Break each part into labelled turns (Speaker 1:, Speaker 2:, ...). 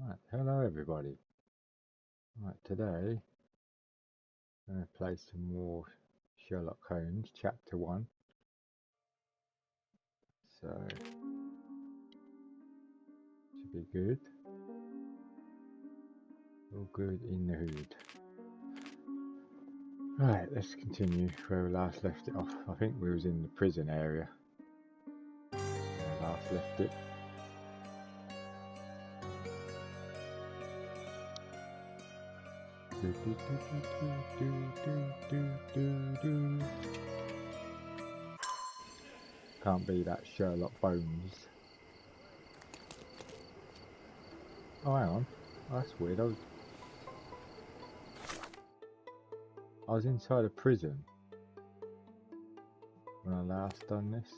Speaker 1: Right, hello everybody. Right, today I'm going to play some more Sherlock Holmes, Chapter 1. So, should be good. All good in the hood. Right, let's continue where we last left it off. I think we was in the prison area when I last left it. Can't be that Sherlock Bones. Oh, hang on. Oh, that's weird. I was inside a prison when I last done this.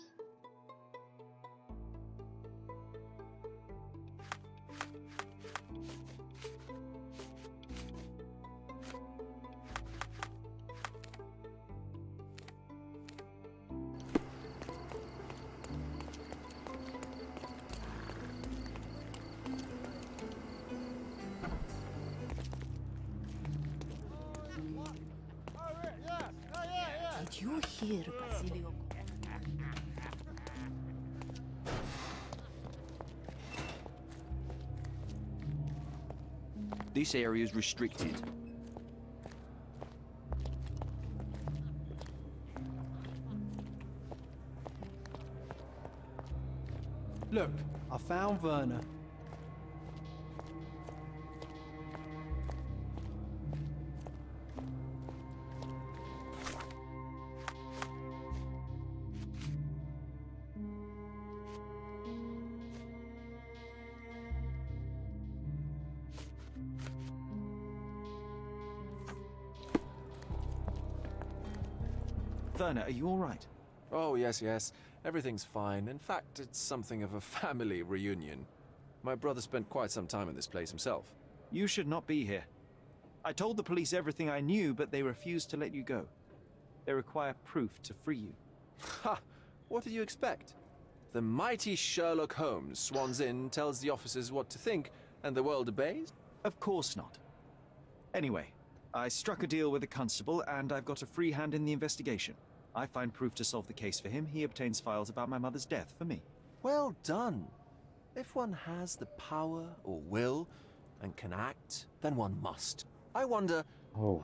Speaker 2: Did you hear, Basilio?
Speaker 3: This area is restricted.
Speaker 4: Look, I found Werner.
Speaker 3: Werner, are you all right?
Speaker 5: Oh, yes. Everything's fine. In fact, it's something of a family reunion. My brother spent quite some time in this place himself.
Speaker 3: You should not be here. I told the police everything I knew, but they refused to let you go. They require proof to free you.
Speaker 5: Ha! What did you expect? The mighty Sherlock Holmes swans in, tells the officers what to think, and the world obeys?
Speaker 3: Of course not. Anyway, I struck a deal with the constable, and I've got a free hand in the investigation. I find proof to solve the case for him. He obtains files about my mother's death for me.
Speaker 5: Well done. If one has the power or will and can act, then one must. I wonder,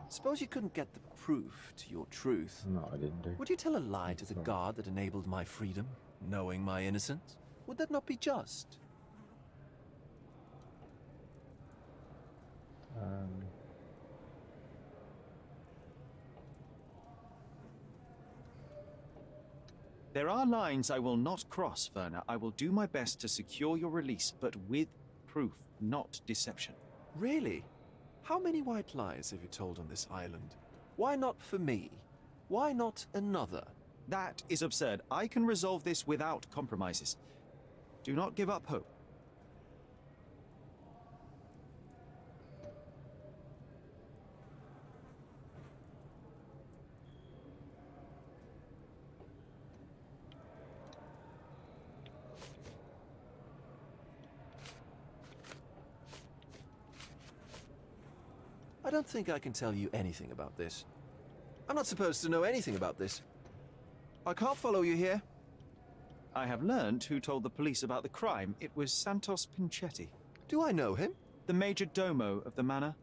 Speaker 5: suppose you couldn't get the proof to your truth.
Speaker 1: No, I didn't do.
Speaker 5: Would you tell a lie to the guard that enabled my freedom, knowing my innocence? Would that not be just?
Speaker 3: There are lines I will not cross, Werner. I will do my best to secure your release, but with proof, not deception.
Speaker 5: Really? How many white lies have you told on this island? Why not for me? Why not another?
Speaker 3: That is absurd. I can resolve this without compromises. Do not give up hope.
Speaker 5: I don't think I can tell you anything about this. I'm not supposed to know anything about this. I can't follow you here.
Speaker 3: I have learned who told the police about the crime. It was Santos Pinchetti.
Speaker 5: Do I know him?
Speaker 3: The major domo of the manor.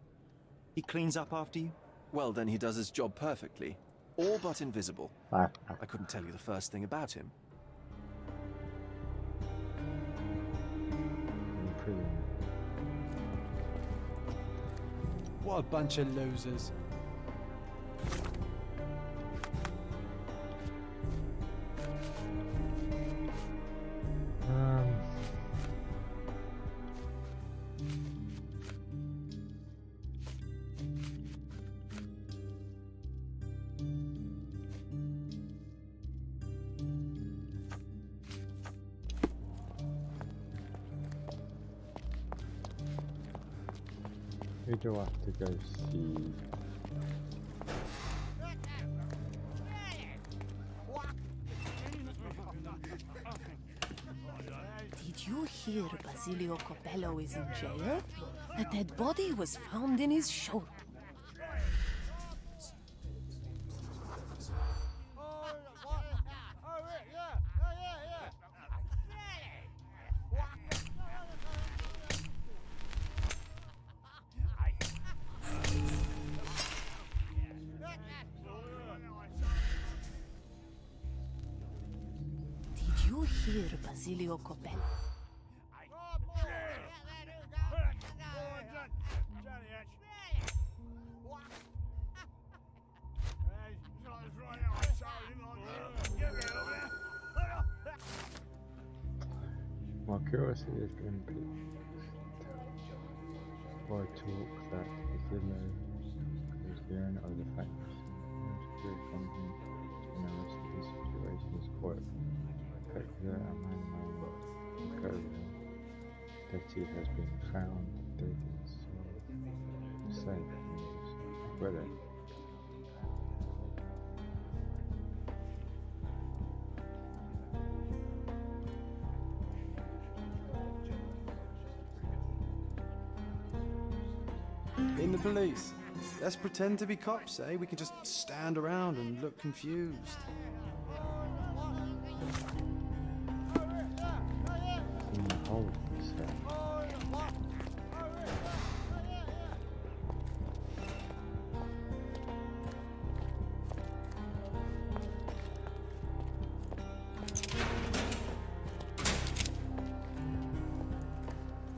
Speaker 3: He cleans up after you.
Speaker 5: Well, then he does his job perfectly. All but invisible. I couldn't tell you the first thing about him.
Speaker 1: In prison.
Speaker 4: What a bunch of losers.
Speaker 1: Who do I have to go see?
Speaker 2: Did you hear Basilio Coppello is in jail? A dead body was found in his showroom. Did you hear Basilio Copello?
Speaker 1: My curiosity has been piqued by talk that Basilio is the owner of the famous security company, and the rest of the situation is quite peculiar. A man named Nicola Betty has been found dead inside the safe in his dwelling.
Speaker 4: In the police. Let's pretend to be cops, eh? We can just stand around and look confused.
Speaker 1: Holmes said.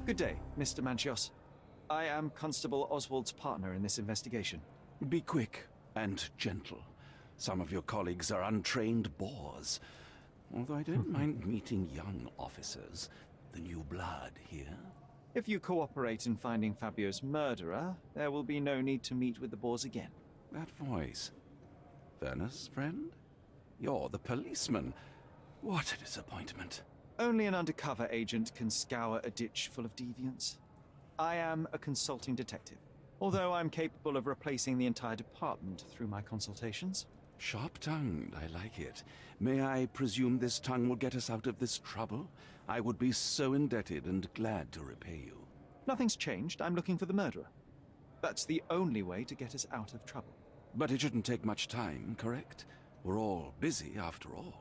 Speaker 3: Good day, Mr. Manchios. I am Constable Oswald's partner in this investigation.
Speaker 6: Be quick and gentle. Some of your colleagues are untrained boors. Although I don't mind meeting young officers. The new blood here.
Speaker 3: If you cooperate in finding Fabio's murderer, there will be no need to meet with the Boers again.
Speaker 6: That voice. Werner's friend? You're the policeman. What a disappointment.
Speaker 3: Only an undercover agent can scour a ditch full of deviants. I am a consulting detective, although I'm capable of replacing the entire department through my consultations.
Speaker 6: Sharp-tongued, I like it. May I presume this tongue will get us out of this trouble? I would be so indebted and glad to repay you.
Speaker 3: Nothing's changed. I'm looking for the murderer. That's the only way to get us out of trouble.
Speaker 6: But it shouldn't take much time, correct? We're all busy after all.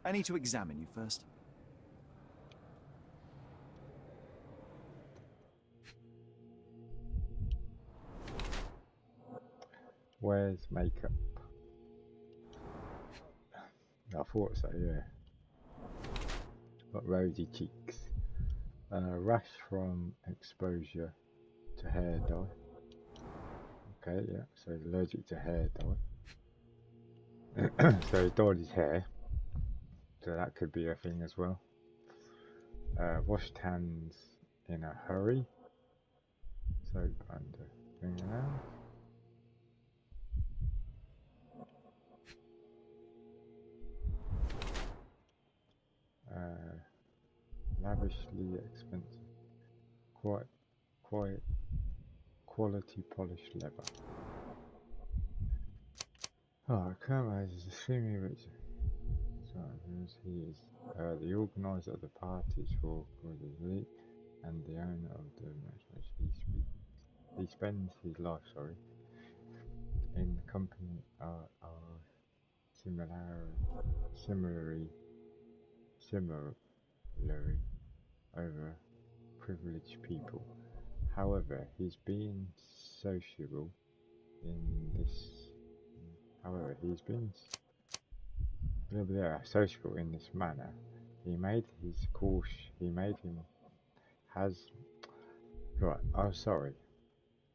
Speaker 3: I need to examine you first.
Speaker 1: Where's makeup? I thought so, yeah. Got rosy cheeks. Rash from exposure to hair dye. Okay, yeah, so he's allergic to hair dye. So he dyed his hair. So that could be a thing as well. Washed hands in a hurry. Soap under fingernails. Lavishly expensive, quality polished leather. Kermaz is extremely rich. He is the organizer of the parties for the league and the owner of the match. He spends his life, in the company of similarly over privileged people. However, he's being sociable in this. Sociable in this manner. He made him has right. Oh, sorry.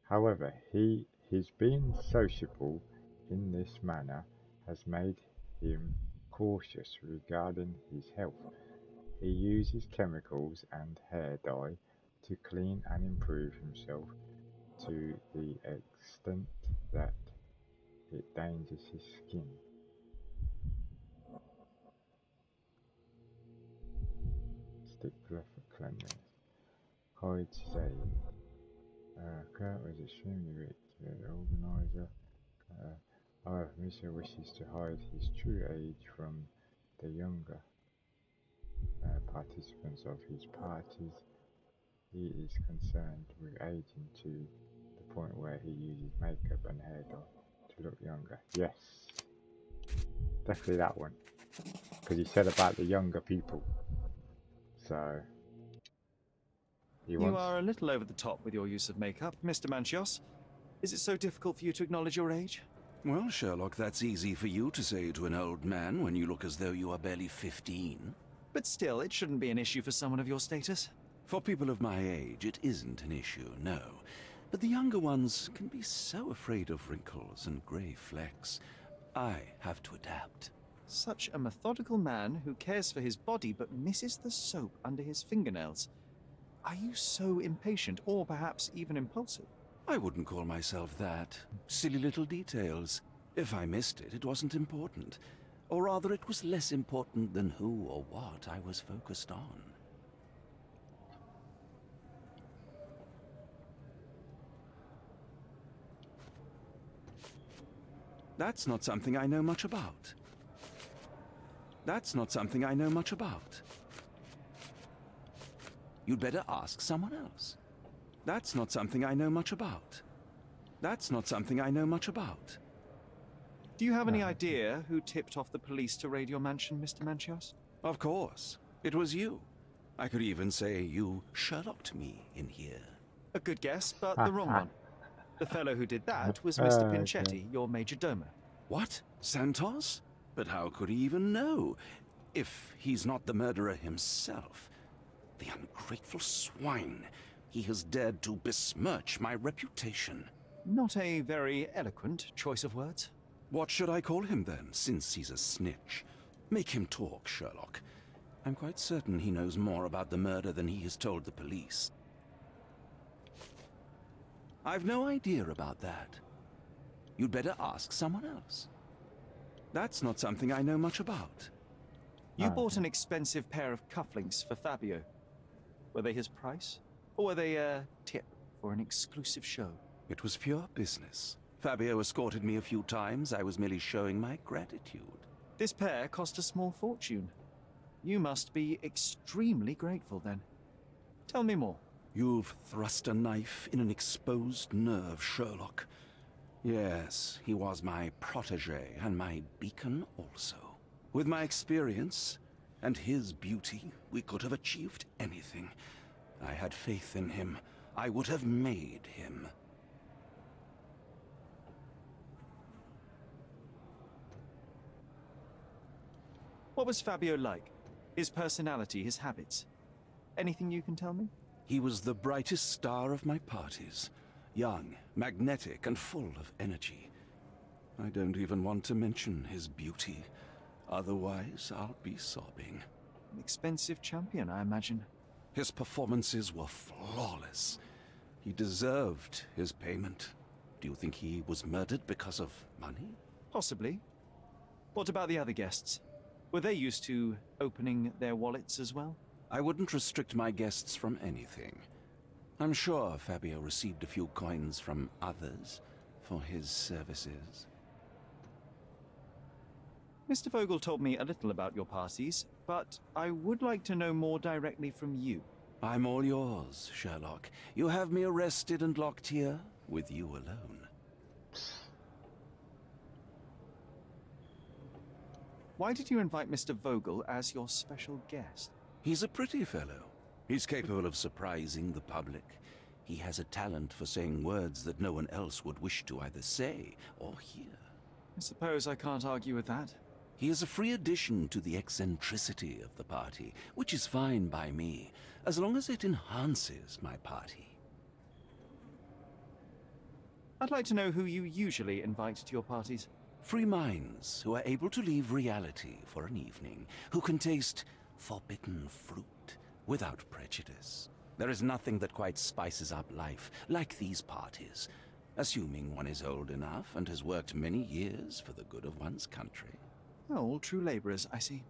Speaker 1: However, his being sociable in this manner has made him cautious regarding his health. He uses chemicals and hair dye to clean and improve himself to the extent that it dangers his skin. Stickler for cleanliness. Hyde said, Kurt was extremely rich, the organizer. However, Mr. wishes to hide his true age from the younger participants of his parties he is concerned with aging to the point where he uses makeup and hair dye to look younger. Yes, definitely that one. Because he said about the younger people. So, he
Speaker 3: You
Speaker 1: wants...
Speaker 3: are a little over the top with your use of makeup, Mr. Manchios. Is it so difficult for you to acknowledge your age?
Speaker 6: Well, Sherlock, that's easy for you to say to an old man when you look as though you are barely 15.
Speaker 3: But still, it shouldn't be an issue for someone of your status.
Speaker 6: For people of my age, it isn't an issue, no. But the younger ones can be so afraid of wrinkles and grey flecks. I have to adapt.
Speaker 3: Such a methodical man who cares for his body but misses the soap under his fingernails. Are you so impatient, or perhaps even impulsive?
Speaker 6: I wouldn't call myself that. Silly little details. If I missed it, it wasn't important. Or rather, it was less important than who or what I was focused on. That's not something I know much about. That's not something I know much about. You'd better ask someone else. That's not something I know much about. That's not something I know much about.
Speaker 3: Do you have any idea who tipped off the police to raid your mansion, Mr. Manchios?
Speaker 6: Of course. It was you. I could even say you Sherlocked me in here.
Speaker 3: A good guess, but the wrong one. The fellow who did that was Mr. Pinchetti, your major domo.
Speaker 6: What? Santos? But how could he even know? If he's not the murderer himself. The ungrateful swine. He has dared to besmirch my reputation.
Speaker 3: Not a very eloquent choice of words.
Speaker 6: What should I call him then, since he's a snitch? Make him talk, Sherlock. I'm quite certain he knows more about the murder than he has told the police. I've no idea about that. You'd better ask someone else. That's not something I know much about.
Speaker 3: You bought an expensive pair of cufflinks for Fabio. Were they his price? Or were they a tip for an exclusive show?
Speaker 6: It was pure business. Fabio escorted me a few times. I was merely showing my gratitude.
Speaker 3: This pair cost a small fortune. You must be extremely grateful then. Tell me more.
Speaker 6: You've thrust a knife in an exposed nerve, Sherlock. Yes, he was my protege and my beacon also. With my experience and his beauty, we could have achieved anything. I had faith in him. I would have made him.
Speaker 3: What was Fabio like? His personality, his habits? Anything you can tell me?
Speaker 6: He was the brightest star of my parties. Young, magnetic, and full of energy. I don't even want to mention his beauty. Otherwise, I'll be sobbing.
Speaker 3: An expensive champion, I imagine.
Speaker 6: His performances were flawless. He deserved his payment. Do you think he was murdered because of money?
Speaker 3: Possibly. What about the other guests? Were they used to opening their wallets as well?
Speaker 6: I wouldn't restrict my guests from anything. I'm sure Fabio received a few coins from others for his services.
Speaker 3: Mr. Vogel told me a little about your parties, but I would like to know more directly from you.
Speaker 6: I'm all yours, Sherlock. You have me arrested and locked here with you alone.
Speaker 3: Why did you invite Mr. Vogel as your special guest?
Speaker 6: He's a pretty fellow. He's capable of surprising the public. He has a talent for saying words that no one else would wish to either say or hear.
Speaker 3: I suppose I can't argue with that.
Speaker 6: He is a free addition to the eccentricity of the party, which is fine by me, as long as it enhances my party.
Speaker 3: I'd like to know who you usually invite to your parties.
Speaker 6: Free minds who are able to leave reality for an evening, who can taste forbidden fruit without prejudice. There is nothing that quite spices up life like these parties, assuming one is old enough and has worked many years for the good of one's country.
Speaker 3: Oh, all true laborers, I see.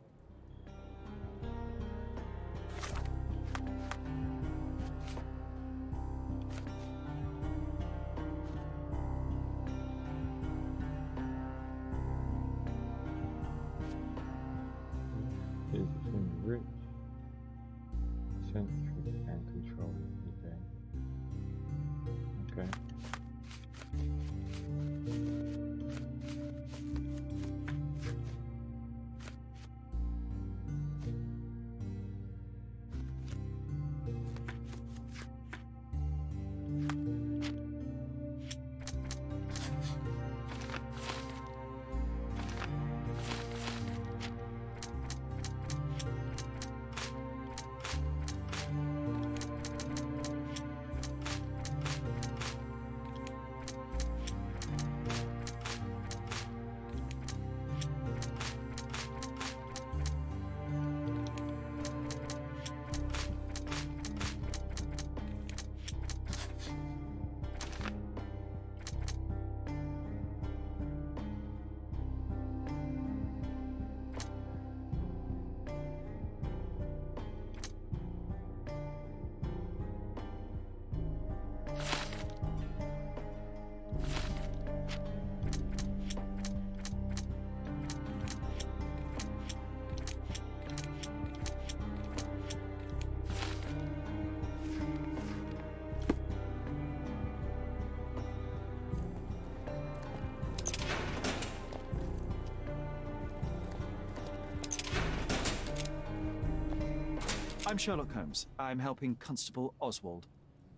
Speaker 1: Is rich, centric, and controlling.
Speaker 3: I'm Sherlock Holmes. I'm helping Constable Oswald.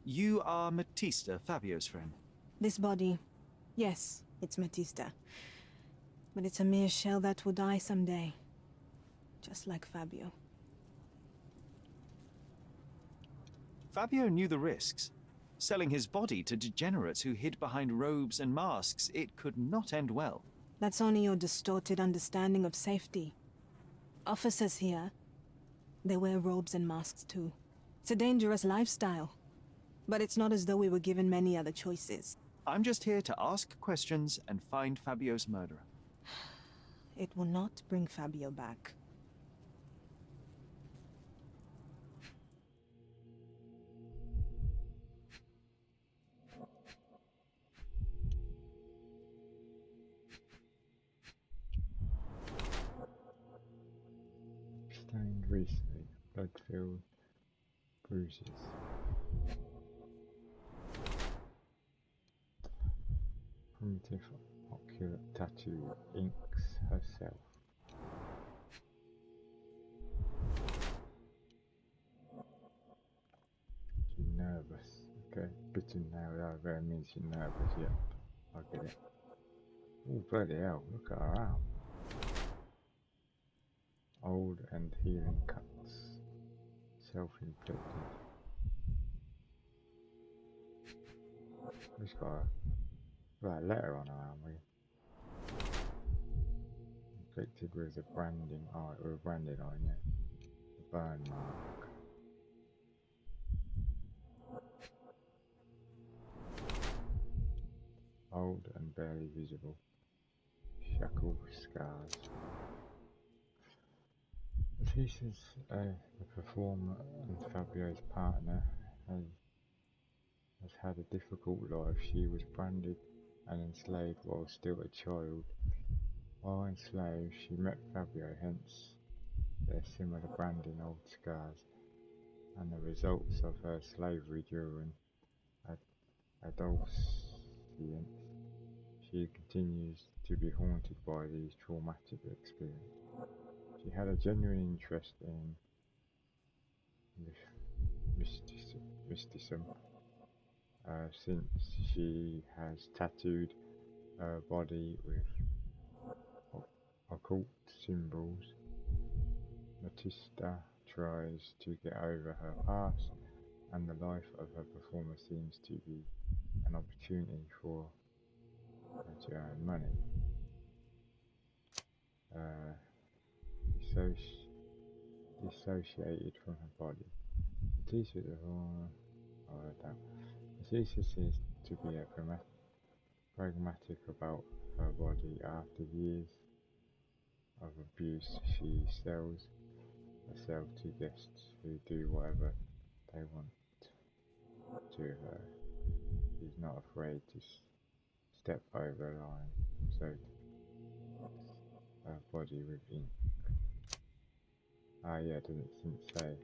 Speaker 3: You are Matista, Fabio's friend.
Speaker 7: This body, yes, it's Matista. But it's a mere shell that will die someday. Just like Fabio.
Speaker 3: Fabio knew the risks. Selling his body to degenerates who hid behind robes and masks, it could not end well.
Speaker 7: That's only your distorted understanding of safety. Officers here, they wear robes and masks too. It's a dangerous lifestyle. But it's not as though we were given many other choices.
Speaker 3: I'm just here to ask questions and find Fabio's murderer.
Speaker 7: It will not bring Fabio back.
Speaker 1: Stained recently, blood-filled bruises. Primitive ocular tattoo inks herself. She's nervous. Okay, bitten now over means she's nervous. Yep, I get it. Oh bloody hell! Look at her arm. Old and healing cuts. Self-inflicted. We've got a letter on her arm. Inflicted with a branding eye, or a branded eye, yeah. A burn mark. Old and barely visible. Shackle scars. Thesis, the performer and Fabio's partner, has had a difficult life. She was branded and enslaved while still a child. While enslaved, she met Fabio, hence their similar branding old scars, and the results of her slavery during adolescence. She continues to be haunted by these traumatic experiences. She had a genuine interest in mysticism since she has tattooed her body with occult symbols. Matista tries to get over her past, and the life of her performer seems to be an opportunity for her to earn money. Dissociated from her body. The thesis is to be pragmatic about her body. After years of abuse, she sells herself to guests who do whatever they want to her. She's not afraid to step over the line, so her body with ink. Ah yeah, didn't say.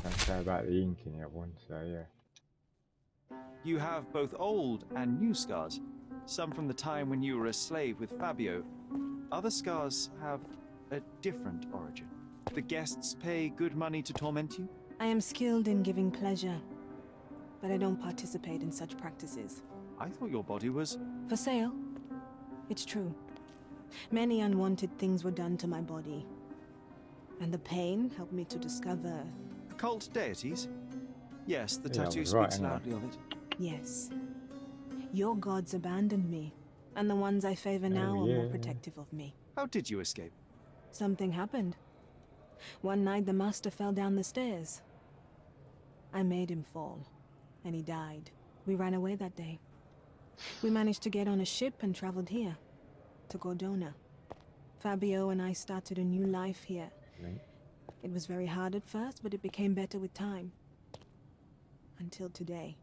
Speaker 1: Don't say about the ink in the other one, so yeah.
Speaker 3: You have both old and new scars. Some from the time when you were a slave with Fabio. Other scars have a different origin. The guests pay good money to torment you?
Speaker 7: I am skilled in giving pleasure, but I don't participate in such practices.
Speaker 3: I thought your body was...
Speaker 7: For sale? It's true. Many unwanted things were done to my body. And the pain helped me to discover...
Speaker 3: Occult deities? Yes, the
Speaker 1: Yeah, I
Speaker 3: tattoo
Speaker 1: was right,
Speaker 3: speaks
Speaker 1: anyway.
Speaker 3: loudly of it.
Speaker 7: Yes. Your gods abandoned me, and the ones I favor now are more protective of me.
Speaker 3: How did you escape?
Speaker 7: Something happened. One night the master fell down the stairs. I made him fall, and he died. We ran away that day. We managed to get on a ship and traveled here, to Gordona. Fabio and I started a new life here.
Speaker 1: Right.
Speaker 7: It was very hard at first, but it became better with time. Until today.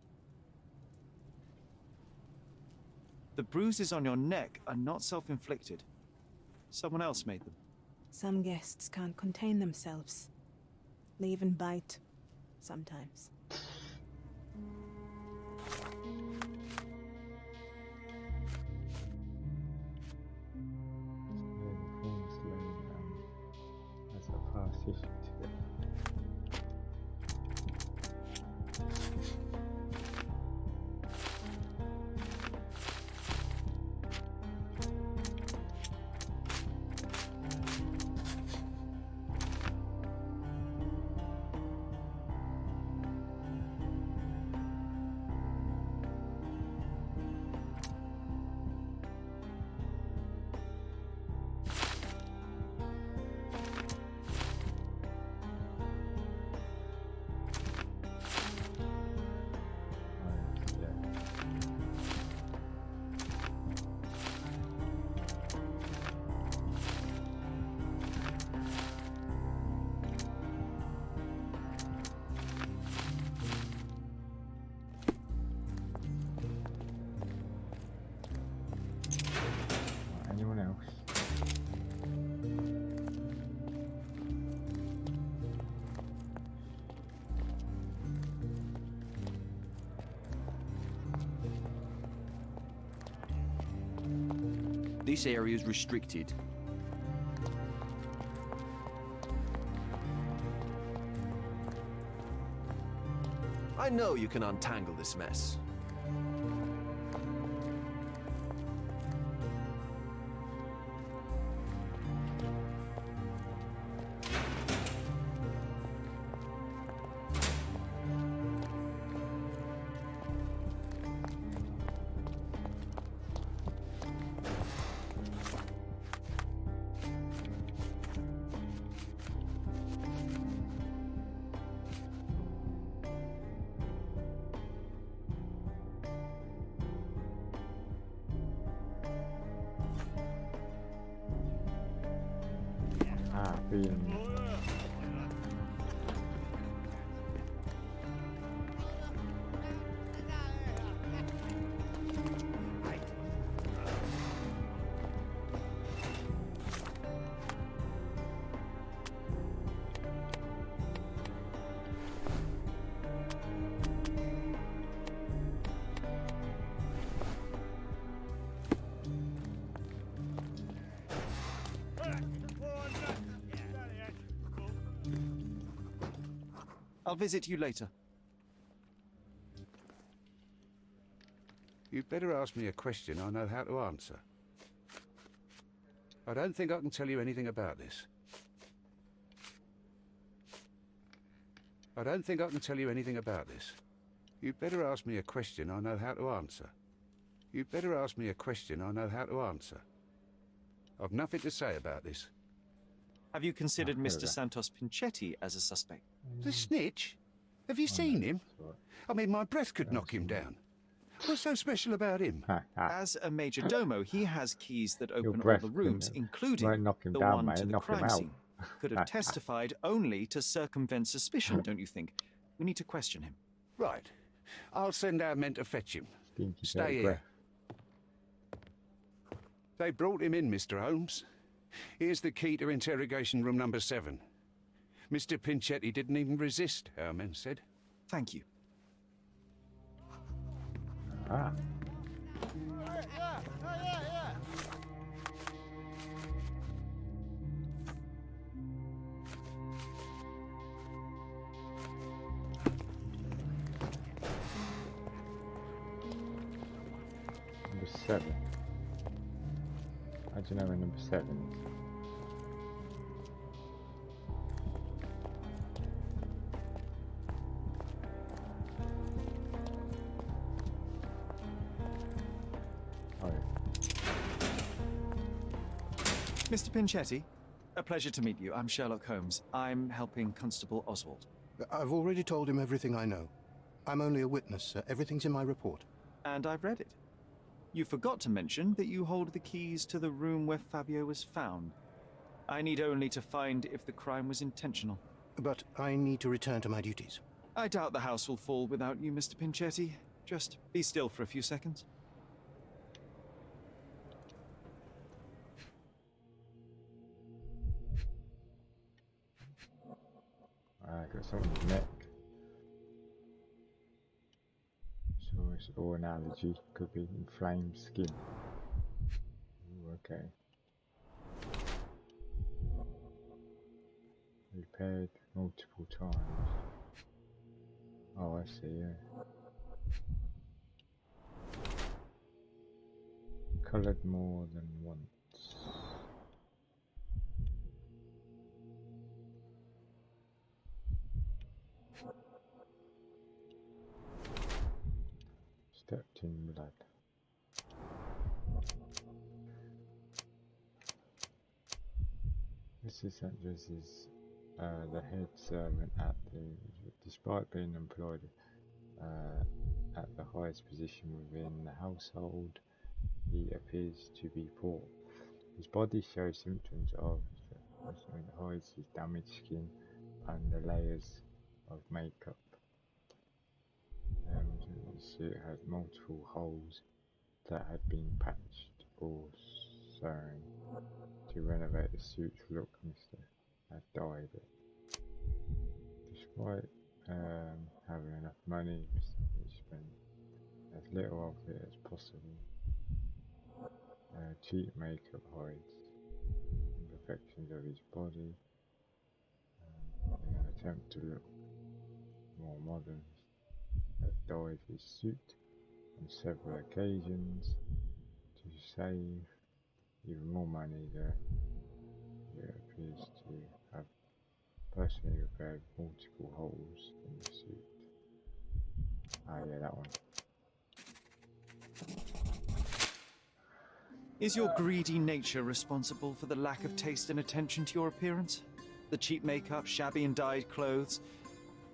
Speaker 3: The bruises on your neck are not self-inflicted. Someone else made them.
Speaker 7: Some guests can't contain themselves. They even bite, sometimes.
Speaker 8: This area's restricted.
Speaker 5: I know you can untangle this mess.
Speaker 1: Being
Speaker 3: I'll visit you later.
Speaker 9: You'd better ask me a question I know how to answer. I don't think I can tell you anything about this. I don't think I can tell you anything about this. You'd better ask me a question I know how to answer. You'd better ask me a question I know how to answer. I've nothing to say about this.
Speaker 3: Have you considered
Speaker 1: here we
Speaker 3: Mr.
Speaker 1: go.
Speaker 3: Santos Pinchetti as a suspect?
Speaker 9: The snitch? Have you seen him? I mean, my breath could knock him down. What's so special about him?
Speaker 3: As a major domo, he has keys that open all
Speaker 1: breath
Speaker 3: the rooms,
Speaker 1: won't
Speaker 3: including
Speaker 1: knock him
Speaker 3: the
Speaker 1: down,
Speaker 3: one
Speaker 1: mate,
Speaker 3: to the
Speaker 1: knock him
Speaker 3: crime
Speaker 1: out.
Speaker 3: scene. Could have testified only to circumvent suspicion, don't you think? We need to question him.
Speaker 9: Right. I'll send our men to fetch him.
Speaker 1: Stinky
Speaker 9: Stay
Speaker 1: dirty
Speaker 9: here.
Speaker 1: breath.
Speaker 9: They brought him in, Mr. Holmes. Here's the key to interrogation room number 7. Mr. Pinchetti didn't even resist, our men said.
Speaker 3: Thank you.
Speaker 1: Ah. Number 7. How do you know where number 7 is? Oh,
Speaker 3: Mr. Pinchetti, a pleasure to meet you. I'm Sherlock Holmes. I'm helping Constable Oswald.
Speaker 10: I've already told him everything I know. I'm only a witness, sir. Everything's in my report.
Speaker 3: And I've read it. You forgot to mention that you hold the keys to the room where Fabio was found. I need only to find if the crime was intentional.
Speaker 10: But I need to return to my duties.
Speaker 3: I doubt the house will fall without you, Mr. Pinchetti. Just be still for a few seconds.
Speaker 1: got something in the neck. Source or analogy could be inflamed skin. Ooh, okay. Repaired multiple times. Oh, I see, yeah. Coloured more than once. Stepped in blood. Mrs. Sanchez is the head servant at the, despite being employed at the highest position within the household, he appears to be poor. His body shows symptoms of hides his damaged skin under layers of makeup. The suit had multiple holes that had been patched or sewn. To renovate the suit's look, Mr. had dyed it. Despite having enough money, Mr. spent as little of it as possible cheap makeup hides imperfections of his body. In an attempt to look more modern, he has dyed his suit on several occasions to save even more money. He appears to have personally repaired multiple holes in the suit. Ah, yeah, that one.
Speaker 3: Is your greedy nature responsible for the lack of taste and attention to your appearance? The cheap makeup, shabby and dyed clothes?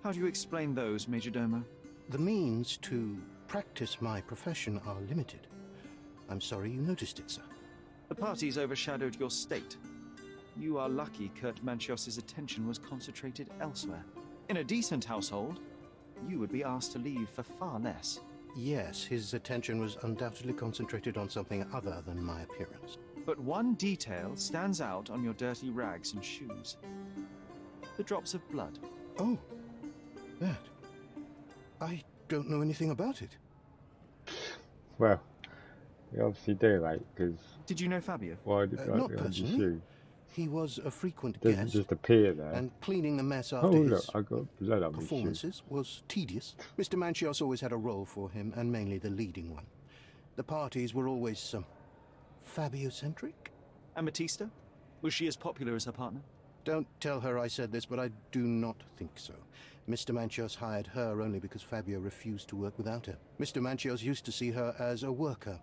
Speaker 3: How do you explain those, Majordomo?
Speaker 10: The means to practice my profession are limited. I'm sorry you noticed it, sir.
Speaker 3: The parties overshadowed your state. You are lucky Kurt Manchios's attention was concentrated elsewhere. In a decent household, you would be asked to leave for far less.
Speaker 10: Yes, his attention was undoubtedly concentrated on something other than my appearance.
Speaker 3: But one detail stands out on your dirty rags and shoes. The drops of blood.
Speaker 10: Oh, that. I don't know anything about it.
Speaker 1: Well, we obviously do, like, because...
Speaker 3: Did you know Fabio?
Speaker 1: Why did
Speaker 10: Not
Speaker 1: on your
Speaker 10: personally.
Speaker 1: shoe?
Speaker 10: He was a frequent
Speaker 1: Doesn't
Speaker 10: guest,
Speaker 1: just appear there.
Speaker 10: and cleaning the mess
Speaker 1: Oh,
Speaker 10: after
Speaker 1: look,
Speaker 10: his
Speaker 1: I got blood on my shoe.
Speaker 10: performances was tedious. Mr. Manchios always had a role for him, and mainly the leading one. The parties were always Fabio-centric?
Speaker 3: And Batista? Was she as popular as her partner?
Speaker 10: Don't tell her I said this, but I do not think so. Mr. Manchios hired her only because Fabio refused to work without her. Mr. Manchios used to see her as a worker.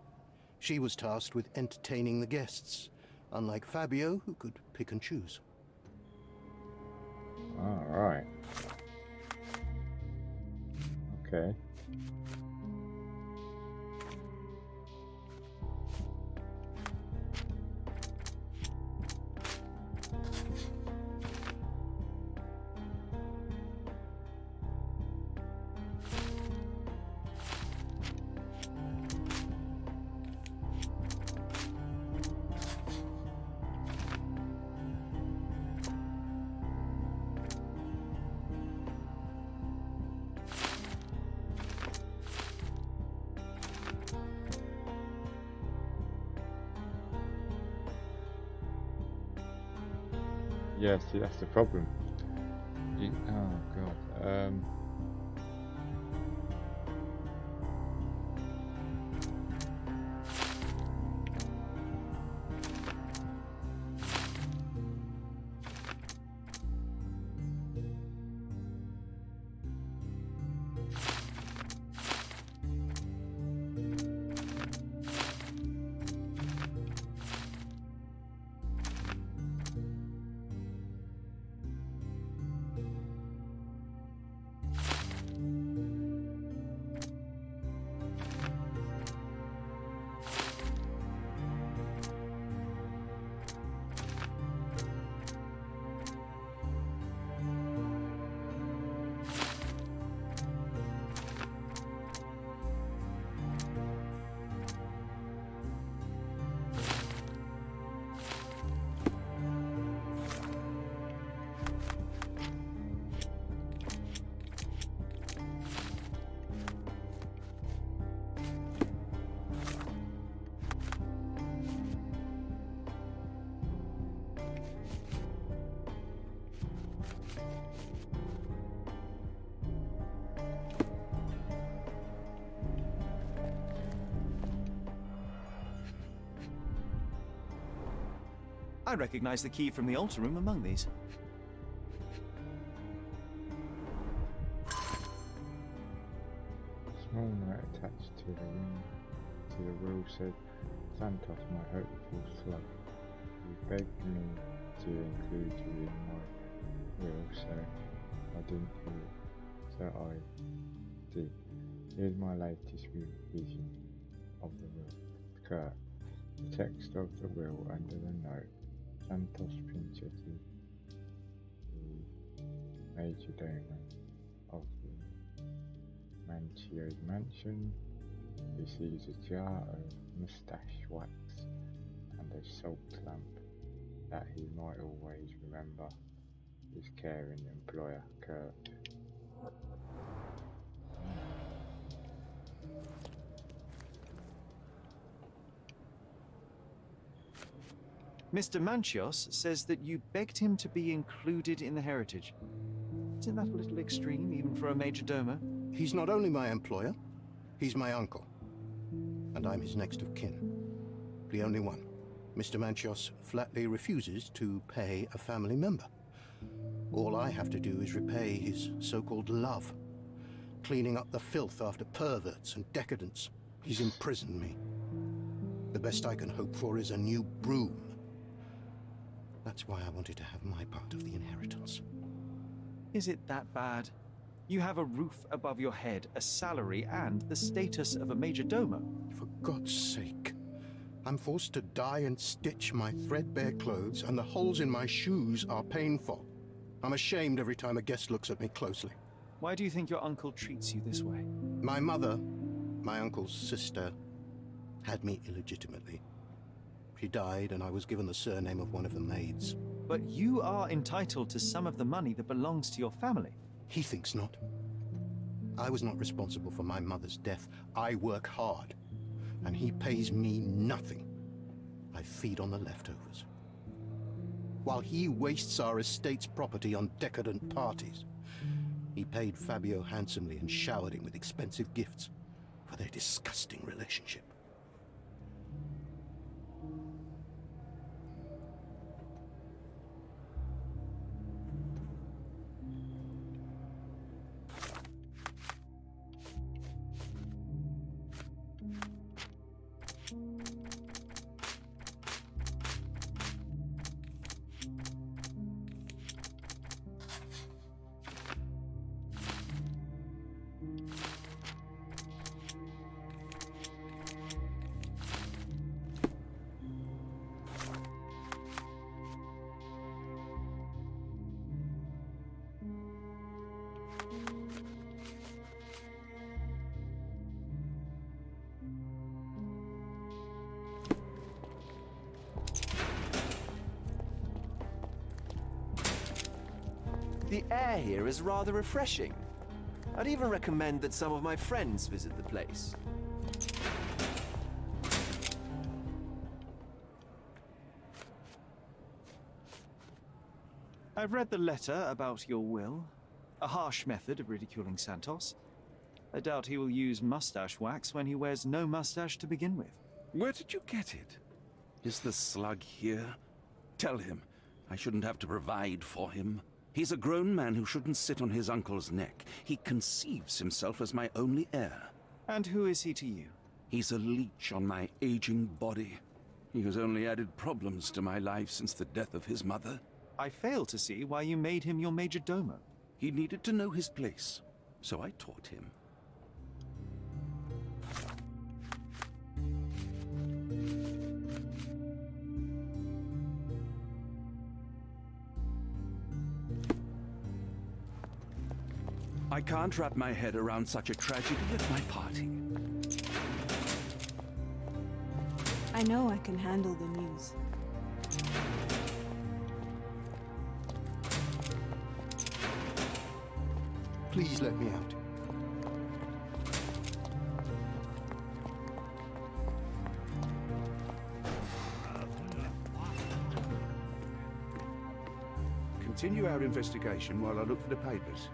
Speaker 10: She was tasked with entertaining the guests, unlike Fabio, who could pick and choose.
Speaker 1: All right. Okay. Yeah, see, that's the problem. Oh god.
Speaker 3: I recognize the key from the altar room among these.
Speaker 1: Small note attached to the will said, Santos, my hopeful slug, you begged me to include you in my will, so I didn't do it. So I did. Here's my latest revision of the will. Kurt, the text of the will under the note. Santos Pinchetti, the majordomo of the Manchio's mansion, receives a jar of moustache wax and a salt lamp that he might always remember his caring employer, Kurt.
Speaker 3: Mr. Manchios says that you begged him to be included in the heritage. Isn't that a little extreme, even for a major domo?
Speaker 10: He's not only my employer, he's my uncle. And I'm his next of kin. The only one. Mr. Manchios flatly refuses to pay a family member. All I have to do is repay his so-called love, cleaning up the filth after perverts and decadents. He's imprisoned me. The best I can hope for is a new broom. That's why I wanted to have my part of the inheritance.
Speaker 3: Is it that bad? You have a roof above your head, a salary, and the status of a major domo.
Speaker 10: For God's sake. I'm forced to dye and stitch my threadbare clothes, and the holes in my shoes are painful. I'm ashamed every time a guest looks at me closely.
Speaker 3: Why do you think your uncle treats you this way?
Speaker 10: My mother, my uncle's sister, had me illegitimately. She died, and I was given the surname of one of the maids.
Speaker 3: But you are entitled to some of the money that belongs to your family.
Speaker 10: He thinks not. I was not responsible for my mother's death. I work hard, and he pays me nothing. I feed on the leftovers. While he wastes our estate's property on decadent parties, he paid Fabio handsomely and showered him with expensive gifts for their disgusting relationship.
Speaker 5: The air here is rather refreshing. I'd even recommend that some of my friends visit the place.
Speaker 3: I've read the letter about your will. A harsh method of ridiculing Santos. I doubt he will use mustache wax when he wears no mustache to begin with.
Speaker 6: Where did you get it? Is the slug here? Tell him I shouldn't have to provide for him. He's a grown man who shouldn't sit on his uncle's neck. He conceives himself as my only heir.
Speaker 3: And who is he to you?
Speaker 6: He's a leech on my aging body. He has only added problems to my life since the death of his mother.
Speaker 3: I fail to see why you made him your major domo.
Speaker 6: He needed to know his place, so I taught him. I can't wrap my head around such a tragedy at my party.
Speaker 7: I know I can handle the news.
Speaker 10: Please let me out.
Speaker 9: Continue our investigation while I look for the papers.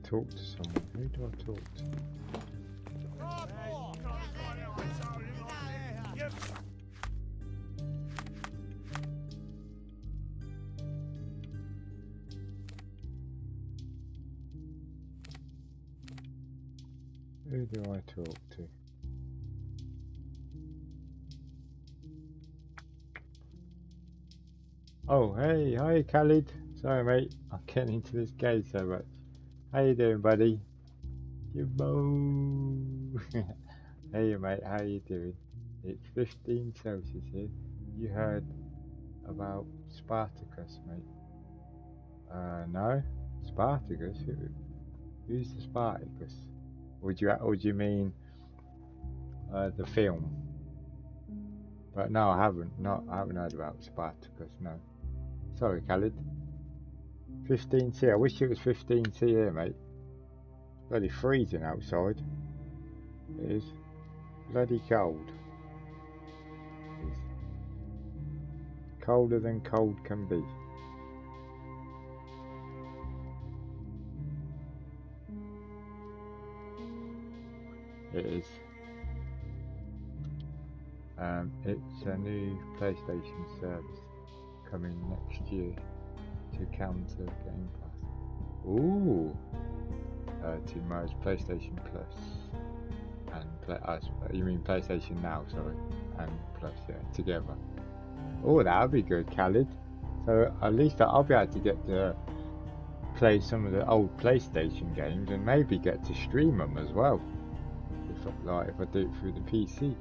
Speaker 1: Talk to someone. Who do I talk to? Who do I talk to? Oh, hey, hi Khalid. Sorry mate, I'm getting into this game so much. How you doing, buddy? You mo. Hey mate, how you doing? It's 15 Celsius here. You heard about Spartacus, mate? No? Spartacus? Who's the Spartacus? Or do you mean the film? But no, I haven't. No, I haven't heard about Spartacus. No. Sorry, Khalid. 15C. I wish it was 15C here, mate. It's bloody freezing outside. It is bloody cold. It's colder than cold can be. It is. It's a new PlayStation service coming next year to counter Game Pass. Ooh! To merge PlayStation Plus and you mean PlayStation Now, sorry, and Plus, yeah, together. Oh, that'd be good, Khalid. So at least I'll be able to get to play some of the old PlayStation games and maybe get to stream them as well. If I do it through the PC.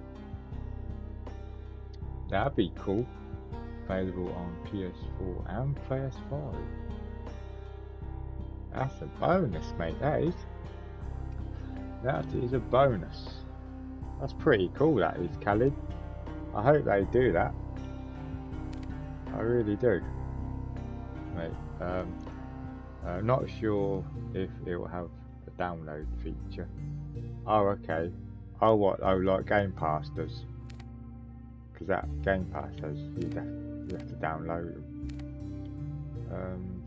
Speaker 1: That'd be cool. Available on PS4 and PS5. That's a bonus, mate. That is a bonus. That's pretty cool, that is, Khalid. I hope they do that. I really do, mate. Not sure if it will have a download feature. Oh, okay. Oh, what? Oh, like Game Pass does. Because that Game Pass says you have to download them.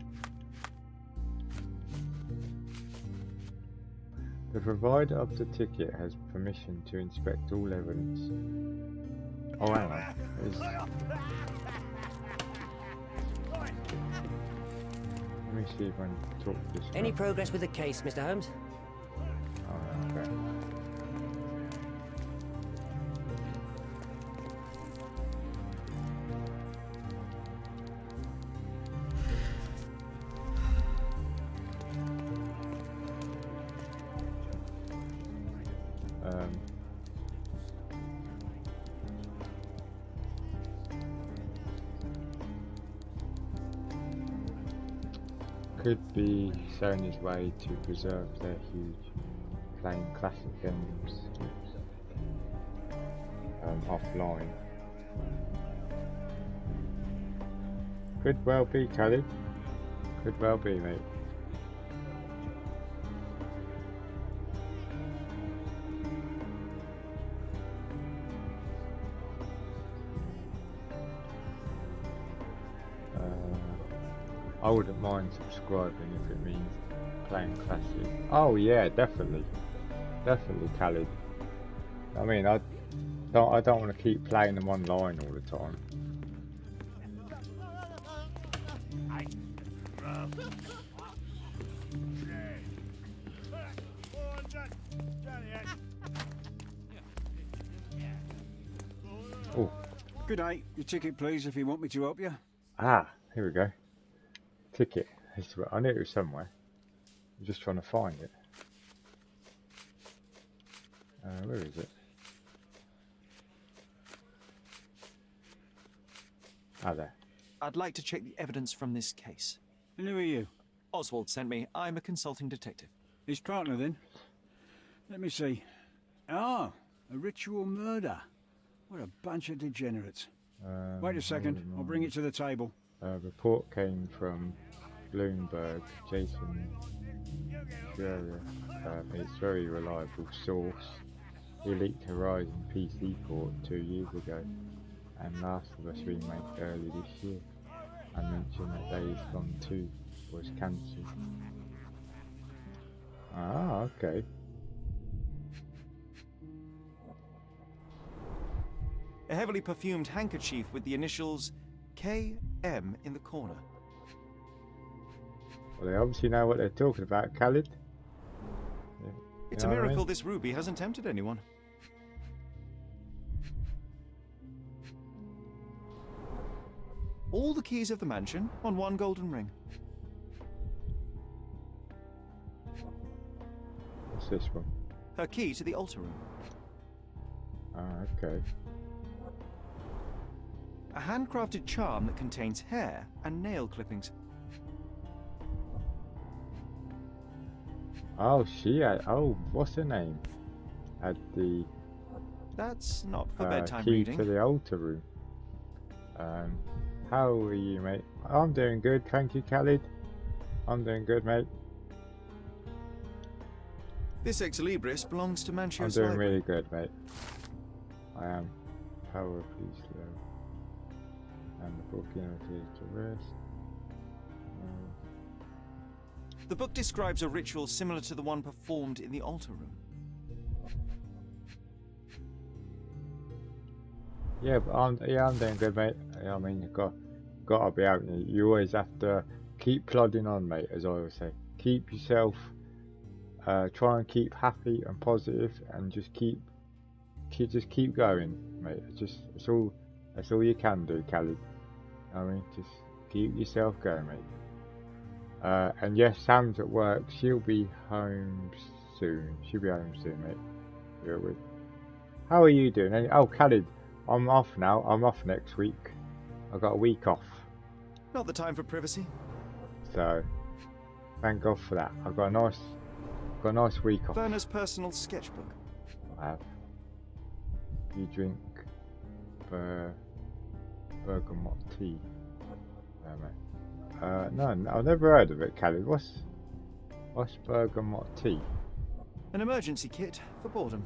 Speaker 1: The provider of the ticket has permission to inspect all evidence. Oh, hang on. Let me see if I can talk to this.
Speaker 8: Any progress with the case, Mr. Holmes?
Speaker 1: Oh, okay. Could be Sony's way to preserve their huge playing classic games offline. Could well be, Khalid. Could well be, mate. I wouldn't mind subscribing if it means playing classic. Oh yeah, definitely, Khalid. I mean, I don't want to keep playing them online all the time. Oh.
Speaker 9: Good day. Your ticket, please, if you want me to help you.
Speaker 1: Ah, here we go. Ticket. I knew it was somewhere. I'm just trying to find it. Where is it? Ah, there.
Speaker 3: I'd like to check the evidence from this case.
Speaker 9: And who are you?
Speaker 3: Oswald sent me. I'm a consulting detective.
Speaker 9: His partner, then? Let me see. Ah, a ritual murder. What a bunch of degenerates. Wait a second. I'll bring it to the table.
Speaker 1: A report came from Bloomberg, Jason Sherlock. It's a very reliable source. He leaked Horizon PC port 2 years ago, and Last of Us remake early this year. I mentioned that Days Gone 2 was cancelled. Ah, okay.
Speaker 3: A heavily perfumed handkerchief with the initials KM in the corner.
Speaker 1: Well, they obviously know what they're talking about, Khalid.
Speaker 3: It's
Speaker 1: You
Speaker 3: a
Speaker 1: know what I
Speaker 3: miracle
Speaker 1: mean?
Speaker 3: this ruby hasn't tempted anyone. All the keys of the mansion on one golden ring.
Speaker 1: What's this one?
Speaker 3: Her key to the altar room.
Speaker 1: Ah, okay.
Speaker 3: A handcrafted charm that contains hair and nail clippings.
Speaker 1: Oh, she had. Oh, what's her name? Had the
Speaker 3: That's not for bedtime
Speaker 1: key
Speaker 3: reading.
Speaker 1: to the altar room. How are you, mate? I'm doing good, thank you, Khalid. I'm doing good, mate.
Speaker 3: This ex libris belongs to
Speaker 1: I'm
Speaker 3: Manchios
Speaker 1: doing
Speaker 3: Library.
Speaker 1: really good, mate. I am. Power, please, slow. And the book indicates to rest.
Speaker 3: The book describes a ritual similar to the one performed in the altar room.
Speaker 1: Yeah, but I'm doing good, mate. I mean, you've gotta be out. You always have to keep plodding on, mate. As I always say, keep yourself. Try and keep happy and positive, and just keep going, mate. That's all you can do, Khalid. I mean, just keep yourself going, mate. And yes, Sam's at work. She'll be home soon. She'll be home soon, mate. You're with. How are you doing? Oh, Khalid, I'm off now. I'm off next week. I got a week off.
Speaker 3: Not the time for privacy.
Speaker 1: So, thank God for that. I've got a nice week off.
Speaker 3: Werner's personal sketchbook.
Speaker 1: I have. You drink bergamot tea, mate. No, I've never heard of it, Khalid. What's bergamot tea?
Speaker 3: An emergency kit for boredom.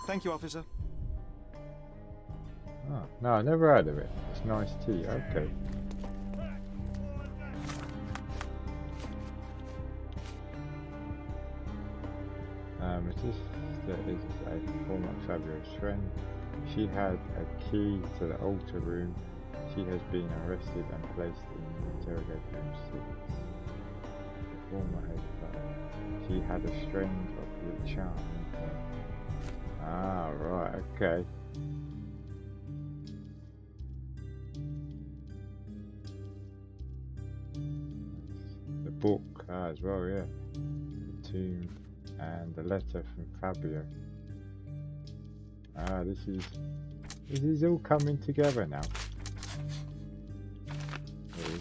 Speaker 3: Thank you, officer.
Speaker 1: Oh, no, I never heard of it. It's nice tea. Okay. There is a former Fabio's friend. She had a key to the altar room. She has been arrested and placed in interrogation room 6. The former editor. She had a strand of the charm. Ah, right, okay. The book as well, yeah. The tomb and the letter from Fabio. Ah, this is all coming together now. Really.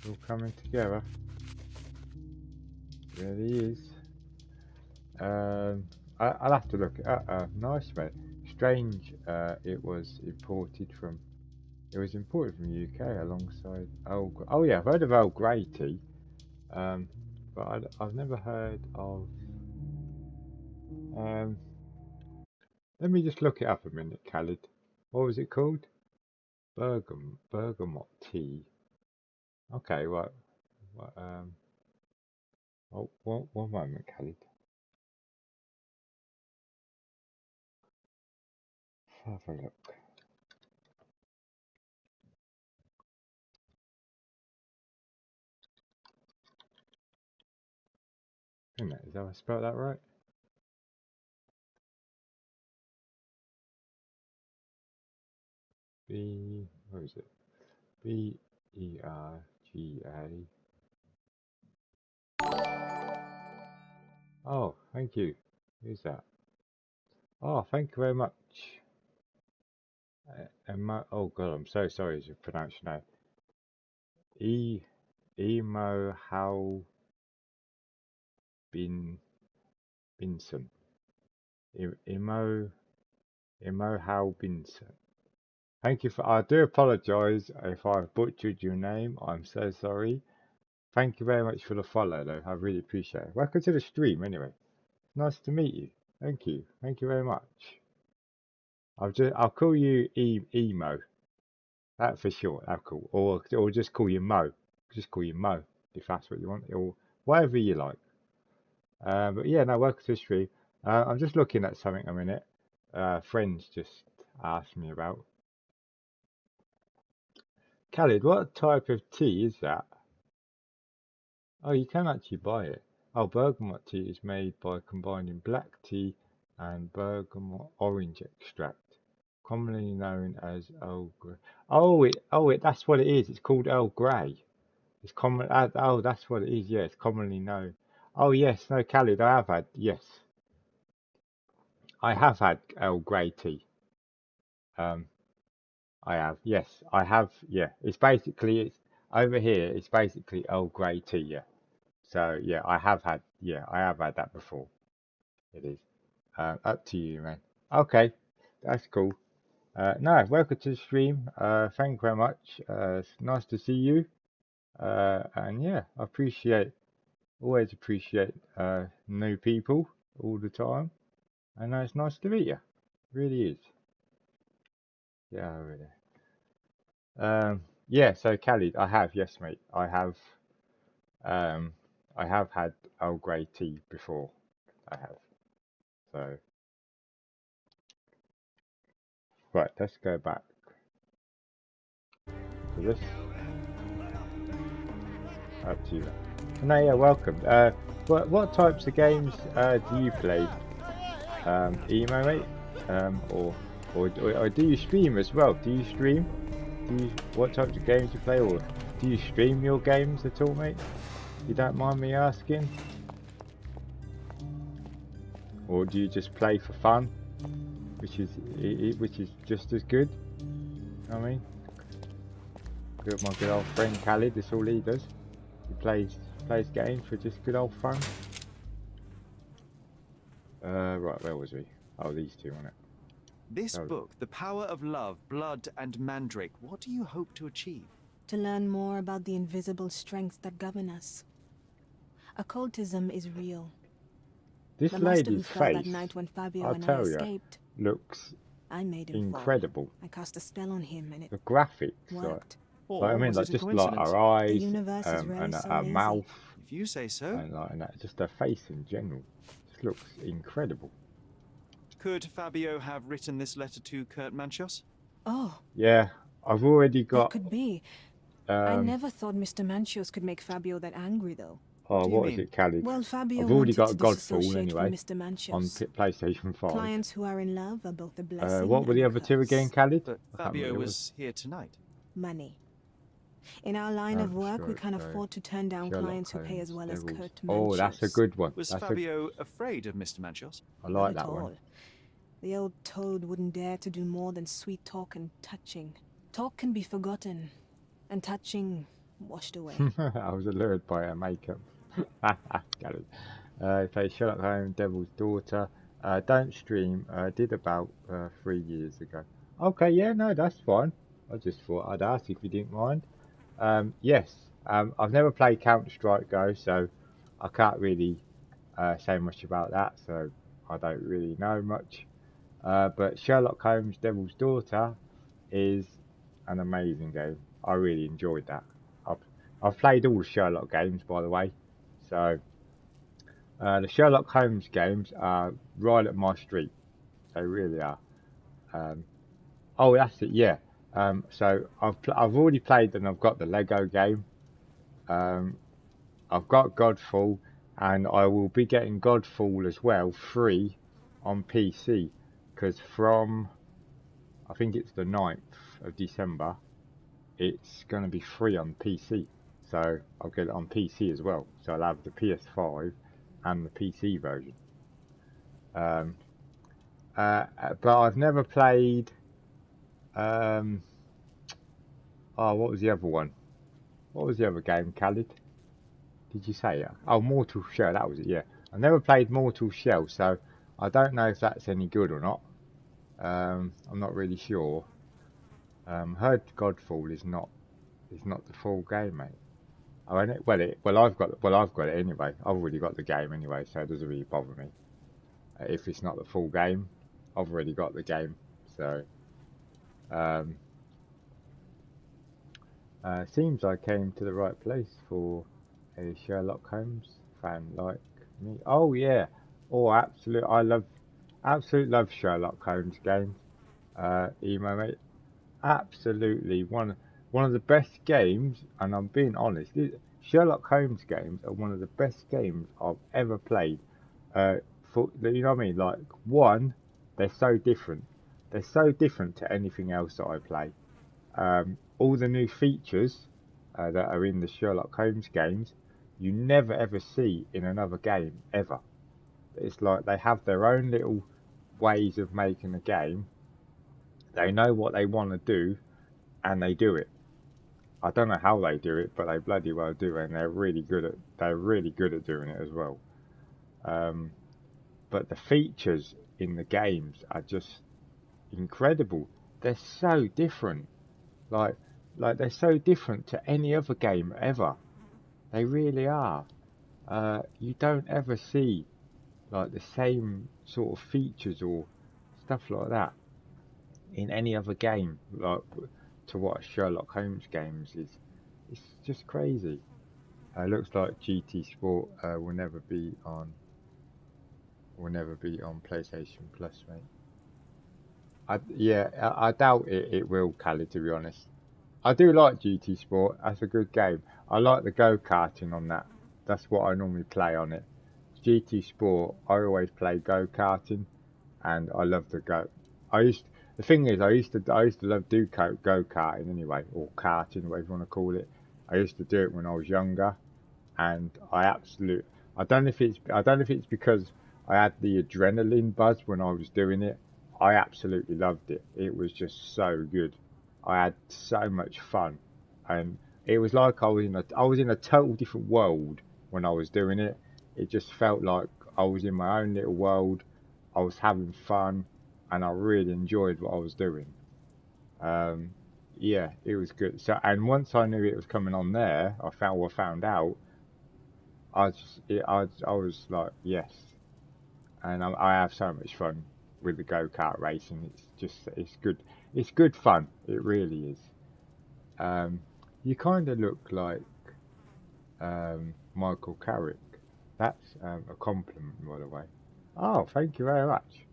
Speaker 1: All coming together. It really is. I'll have to look. Nice, mate. Strange. It was imported from the UK alongside oh yeah, I've heard of Earl Grey tea, but I've never heard of. Let me just look it up a minute, Khalid. What was it called? Bergamot tea. Okay, right. Oh, one moment, Khalid. Let's have a look. Wait a minute, is that I spelled that right? What is it? Berga. Oh, thank you. Who's that? Oh, thank you very much. Oh god, I'm so sorry to pronounce your name. Emo How Binson. Emo How Binson. Thank you I do apologise if I've butchered your name. I'm so sorry. Thank you very much for the follow though. I really appreciate it. Welcome to the stream anyway. Nice to meet you. Thank you. Thank you very much. I'll call you Emo. That for short. That's cool. Or just call you Mo. Just call you Mo if that's what you want, or whatever you like. But yeah, no, welcome to the stream. I'm just looking at something a minute. Friends just asked me about. Khalid, what type of tea is that? Oh, you can actually buy it. Oh, bergamot tea is made by combining black tea and bergamot orange extract, commonly known as Earl Grey. That's what it is. It's called Earl Grey. It's common. Oh, that's what it is. Yeah, it's commonly known. Oh, yes. No, Khalid, I have had. Yes, I have had Earl Grey tea. I have. Yes, I have. Yeah, it's over here. It's basically Earl Grey tea. Yeah. So yeah, I have had. Yeah, I have had that before. It is. Up to you, man. Okay, that's cool. No, welcome to the stream. Thank you very much. It's nice to see you. And yeah, always appreciate new people all the time. And it's nice to meet you. Really is. Yeah, really. Yeah. So Khalid, I have. Yes, mate. Um, I have had Earl Grey tea before. I have. So right, let's go back to this. Up to you. No, yeah, welcome. What types of games do you play, Emo mate? Or do you stream as well? Do you stream? What types of games you play, or do you stream your games at all, mate? You don't mind me asking? Or do you just play for fun, which is just as good? I mean, my good old friend Khalid, that's all he does. He plays games for just good old fun. Right, where was we? Oh, these two, wasn't it?
Speaker 3: This book, The Power of Love, Blood and Mandrake, what do you hope to achieve?
Speaker 7: To learn more about the invisible strengths that govern us. Occultism is real.
Speaker 1: This
Speaker 7: the master who
Speaker 1: lady's
Speaker 7: fell that
Speaker 1: face,
Speaker 7: night when Fabio
Speaker 1: I'll
Speaker 7: and I
Speaker 1: tell you,
Speaker 7: escaped.
Speaker 1: looks
Speaker 7: I made him
Speaker 1: incredible.
Speaker 7: fall. I cast a spell on him and it
Speaker 1: The graphics,
Speaker 7: worked.
Speaker 3: Or
Speaker 1: I mean,
Speaker 3: was
Speaker 1: like
Speaker 3: it a
Speaker 1: just like
Speaker 3: coincidence?
Speaker 1: her eyes,
Speaker 7: The universe is really
Speaker 1: and
Speaker 7: so
Speaker 1: her
Speaker 7: lazy.
Speaker 1: mouth,
Speaker 3: If you say so.
Speaker 1: and just her face in general, just looks incredible.
Speaker 3: Could Fabio have written this letter to Kurt Manchos?
Speaker 7: Oh.
Speaker 1: Yeah, I've already got.
Speaker 7: That could be. I never thought Mr. Manchos could make Fabio that angry, though.
Speaker 1: Oh, what is it, Khalid?
Speaker 7: Well, Fabio
Speaker 1: I've already
Speaker 7: wanted
Speaker 1: got
Speaker 7: to
Speaker 1: Godfall
Speaker 7: disassociate
Speaker 1: anyway
Speaker 7: from Mr. Manchos.
Speaker 1: on PlayStation 5.
Speaker 7: Clients who are in love are both a blessing
Speaker 1: What were
Speaker 7: and
Speaker 1: the
Speaker 7: a
Speaker 1: other two
Speaker 7: curse.
Speaker 1: again, Khalid?
Speaker 3: But Fabio was here tonight.
Speaker 7: Money. In our line of work, we can't afford to turn down clients who pay as well as Kurt Manchos.
Speaker 1: Oh, that's a good one.
Speaker 3: Was Fabio afraid of Mr. Manchos?
Speaker 1: I like that one.
Speaker 7: The old toad wouldn't dare to do more than sweet talk and touching. Talk can be forgotten, and touching washed away.
Speaker 1: I was allured by her makeup. Got it. He plays Sherlock Holmes, Devil's Daughter. Don't stream. Did about 3 years ago. Okay, yeah, no, that's fine. I just thought I'd ask if you didn't mind. Yes, I've never played Counter-Strike though, so I can't really say much about that, so I don't really know much. But Sherlock Holmes, Devil's Daughter is an amazing game. I really enjoyed that. I've played all the Sherlock games, by the way, so the Sherlock Holmes games are right up my street. They really are. Oh, that's it. Yeah. So I've already played and I've got the Lego game. I've got Godfall, and I will be getting Godfall as well free on PC, because from I think it's the 9th of December, it's going to be free on PC. So I'll get it on PC as well. So I'll have the PS5 and the PC version. But I've never played. Oh, what was the other one? What was the other game, Khalid? Did you say it? Oh, Mortal Shell. That was it. Yeah, I've never played Mortal Shell, so I don't know if that's any good or not. I'm not really sure. Heard Godfall is not the full game, mate. Oh, and I've got it anyway. I've already got the game anyway, so it doesn't really bother me. If it's not the full game, I've already got the game. So seems I came to the right place for a Sherlock Holmes fan like me. Oh yeah, oh absolutely, absolutely love Sherlock Holmes games. Emo mate, absolutely one one of the best games, and I'm being honest. Sherlock Holmes games are one of the best games I've ever played. You know what I mean? Like one, they're so different. They're so different to anything else that I play. All the new features that are in the Sherlock Holmes games, you never ever see in another game ever. It's like they have their own little ways of making a game. They know what they want to do, and they do it. I don't know how they do it, but they bloody well do it, and they're really good at doing it as well. Um, but the features in the games are just incredible. They're so different. Like they're so different to any other game ever. They really are. You don't ever see like the same sort of features or stuff like that in any other game. Like to what a Sherlock Holmes games is. It's just crazy. Looks like GT Sport will never be on PlayStation Plus, mate. I doubt it will, Callie, to be honest. I do like GT Sport. That's a good game. I like the go-karting on that. That's what I normally play on it. GT Sport, I always play go-karting, and I love the go. The thing is, I used to love do go-karting anyway, or karting, whatever you want to call it. I used to do it when I was younger, and I don't know if it's because I had the adrenaline buzz when I was doing it. I absolutely loved it. It was just so good. I had so much fun, and it was like I was in a total different world when I was doing it. It just felt like I was in my own little world. I was having fun, and I really enjoyed what I was doing. Um, yeah, it was good. So, and once I knew it was coming on there, I found out. I was like, yes, and I have so much fun with the go-kart racing. It's good fun. It really is. You kind of look like Michael Carrick. That's a compliment, by the way. Oh, thank you very much.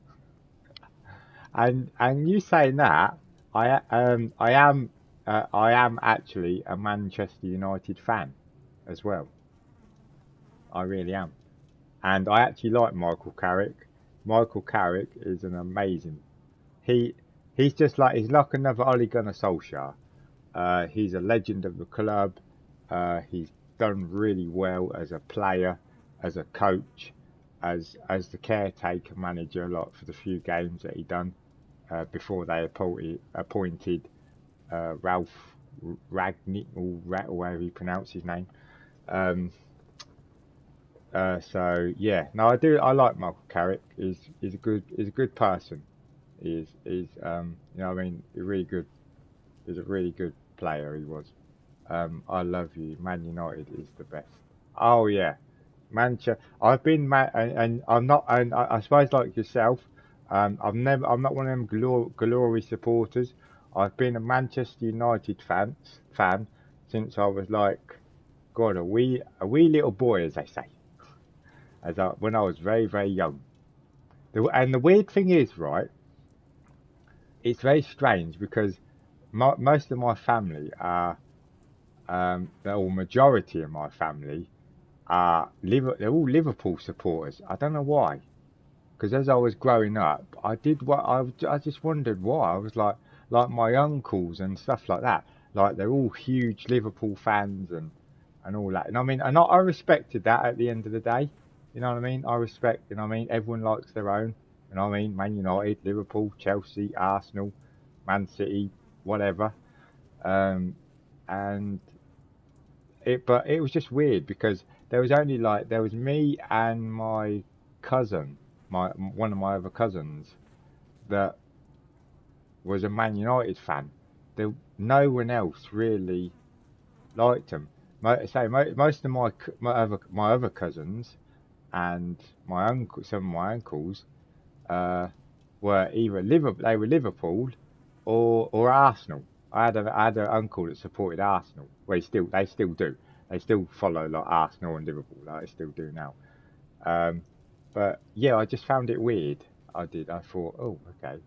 Speaker 1: And you saying that, I am actually a Manchester United fan as well. I really am. And I actually like Michael Carrick. Michael Carrick is an amazing. He he's like another Ole Gunnar Solskjaer. He's a legend of the club. He's done really well as a player, as a coach, as the caretaker manager. Like for the few games that he done before they appointed Ralph Ragnick or whatever you pronounce his name. Um, so yeah, no, I like Michael Carrick. He's a good person. He's you know what I mean, he's a really good player. He was. I love you. Man United is the best. Oh yeah, Manchester. And I'm not, and I suppose like yourself. I'm not one of them glory supporters. I've been a Manchester United fan since I was like, God, a wee little boy, as they say, when I was very, very young. And the weird thing is, right, it's very strange because most of my family are, or majority of my family they're all Liverpool supporters. I don't know why. Because as I was growing up, I just wondered why. I was like my uncles and stuff like that. Like they're all huge Liverpool fans and all that. And I mean, and I respected that at the end of the day. You know what I mean? I respect. You know what I mean? Everyone likes their own. You know what I mean? Man United, Liverpool, Chelsea, Arsenal, Man City, whatever. Um, and but it was just weird because there was me and my cousin, my one of my other cousins, that was a Man United fan. No one else really liked them. Most of my other cousins and some of my uncles, uh, were either Liverpool or Arsenal. I had an uncle that supported Arsenal. Well, they still do. They still follow like Arsenal and Liverpool. Like they still do now. Um, but yeah, I just found it weird. I did. I thought, oh, okay.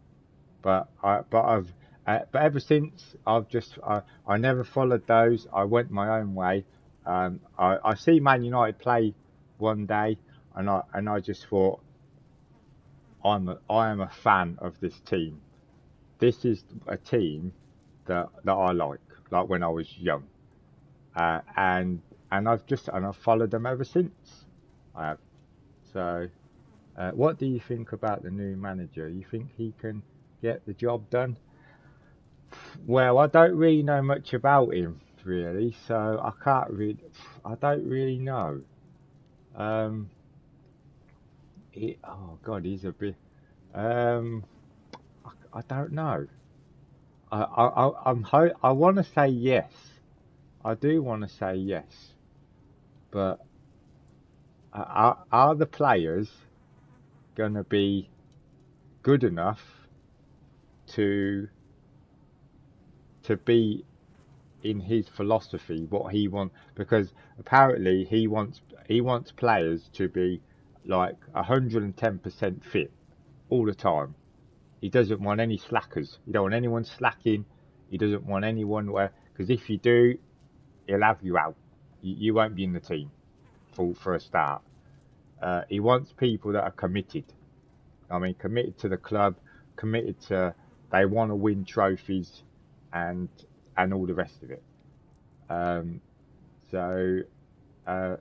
Speaker 1: But I've but ever since I never followed those. I went my own way. I see Man United play one day, and I just thought I am a fan of this team. This is a team that I like when I was young, uh, and I've followed them ever since. I have. So, what do you think about the new manager? You think he can get the job done? Well, I don't really know much about him, really, so I can't really. I don't really know. Um, oh God, he's a bit. Um, I don't know. I want to say yes. I do want to say yes, but are the players gonna be good enough to be in his philosophy what he wants? Because apparently he wants players to be like 110% fit all the time. He doesn't want any slackers. He don't want anyone slacking. He doesn't want anyone where, because if you do, he'll have you out. You won't be in the team for a start. He wants people that are committed. I mean, committed to the club, committed to they want to win trophies, and all the rest of it. Um, so uh,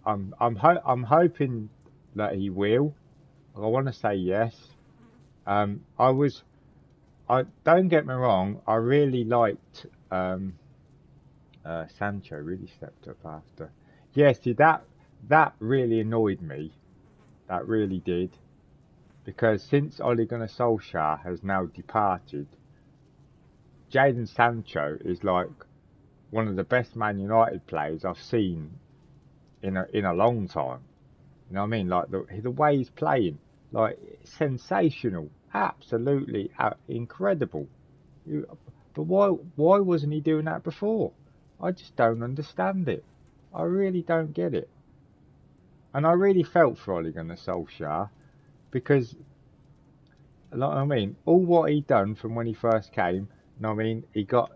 Speaker 1: I'm hoping that he will. I want to say yes. I was I don't get me wrong. I really liked Sancho. Really stepped up after. Yeah, see that really annoyed me. That really did, because since Ole Gunnar Solskjaer has now departed, Jadon Sancho is like one of the best Man United players I've seen in a long time. You know what I mean? Like the way he's playing, like sensational, absolutely incredible. You, but why wasn't he doing that before? I just don't understand it. I really don't get it. And I really felt for Ole Gunnar Solskjaer because, like I mean, all what he done from when he first came. You know what I mean? He got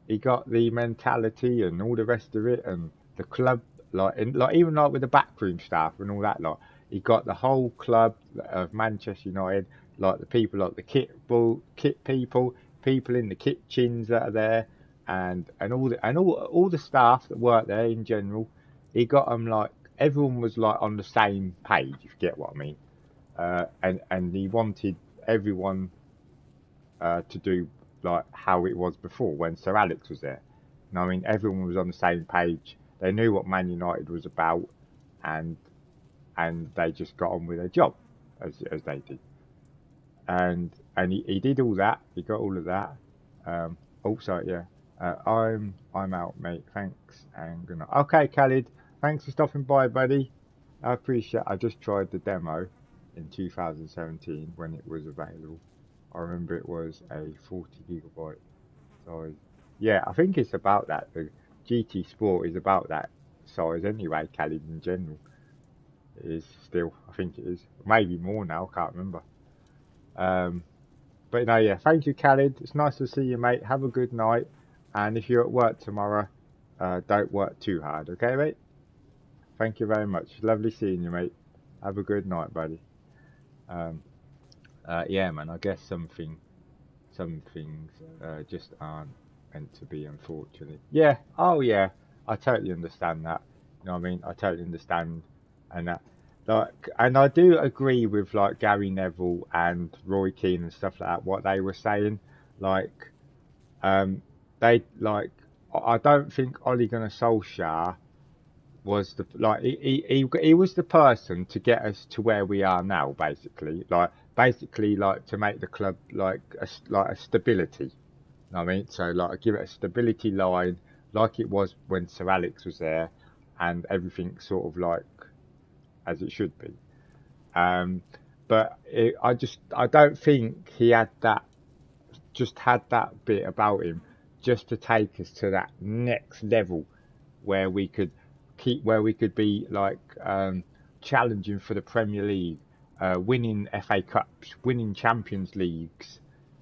Speaker 1: the mentality and all the rest of it, and the club, like even like with the backroom staff and all that. Like he got the whole club of Manchester United, like the people, like the kit people, people in the kitchens that are there, and all the staff that work there in general. He got them like everyone was like on the same page. If you get what I mean. And he wanted everyone to do like how it was before when Sir Alex was there. And I mean, everyone was on the same page. They knew what Man United was about, and they just got on with their job as they did. And he did all that. He got all of that. Also, yeah. I'm out, mate. Thanks and good night. Okay, Khalid. Thanks for stopping by, buddy. I appreciate. I just tried the demo in 2017 when it was available. I remember it was a 40 gigabyte size. Yeah, I think it's about that. The GT Sport is about that size anyway, Khalid, in general. It is still, I think it is. Maybe more now, I can't remember. But no, yeah, thank you, Khalid. It's nice to see you, mate. Have a good night. And if you're at work tomorrow, don't work too hard, okay, mate? Thank you very much. Lovely seeing you, mate. Have a good night, buddy. Um, yeah, man. I guess some things just aren't meant to be, unfortunately. Yeah. Oh, yeah. I totally understand that. You know what I mean? I totally understand, and that, like, and I do agree with like Gary Neville and Roy Keane and stuff like that. What they were saying, like, they like. I don't think Ole Gunnar Solskjaer was the like he was the person to get us to where we are now, basically like to make the club like a stability. You know what I mean? So like give it a stability line like it was when Sir Alex was there, and everything sort of like as it should be. Um, but I don't think he had that bit about him just to take us to that next level where we could be like challenging for the Premier League, winning FA Cups, winning Champions Leagues,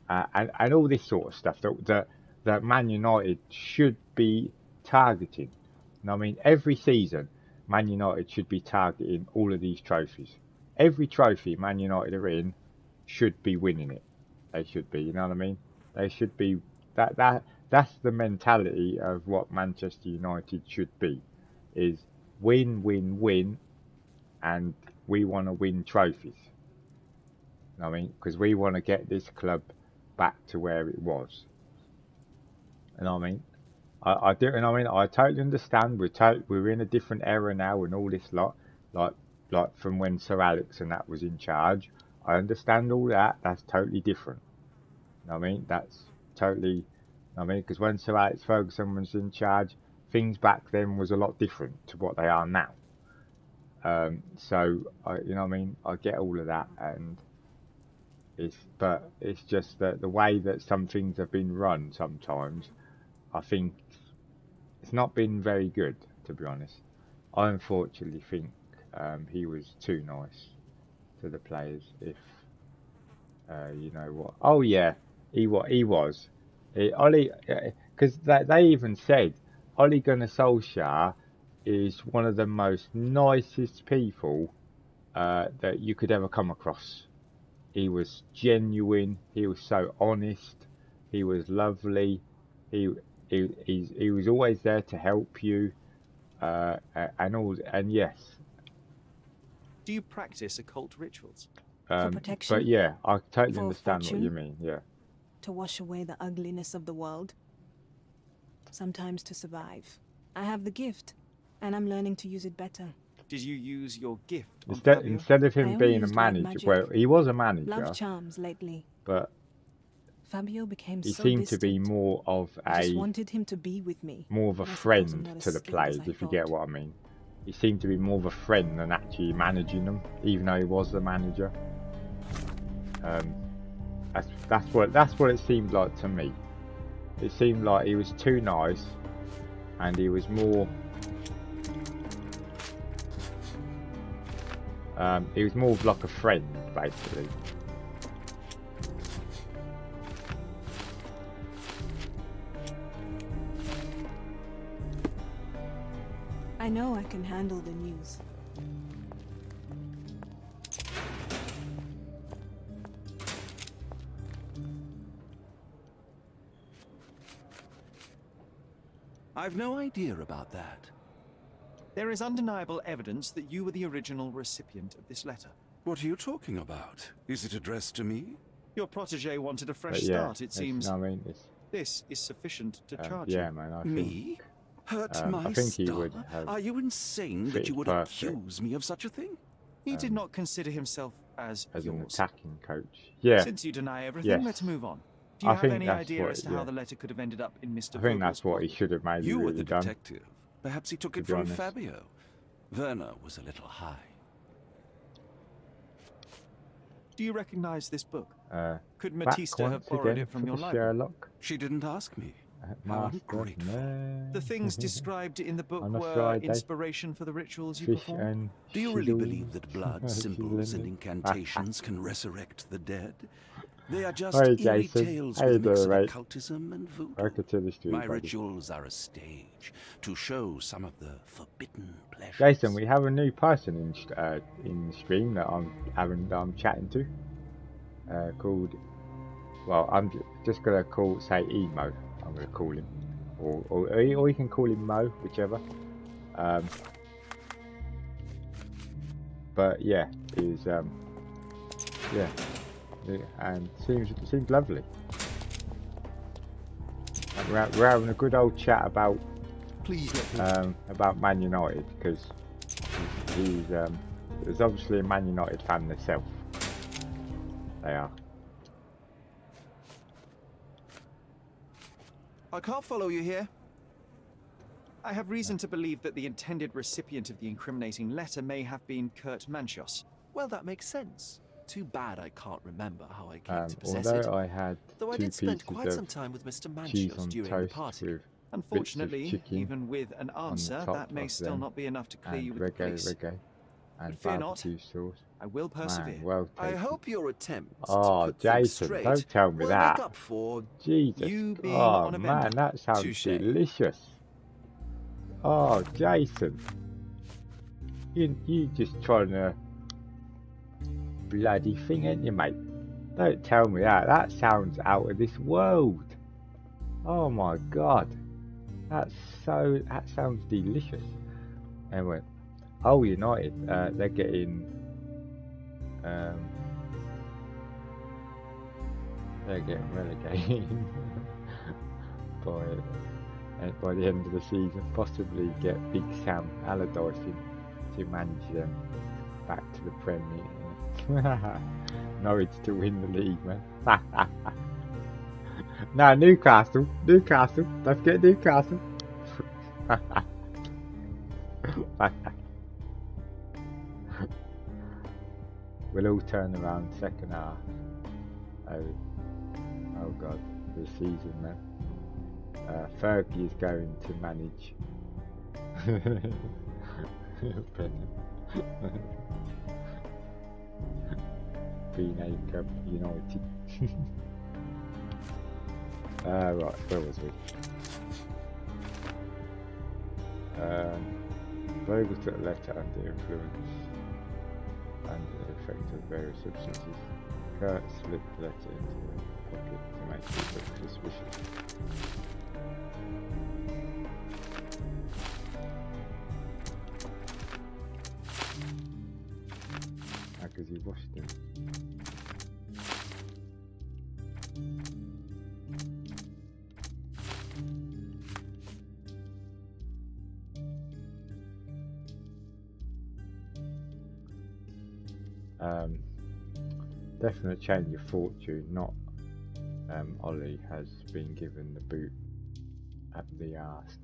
Speaker 1: and all this sort of stuff that Man United should be targeting. I mean, every season, Man United should be targeting all of these trophies. Every trophy Man United are in should be winning it. They should be, you know what I mean? They should be that's the mentality of what Manchester United should be. Is win, win, win, and we want to win trophies. You know what I mean? Because we want to get this club back to where it was. You know what I mean? I do, and I mean I totally understand. We're in a different era now, and all this lot, like from when Sir Alex and that was in charge. I understand all that. That's totally different. You know what I mean? That's totally. You know what I mean? Because when Sir Alex Ferguson was in charge, things back then was a lot different to what they are now. So you know what I mean? I get all of that, and but it's just that the way that some things have been run sometimes, I think it's not been very good, to be honest. I unfortunately think he was too nice to the players. If you know what? Oh yeah, he was. Ollie, because they even said Ole Gunnar Solskjaer is one of the most nicest people that you could ever come across. He was genuine. He was so honest. He was lovely. He was always there to help you, and all. And yes.
Speaker 3: Do you practice occult rituals?
Speaker 7: For protection.
Speaker 1: But yeah, I totally
Speaker 7: for
Speaker 1: understand
Speaker 7: fortune,
Speaker 1: what you mean. Yeah.
Speaker 7: To wash away the ugliness of the world. Sometimes to survive. I have the gift, and I'm learning to use it better.
Speaker 3: Did you use your gift on Fabio?
Speaker 1: Instead of him being a manager, well, he was a manager.
Speaker 7: Love charms lately.
Speaker 1: But
Speaker 7: Fabio became
Speaker 1: he
Speaker 7: so
Speaker 1: seemed
Speaker 7: distant.
Speaker 1: to be more of
Speaker 7: I just wanted him to be with me.
Speaker 1: more of a friend to the players, if you get what I mean. He seemed to be more of a friend than actually managing them, even though he was the manager. That's what it seemed like to me. It seemed like he was too nice, and he was more. He was more of like a friend, basically.
Speaker 7: I know I can handle the news.
Speaker 6: I've no idea about that.
Speaker 3: There is undeniable evidence that you were the original recipient of this letter.
Speaker 6: What are you talking about? Is it addressed to me?
Speaker 3: Your protege wanted a fresh
Speaker 1: Yeah,
Speaker 3: start, it seems.
Speaker 1: I mean,
Speaker 3: This is sufficient to charge
Speaker 1: yeah,
Speaker 3: you.
Speaker 1: man,
Speaker 6: Me? Hurt my
Speaker 1: I think he
Speaker 6: star?
Speaker 1: would have
Speaker 6: Are you insane that you would accuse me of such a thing?
Speaker 3: He did not consider himself as
Speaker 1: an
Speaker 3: yours.
Speaker 1: attacking coach. Yeah.
Speaker 3: Since you deny everything,
Speaker 1: Yes.
Speaker 3: let's move on. Do you
Speaker 1: I
Speaker 3: have
Speaker 1: think
Speaker 3: any
Speaker 1: that's
Speaker 3: idea
Speaker 1: what-
Speaker 3: as to
Speaker 1: yeah.
Speaker 3: how the letter could have ended up in Mr.
Speaker 1: I think
Speaker 3: Vogel's
Speaker 1: that's what he
Speaker 3: pocket?
Speaker 1: should have maybe
Speaker 6: You were
Speaker 1: really
Speaker 6: the
Speaker 1: done.
Speaker 6: detective. Perhaps he took
Speaker 1: To
Speaker 6: it
Speaker 1: be
Speaker 6: from
Speaker 1: honest.
Speaker 6: Fabio. Werner was a little high.
Speaker 3: Do you recognize this book? Could
Speaker 1: Back
Speaker 3: Matista have
Speaker 1: once
Speaker 3: borrowed
Speaker 1: again
Speaker 3: it from
Speaker 1: for
Speaker 3: your
Speaker 1: the
Speaker 3: library?
Speaker 1: Sherlock.
Speaker 6: She didn't ask me. How
Speaker 1: Master
Speaker 6: ungrateful.
Speaker 3: The things described in the book
Speaker 1: On a
Speaker 3: were
Speaker 1: Friday,
Speaker 3: inspiration for the rituals you
Speaker 1: Fish
Speaker 3: performed?
Speaker 1: and
Speaker 6: Do you really
Speaker 1: shizzles.
Speaker 6: believe that blood, symbols, and incantations can resurrect the dead? They are just
Speaker 1: Hi,
Speaker 6: eerie
Speaker 1: Jason.
Speaker 6: tales
Speaker 1: How
Speaker 6: with a
Speaker 1: you
Speaker 6: mix
Speaker 1: doing,
Speaker 6: of
Speaker 1: mate?
Speaker 6: occultism and voodoo.
Speaker 1: Welcome to the street,
Speaker 6: My
Speaker 1: buddy.
Speaker 6: rituals are a stage to show some of the forbidden pleasures.
Speaker 1: Jason, we have a new person in the stream that I'm chatting to. Called. Well, I'm just gonna say Emo. I'm gonna call him, or you can call him Mo, whichever. But yeah, he's yeah, and seems lovely. And we're having a good old chat about about Man United, because he's obviously a Man United fan himself. They are.
Speaker 3: I can't follow you here. I have reason to believe that the intended recipient of the incriminating letter may have been Kurt Manchios.
Speaker 5: Well, that makes sense. Too bad I can't remember how I came to possess
Speaker 1: Although
Speaker 5: it.
Speaker 1: I had
Speaker 5: Though I
Speaker 1: two
Speaker 5: did spend
Speaker 1: pieces
Speaker 5: quite
Speaker 1: of
Speaker 5: some time with Mr.
Speaker 1: cheese
Speaker 5: Manchios
Speaker 1: on
Speaker 5: during the
Speaker 1: toast
Speaker 5: party.
Speaker 1: with
Speaker 3: Unfortunately,
Speaker 1: bits of chicken
Speaker 3: even with an answer,
Speaker 1: top
Speaker 3: that may
Speaker 1: of
Speaker 3: still
Speaker 1: them,
Speaker 3: not be enough to clear
Speaker 1: and
Speaker 3: you with the police.
Speaker 1: reggae, and
Speaker 3: fear not.
Speaker 1: barbecue sauce.
Speaker 3: I will persevere.
Speaker 1: Man, well
Speaker 5: I
Speaker 1: tasty.
Speaker 5: hope your attempt to
Speaker 1: Oh,
Speaker 5: put things
Speaker 1: Jason,
Speaker 5: straight
Speaker 1: don't tell me
Speaker 5: will
Speaker 1: that.
Speaker 5: make up for
Speaker 1: Jesus.
Speaker 3: You being
Speaker 1: Oh,
Speaker 3: on a
Speaker 1: man,
Speaker 3: bender.
Speaker 1: that sounds
Speaker 5: Touche.
Speaker 1: delicious. Oh, Jason. You just trying to bloody thing, ain't you, mate? Don't tell me that. That sounds out of this world. Oh my god. That sounds delicious. Anyway, oh, United, they're getting relegated by the end of the season. Possibly get Big Sam Allardyce in to manage them back to the Premier. Norwich to win the league, man. No, Newcastle. Don't forget Newcastle. We'll all turn around second half. Oh god, this season, man. Fergie is going to manage. B&A Cup United. Right, where was we? Global to the left under influence and the effect of various substances. Kurt slipped the letter into the pocket to make it look suspicious. Because he washed him. Definite change of fortune. Not Ollie has been given the boot at the arse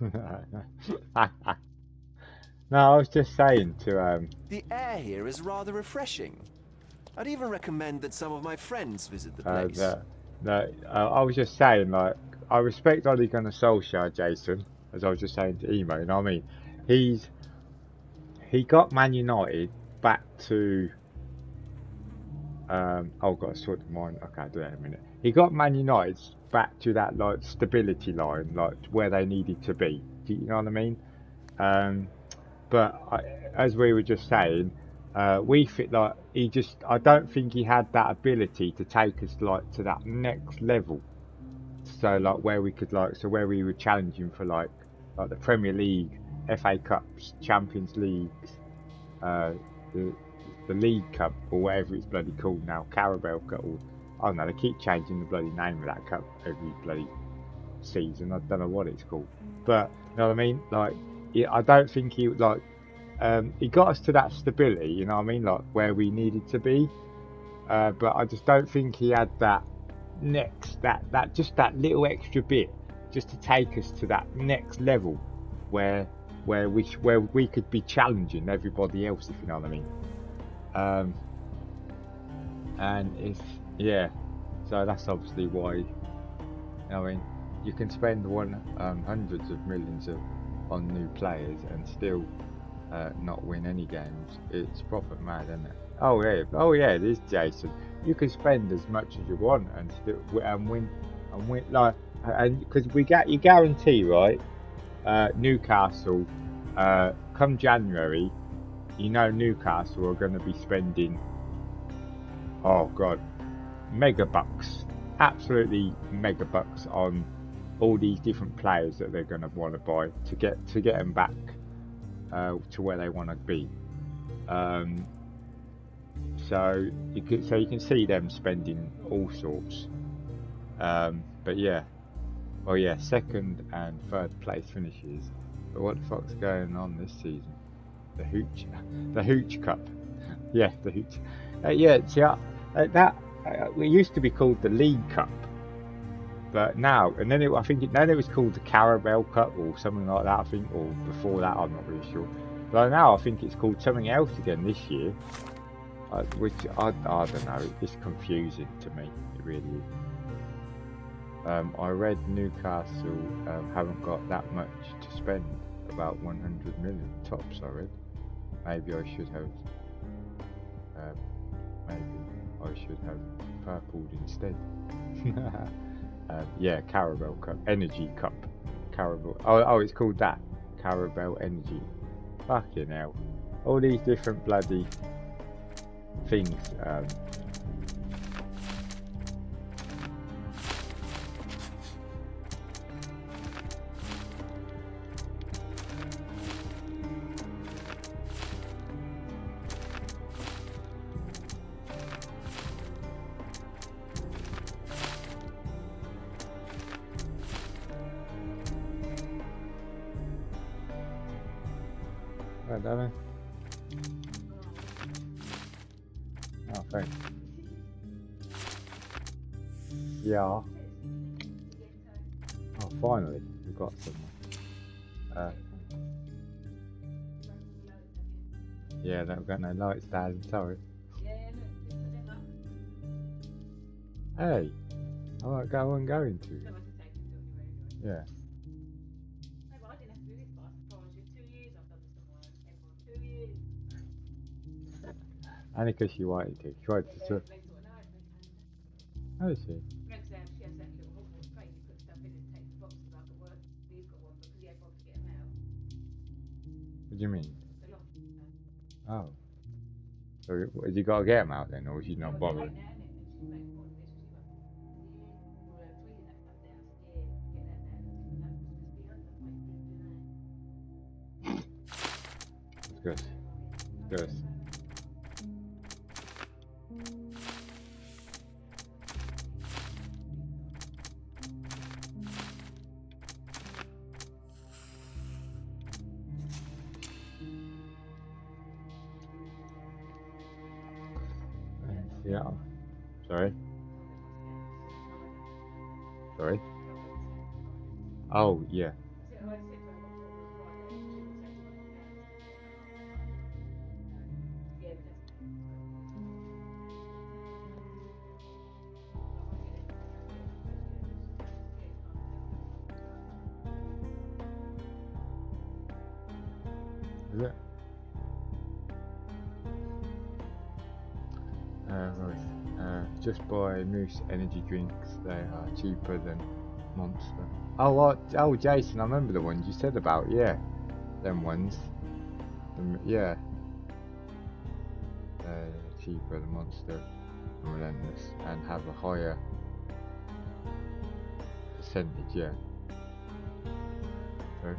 Speaker 1: now. No, I was just saying to
Speaker 5: The air here is rather refreshing. I'd even recommend that some of my friends visit the place.
Speaker 1: I was just saying, like, I respect Ole Gunnar Solskjaer, Jason, as I was just saying to Emo. You know what I mean? He got Man United back to. Oh god, I sort of mine. Okay, I'll do that in a minute. He got Man United back to that like stability line, like where they needed to be. Do you know what I mean? But as we were just saying, we fit like I don't think he had that ability to take us like to that next level. So like where we could where we were challenging for like the Premier League, FA Cups, Champions Leagues, the League Cup or whatever it's bloody called now, Carabao Cup. Or, I don't know. They keep changing the bloody name of that cup every bloody season. I don't know what it's called, but you know what I mean. Like, I don't think he got us to that stability. You know what I mean, like where we needed to be. But I just don't think he had that little extra bit just to take us to that next level where we could be challenging everybody else, if you know what I mean. And it's so that's obviously why. I mean, you can spend hundreds of millions on new players and still not win any games. It's proper mad, isn't it? Oh yeah, it is, Jason. You can spend as much as you want and still win like, and because you guarantee, right? Newcastle, come January, you know Newcastle are going to be spending, oh god, mega bucks, absolutely mega bucks on all these different players that they're going to want to buy to get them back to where they want to be. So you can see them spending all sorts. But yeah, second and third place finishes. But what the fuck's going on this season? The Hooch Cup. Yeah, the Hooch. That it used to be called the League Cup, but now then it was called the Carabao Cup or something like that. I think, or before that, I'm not really sure. But now I think it's called something else again this year, which I don't know. It's confusing to me. It really is. I read Newcastle haven't got that much to spend, about 100 million tops. I read. maybe I should have. Maybe I should have purpled instead. Yeah, Caramel Cup, Energy Cup, Caramel. Oh, it's called that. Caramel Energy. Fucking hell! All these different bloody things. Right, darling. Oh, thanks. Yeah. Oh, finally, we got someone. Yeah, they've got no lights, darling. Sorry. Hey, I won't go on going to. Yeah. Only because she wanted to. She wanted to. Oh, is she? What do you mean? Oh. So, has you got to get him out then, or is she not bothering? It's good. It's good. Yeah. Sorry. Sorry. Oh, yeah. Is it? Right. Just buy Moose energy drinks. They are cheaper than Monster. Oh, what? Oh, Jason, I remember the ones you said about. Yeah, them ones. Yeah, they're cheaper than Monster and Relentless, and have a higher percentage. Yeah. So,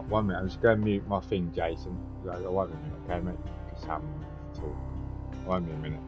Speaker 1: 1 minute. I'm just going to mute my thing, Jason. I won't be a minute, okay, mate? Just have a talk. Won't be a minute.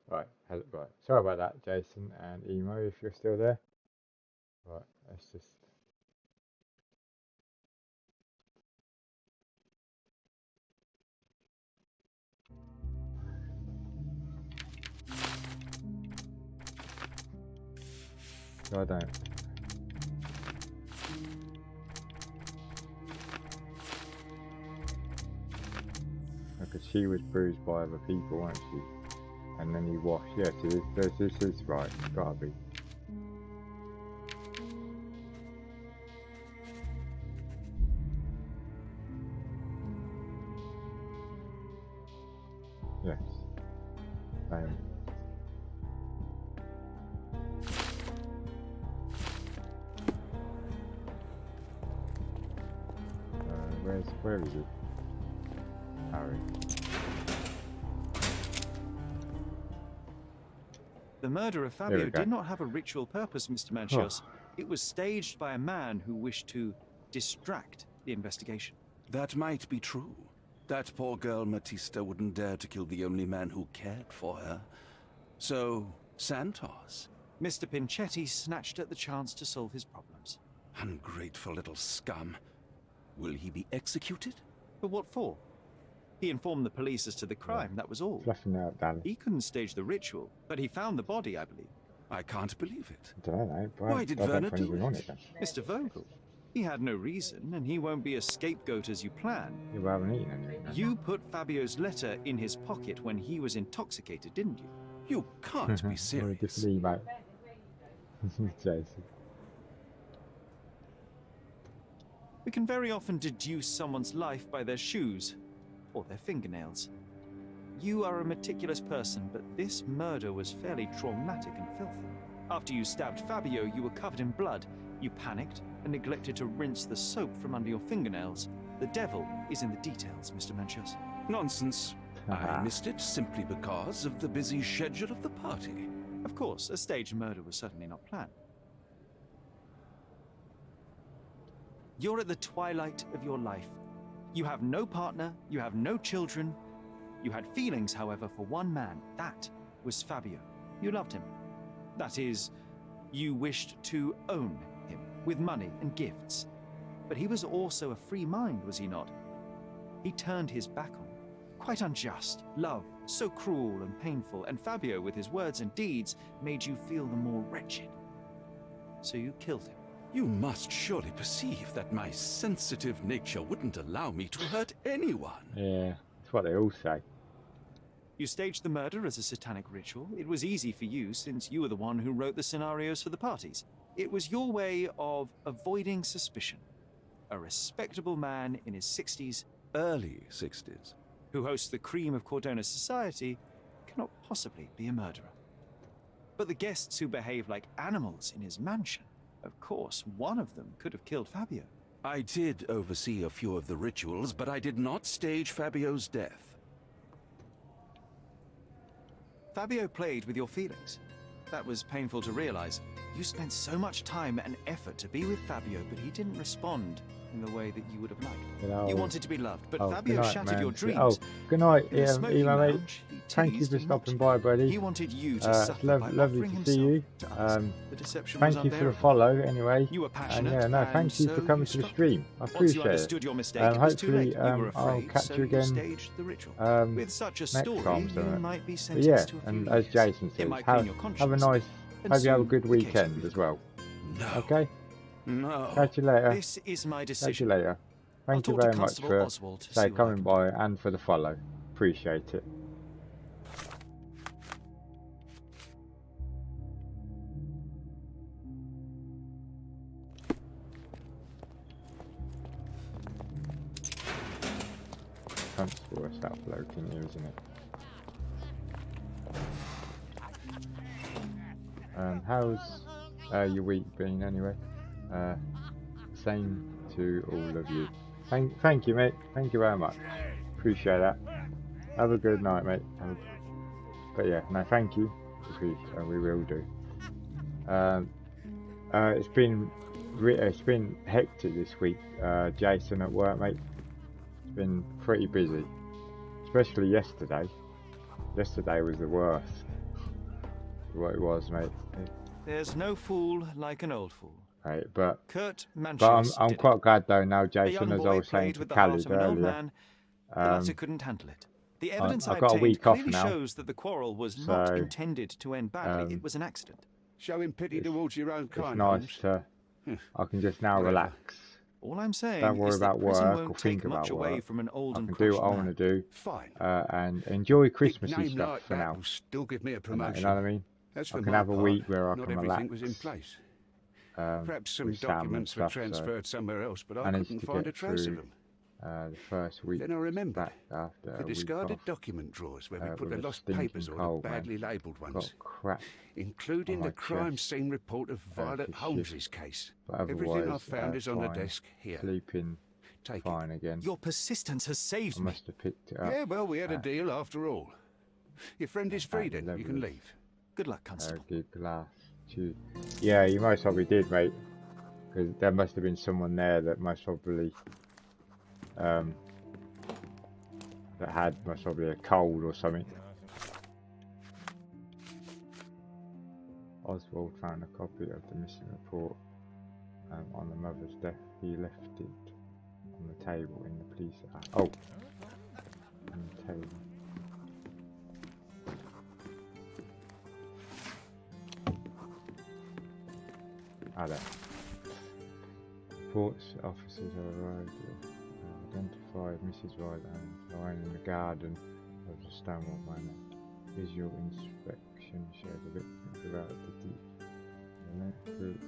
Speaker 1: Right, right. Sorry about that, Jason and Emo, if you're still there. Right, let's just. No, I don't. Because she was bruised by other people, weren't she? And then he washed. Yes, this is right. It's gotta be. Yes. Same. Where is it? Harry.
Speaker 3: The murder of
Speaker 1: There
Speaker 3: Fabio
Speaker 1: we go.
Speaker 3: did not have a ritual purpose, Mr. Manchios. It was staged by a man who wished to distract the investigation.
Speaker 6: That might be true. That poor girl Matista wouldn't dare to kill the only man who cared for her. So, Santos.
Speaker 3: Mr. Pinchetti snatched at the chance to solve his problems.
Speaker 6: Ungrateful little scum. Will he be executed?
Speaker 3: But what for? He informed the police as to the crime, that was all.
Speaker 1: Fluffing out, darling.
Speaker 3: He couldn't stage the ritual, but he found the body, I believe.
Speaker 6: I can't believe it.
Speaker 1: I don't know.
Speaker 6: Why did Werner do it?
Speaker 3: Mr. Vogel. He had no reason, and he won't be a scapegoat as you planned.
Speaker 1: You haven't eaten anything.
Speaker 3: You put Fabio's letter in his pocket when he was intoxicated, didn't you?
Speaker 6: You can't be serious.
Speaker 1: Just leave out. Jason.
Speaker 3: We can very often deduce someone's life by their shoes or their fingernails. You are a meticulous person, but this murder was fairly traumatic and filthy. After you stabbed Fabio, you were covered in blood. You panicked and neglected to rinse the soap from under your fingernails. The devil is in the details, Mr. Manchios.
Speaker 6: Nonsense. I missed it simply because of the busy schedule of the party.
Speaker 3: Of course, a staged murder was certainly not planned. You're at the twilight of your life. You have no partner, you have no children. You had feelings, however, for one man. That was Fabio. You loved him. That is, you wished to own him with money and gifts. But he was also a free mind, was he not? He turned his back on you. Quite unjust. Love, so cruel and painful, and Fabio, with his words and deeds, made you feel the more wretched. So you killed him.
Speaker 6: You must surely perceive that my sensitive nature wouldn't allow me to hurt anyone.
Speaker 1: Yeah, that's what they all say.
Speaker 3: You staged the murder as a satanic ritual. It was easy for you, since you were the one who wrote the scenarios for the parties. It was your way of avoiding suspicion. A respectable man in his 60s,
Speaker 6: Early 60s.
Speaker 3: who hosts the cream of Cordona society, cannot possibly be a murderer. But the guests who behave like animals in his mansion, of course, one of them could have killed Fabio.
Speaker 6: I did oversee a few of the rituals, but I did not stage Fabio's death.
Speaker 3: Fabio played with your feelings. That was painful to realize. You spent so much time and effort to be with Fabio, but he didn't respond in the way that you would have liked. You wanted to be loved, but Fabio shattered your dreams.
Speaker 1: Oh, good night,
Speaker 3: In a smoking
Speaker 1: Ema, mate.
Speaker 3: lounge, he
Speaker 1: Thank you
Speaker 3: teased
Speaker 1: for
Speaker 3: and
Speaker 1: stopping
Speaker 3: mocked
Speaker 1: by, buddy.
Speaker 3: He wanted you to suffer by
Speaker 1: lovely
Speaker 3: offering
Speaker 1: to see you.
Speaker 3: himself to us. The deception
Speaker 1: Thank
Speaker 3: was
Speaker 1: you for the
Speaker 3: unbearable.
Speaker 1: follow, anyway.
Speaker 3: You were
Speaker 1: And
Speaker 3: passionate,
Speaker 1: yeah, no,
Speaker 3: and
Speaker 1: thank you
Speaker 3: so
Speaker 1: for coming
Speaker 3: you
Speaker 1: to the
Speaker 3: struck.
Speaker 1: stream. I
Speaker 3: Once you
Speaker 1: appreciate it.
Speaker 3: understood your mistake, it was too late.
Speaker 1: Hopefully,
Speaker 3: You were
Speaker 1: I'll
Speaker 3: afraid,
Speaker 1: catch
Speaker 3: so
Speaker 1: you again.
Speaker 3: staged the ritual. With such a
Speaker 1: next
Speaker 3: story,
Speaker 1: time,
Speaker 3: you
Speaker 1: so,
Speaker 3: might be
Speaker 1: but
Speaker 3: sentenced
Speaker 1: yeah,
Speaker 3: to a few
Speaker 1: and
Speaker 3: years.
Speaker 1: as Jason
Speaker 3: It
Speaker 1: says,
Speaker 3: might clean your
Speaker 1: have a
Speaker 3: conscience,
Speaker 1: nice,
Speaker 3: and
Speaker 1: hope you have a
Speaker 3: soon
Speaker 1: good
Speaker 3: the case will
Speaker 1: weekend
Speaker 3: be
Speaker 1: as well.
Speaker 6: No.
Speaker 1: Okay?
Speaker 6: No.
Speaker 1: Catch you later.
Speaker 3: This is my
Speaker 1: Catch you
Speaker 3: decision.
Speaker 1: later. Thank you
Speaker 3: talk to
Speaker 1: very much
Speaker 3: Constable
Speaker 1: for
Speaker 3: Oswald to see what I
Speaker 1: coming
Speaker 3: can
Speaker 1: by and for the follow. Appreciate it. Constable is that bloke in here, isn't it? How's your week been anyway? Same to all of you. Thank you, mate. Thank you very much. Appreciate that. Have a good night, mate. But yeah, no, thank you. We will do. It's been hectic this week. Jason at work, mate. It's been pretty busy, especially yesterday. Yesterday was the worst. What it was, mate.
Speaker 3: There's no fool like an old fool.
Speaker 1: Right, but
Speaker 3: Manchios
Speaker 1: I'm
Speaker 3: did
Speaker 1: quite
Speaker 3: it.
Speaker 1: glad though now,
Speaker 3: A
Speaker 1: Jason,
Speaker 3: young
Speaker 1: as I
Speaker 3: boy
Speaker 1: was saying
Speaker 3: played
Speaker 1: to
Speaker 3: with the heart
Speaker 1: Khaled
Speaker 3: of an old
Speaker 1: earlier.
Speaker 3: man. The latter couldn't handle it. The evidence
Speaker 1: I've
Speaker 3: I
Speaker 1: got a
Speaker 3: obtained
Speaker 1: week off
Speaker 3: clearly
Speaker 1: now,
Speaker 3: shows that the quarrel was not
Speaker 1: so,
Speaker 3: intended to end badly. It was an accident.
Speaker 9: Showing pity towards your own
Speaker 1: It's
Speaker 9: kind,
Speaker 1: nice
Speaker 9: Holmes.
Speaker 1: to. I can just now
Speaker 9: Whatever.
Speaker 1: relax.
Speaker 3: All I'm saying
Speaker 1: Don't worry
Speaker 3: is that
Speaker 1: about
Speaker 3: prison
Speaker 1: work
Speaker 3: won't
Speaker 1: or
Speaker 3: take
Speaker 1: think
Speaker 3: much
Speaker 1: about
Speaker 3: away
Speaker 1: work.
Speaker 3: from an old
Speaker 1: I
Speaker 3: and
Speaker 1: can do
Speaker 3: crushed
Speaker 1: what I
Speaker 3: man.
Speaker 1: want to do
Speaker 9: Fine.
Speaker 1: and enjoy Christmassy
Speaker 9: Name
Speaker 1: stuff
Speaker 9: like
Speaker 1: for
Speaker 9: that
Speaker 1: now.
Speaker 9: will still give me a
Speaker 1: You
Speaker 9: promotion.
Speaker 1: know what I mean?
Speaker 9: As
Speaker 1: I
Speaker 9: for
Speaker 1: can
Speaker 9: my
Speaker 1: have a
Speaker 9: part,
Speaker 1: week where I
Speaker 9: not
Speaker 1: can
Speaker 9: everything
Speaker 1: relax.
Speaker 9: was in place.
Speaker 1: Um,
Speaker 9: Perhaps some
Speaker 1: with Sam and
Speaker 9: documents were
Speaker 1: stuff, so
Speaker 9: transferred somewhere else, but I
Speaker 1: managed
Speaker 9: couldn't
Speaker 1: to
Speaker 9: find
Speaker 1: get
Speaker 9: a trace of
Speaker 1: through
Speaker 9: them.
Speaker 1: the first week
Speaker 9: Then I remembered
Speaker 1: back after
Speaker 9: the
Speaker 1: a week
Speaker 9: discarded
Speaker 1: off.
Speaker 9: document drawers where we put
Speaker 1: with
Speaker 9: the
Speaker 1: a
Speaker 9: lost
Speaker 1: stinking
Speaker 9: papers or
Speaker 1: cold,
Speaker 9: the
Speaker 1: man.
Speaker 9: badly labelled ones,
Speaker 1: Got crap
Speaker 9: including
Speaker 1: on my
Speaker 9: the crime
Speaker 1: chest.
Speaker 9: scene report of Violet
Speaker 1: for
Speaker 9: Holmes's
Speaker 1: shift.
Speaker 9: case.
Speaker 1: But
Speaker 9: Everything I
Speaker 1: otherwise,
Speaker 9: found is on the
Speaker 1: fine.
Speaker 9: desk here.
Speaker 1: Sleeping
Speaker 9: Take
Speaker 1: fine again.
Speaker 3: Your persistence has saved
Speaker 1: I
Speaker 3: me.
Speaker 1: must have picked it up.
Speaker 9: Yeah, well, we had a deal after all. Your friend is free then. You can
Speaker 1: lovely.
Speaker 9: leave.
Speaker 3: Good luck, Constable.
Speaker 1: Good glass. Yeah, you most probably did, mate. Because there must have been someone there that most probably that had most probably a cold or something. Oswald found a copy of the missing report on the mother's death. He left it on the table in the police. On the table. There. Reports officers have arrived. Identified Mrs. Wright and lying in the garden of the Stonewall Manor. Visual inspection showed the victim throughout the deep. The length route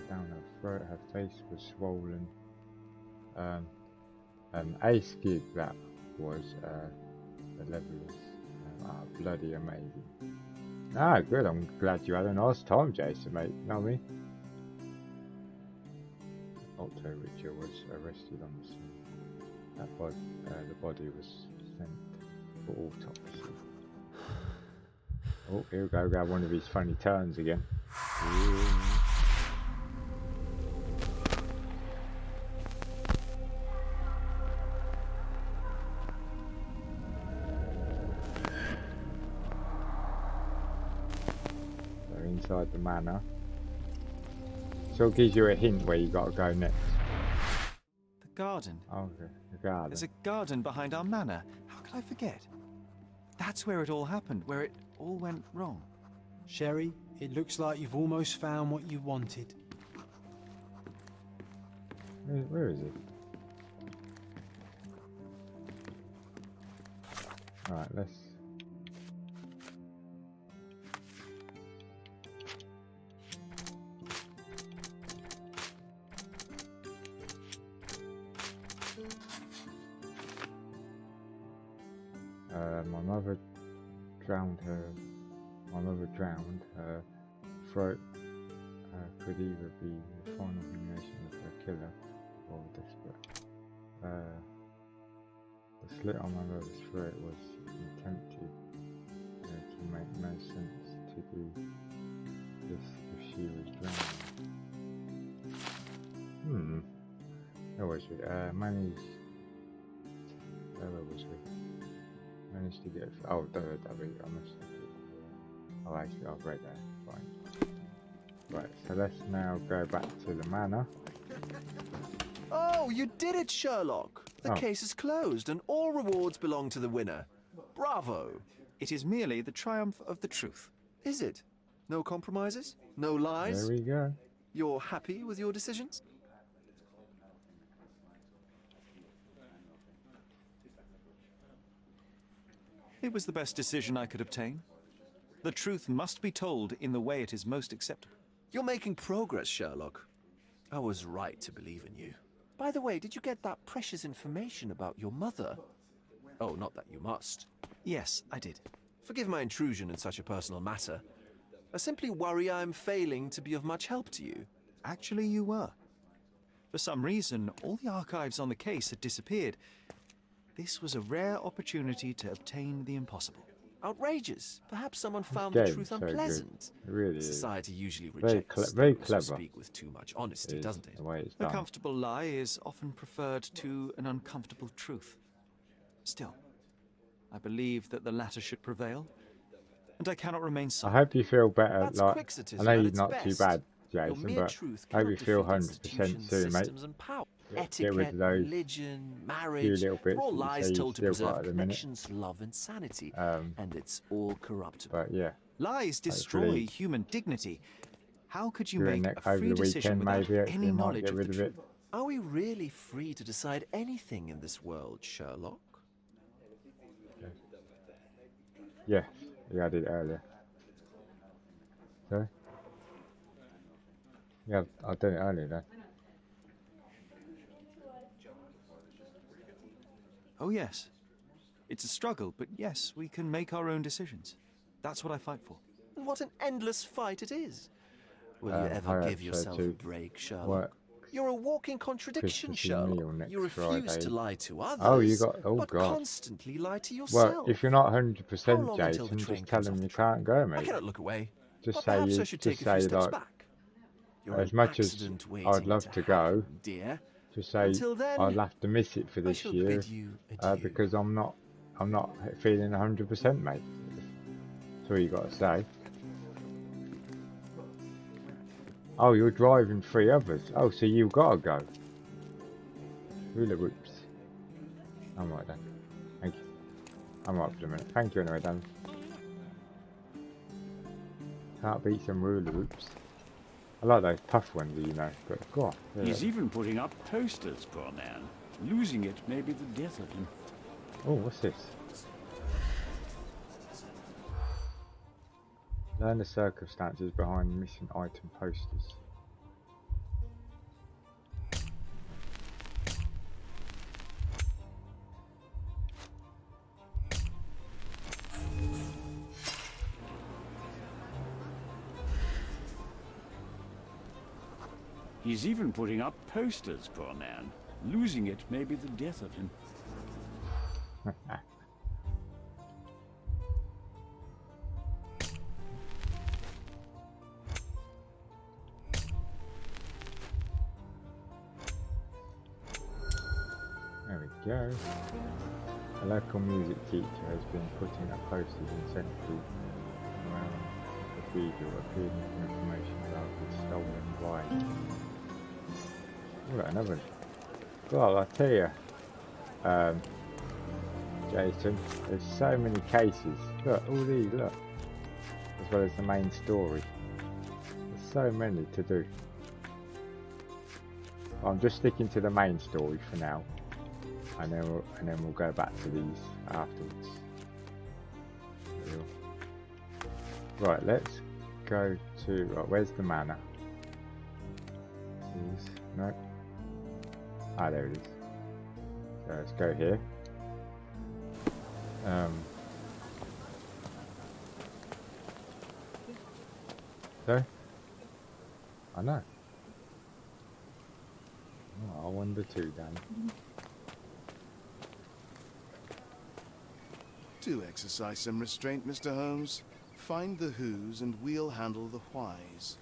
Speaker 1: down her throat. Her face was swollen. Ace gig that was the levelers. Bloody amazing. Good. I'm glad you had a nice time, Jason, mate. You know what I mean? Otto Richard was arrested on the scene. The body was sent for autopsy. Oh, here we go. Grab one of his funny turns again. So inside the manor. So it gives you a hint where you got to go next.
Speaker 3: The garden.
Speaker 1: Okay, the garden.
Speaker 3: There's a garden behind our manor. How could I forget? That's where it all happened, where it all went wrong.
Speaker 4: Sherry, it looks like you've almost found what you wanted.
Speaker 1: Where is it? Alright, let's... My mother drowned. Her throat could either be the final humiliation of her killer or desperate. The slit on my mother's throat was attempted to make no sense to do this if she was drowned. Where was we? Managed. Where was we? Managed to get. Oh, W. I must have. Oh, actually, I've read that. Fine. Right, so let's now go back to the manor.
Speaker 5: Oh, you did it, Sherlock! The case is closed, and all rewards belong to the winner. Bravo!
Speaker 3: It is merely the triumph of the truth.
Speaker 5: Is it? No compromises? No lies?
Speaker 1: There we go.
Speaker 5: You're happy with your decisions?
Speaker 3: It was the best decision I could obtain. The truth must be told in the way it is most acceptable.
Speaker 5: You're making progress, Sherlock. I was right to believe in you. By the way, did you get that precious information about your mother? Oh, not that you must.
Speaker 3: Yes, I did.
Speaker 5: Forgive my intrusion in such a personal matter. I simply worry I'm failing to be of much help to you.
Speaker 3: Actually, you were. For some reason, all the archives on the case had disappeared. This was a rare opportunity to obtain the impossible.
Speaker 5: Outrageous. Perhaps someone found the truth unpleasant.
Speaker 1: It really
Speaker 5: Society
Speaker 1: is.
Speaker 5: usually rejects
Speaker 1: very
Speaker 5: those
Speaker 1: clever.
Speaker 5: who speak with too much honesty, doesn't it?
Speaker 1: The way it's
Speaker 3: A
Speaker 1: done.
Speaker 3: comfortable lie is often preferred to an uncomfortable truth. Still, I believe that the latter should prevail, and I cannot remain
Speaker 1: I
Speaker 3: silent.
Speaker 1: hope you feel better.
Speaker 5: That's
Speaker 1: like,
Speaker 5: quixotism
Speaker 1: I know
Speaker 5: at
Speaker 1: you're
Speaker 5: its
Speaker 1: not
Speaker 5: best.
Speaker 1: too bad,
Speaker 5: Your
Speaker 1: Jason,
Speaker 5: mere
Speaker 1: but
Speaker 5: truth
Speaker 1: I hope you
Speaker 5: cannot
Speaker 1: feel
Speaker 5: defeat
Speaker 1: 100%
Speaker 5: institutions,
Speaker 1: soon, mate.
Speaker 5: systems, and power.
Speaker 1: Get rid
Speaker 5: Etiquette,
Speaker 1: of those
Speaker 5: religion,
Speaker 1: few
Speaker 5: marriage,
Speaker 1: little
Speaker 5: they're
Speaker 1: bits
Speaker 5: all
Speaker 1: that you
Speaker 5: lies
Speaker 1: say
Speaker 5: told to
Speaker 1: you've still got
Speaker 5: preserve
Speaker 1: at the minute.
Speaker 5: connections, love, and sanity.
Speaker 1: Um,
Speaker 5: And it's all corruptible.
Speaker 1: But yeah,
Speaker 3: Lies destroy
Speaker 1: hopefully
Speaker 3: human dignity. How could you
Speaker 1: during
Speaker 3: make a
Speaker 1: over
Speaker 3: free
Speaker 1: the
Speaker 3: decision
Speaker 1: weekend,
Speaker 3: without
Speaker 1: maybe actually
Speaker 3: any
Speaker 1: might
Speaker 3: knowledge
Speaker 1: get
Speaker 3: of
Speaker 1: rid
Speaker 3: the
Speaker 1: of
Speaker 3: truth?
Speaker 1: it.
Speaker 5: Are we really free to decide anything in this world, Sherlock?
Speaker 1: Yeah, I did it earlier. Sorry? Yeah, I've done it earlier though.
Speaker 3: Oh yes. It's a struggle, but yes, we can make our own decisions. That's what I fight for.
Speaker 5: And what an endless fight it is. Will you ever
Speaker 1: I
Speaker 5: give
Speaker 1: hope so
Speaker 5: yourself a
Speaker 1: too.
Speaker 5: break, Sherlock?
Speaker 1: Works
Speaker 5: You're a walking
Speaker 1: Christmas
Speaker 5: contradiction,
Speaker 1: meal
Speaker 5: Sherlock.
Speaker 1: next
Speaker 5: You refuse
Speaker 1: Friday.
Speaker 5: to lie to
Speaker 1: Oh, you
Speaker 5: others,
Speaker 1: got. Oh
Speaker 5: but
Speaker 1: God.
Speaker 5: constantly lie to
Speaker 1: Well,
Speaker 5: yourself.
Speaker 1: if you're not
Speaker 5: How
Speaker 1: 100%
Speaker 5: long until the
Speaker 1: Jason,
Speaker 5: train
Speaker 1: just tell
Speaker 5: comes off
Speaker 1: him
Speaker 5: the
Speaker 1: you
Speaker 5: track?
Speaker 1: can't go,
Speaker 5: I
Speaker 1: mate.
Speaker 5: cannot look away.
Speaker 1: Just
Speaker 5: But
Speaker 1: say
Speaker 5: perhaps I
Speaker 1: you.
Speaker 5: should
Speaker 1: Just
Speaker 5: take a few
Speaker 1: say
Speaker 5: steps
Speaker 1: like,
Speaker 5: back. You're
Speaker 1: as
Speaker 5: an
Speaker 1: much as
Speaker 5: accident
Speaker 1: I'd
Speaker 5: waiting
Speaker 1: love to go,
Speaker 5: happen, dear.
Speaker 1: just say
Speaker 5: Until then,
Speaker 1: I'll have to miss it for
Speaker 5: I
Speaker 1: this
Speaker 5: shall
Speaker 1: year
Speaker 5: bid you adieu.
Speaker 1: because I'm not feeling 100%, mate. That's all you got to say. Oh, you're driving 3 others. Oh, so you've got to go. Hula whoops. I'm right then. Thank you. I'm right for the minute. Thank you anyway, Dan. Can't beat some hula whoops. I like those tough ones, you know, but go on.
Speaker 11: He's even putting up posters, poor man. Losing it may be the death of him.
Speaker 1: Oh, what's this? Learn the circumstances behind missing item posters.
Speaker 11: He's even putting up posters, poor man. Losing it may be the death of him.
Speaker 1: There we go. A local music teacher has been putting up posters in central around the cathedral appealing for information about the stolen wine. Oh, look, another. God, I tell you, Jason, there's so many cases. Look, all these, look. As well as the main story. There's so many to do. I'm just sticking to the main story for now. And then we'll go back to these afterwards. Right, let's go to where's the manor? No. Ah, there it is. So let's go here. So I know. Oh, I wonder too, Dan.
Speaker 12: Do exercise some restraint, Mr. Holmes. Find the whos and we'll handle the whys.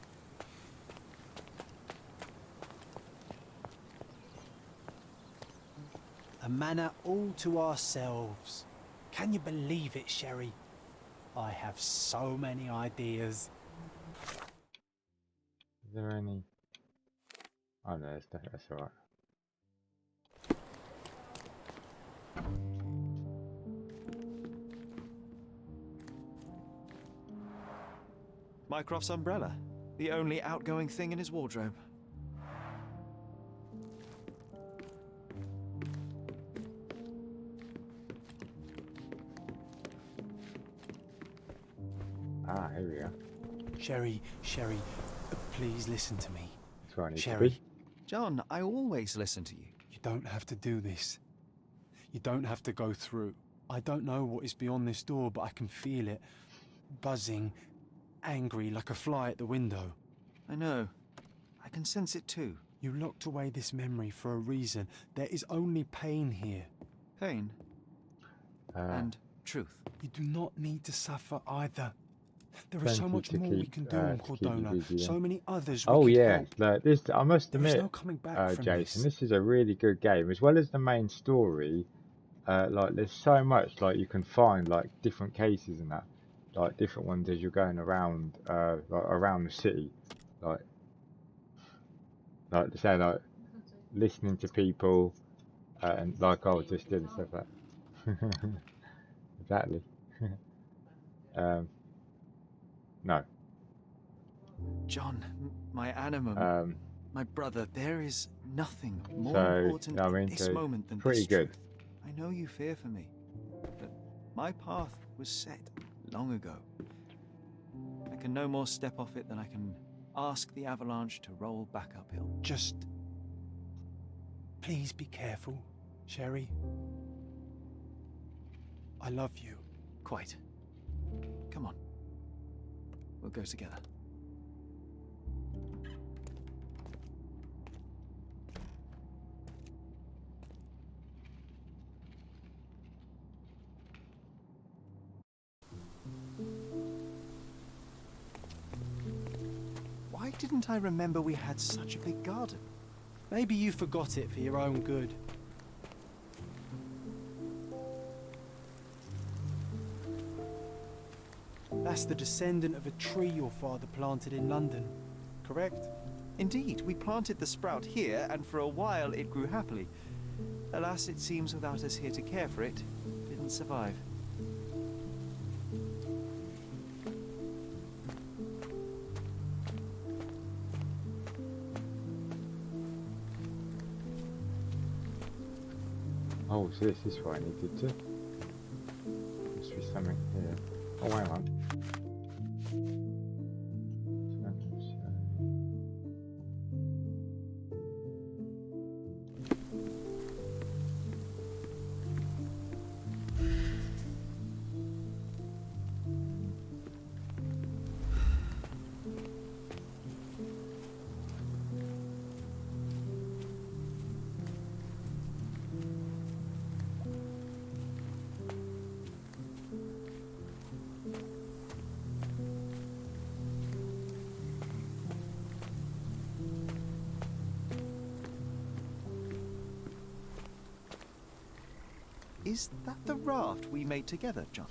Speaker 13: A manor all to ourselves. Can you believe it, Sherry? I have so many ideas.
Speaker 1: Is there any? Oh no, that's alright.
Speaker 3: Mycroft's umbrella, the only outgoing thing in his wardrobe.
Speaker 1: Ah, here we are.
Speaker 13: Sherry, please listen to me.
Speaker 1: That's where I need
Speaker 13: Sherry.
Speaker 1: to be.
Speaker 3: John, I always listen to you.
Speaker 13: You don't have to do this. You don't have to go through. I don't know what is beyond this door, but I can feel it. Buzzing, angry like a fly at the window.
Speaker 3: I know. I can sense it too.
Speaker 13: You locked away this memory for a reason. There is only pain here.
Speaker 3: Pain. And truth.
Speaker 13: You do not need to suffer either. There is so much more we can do on Cordona. So many others we could help.
Speaker 1: Like this, I must admit,
Speaker 13: no coming back from
Speaker 1: Jason,
Speaker 13: this.
Speaker 1: this is a really good game. As well as the main story, like there's so much like you can find, like different cases and that, like different ones as you're going around, like around the city, like say like listening to people, and like I was just doing stuff like that. Exactly. No.
Speaker 3: John, my animum, my brother, there is nothing more important at this moment than
Speaker 1: pretty
Speaker 3: this
Speaker 1: good.
Speaker 3: truth. I know you fear for me, but my path was set long ago. I can no more step off it than I can ask the avalanche to roll back uphill.
Speaker 13: Just please be careful, Sherry. I love you.
Speaker 3: Quite. Come on. We'll go together. didn't I remember we had such a big garden?
Speaker 13: Maybe you forgot it for your own good. That's the descendant of a tree your father planted in London, correct?
Speaker 3: Indeed, we planted the sprout here, and for a while it grew happily. Alas, it seems without us here to care for it, it didn't survive.
Speaker 1: Oh, so this is what I needed to. Must be something here. Oh, hang on.
Speaker 3: Is that the raft we made together, John?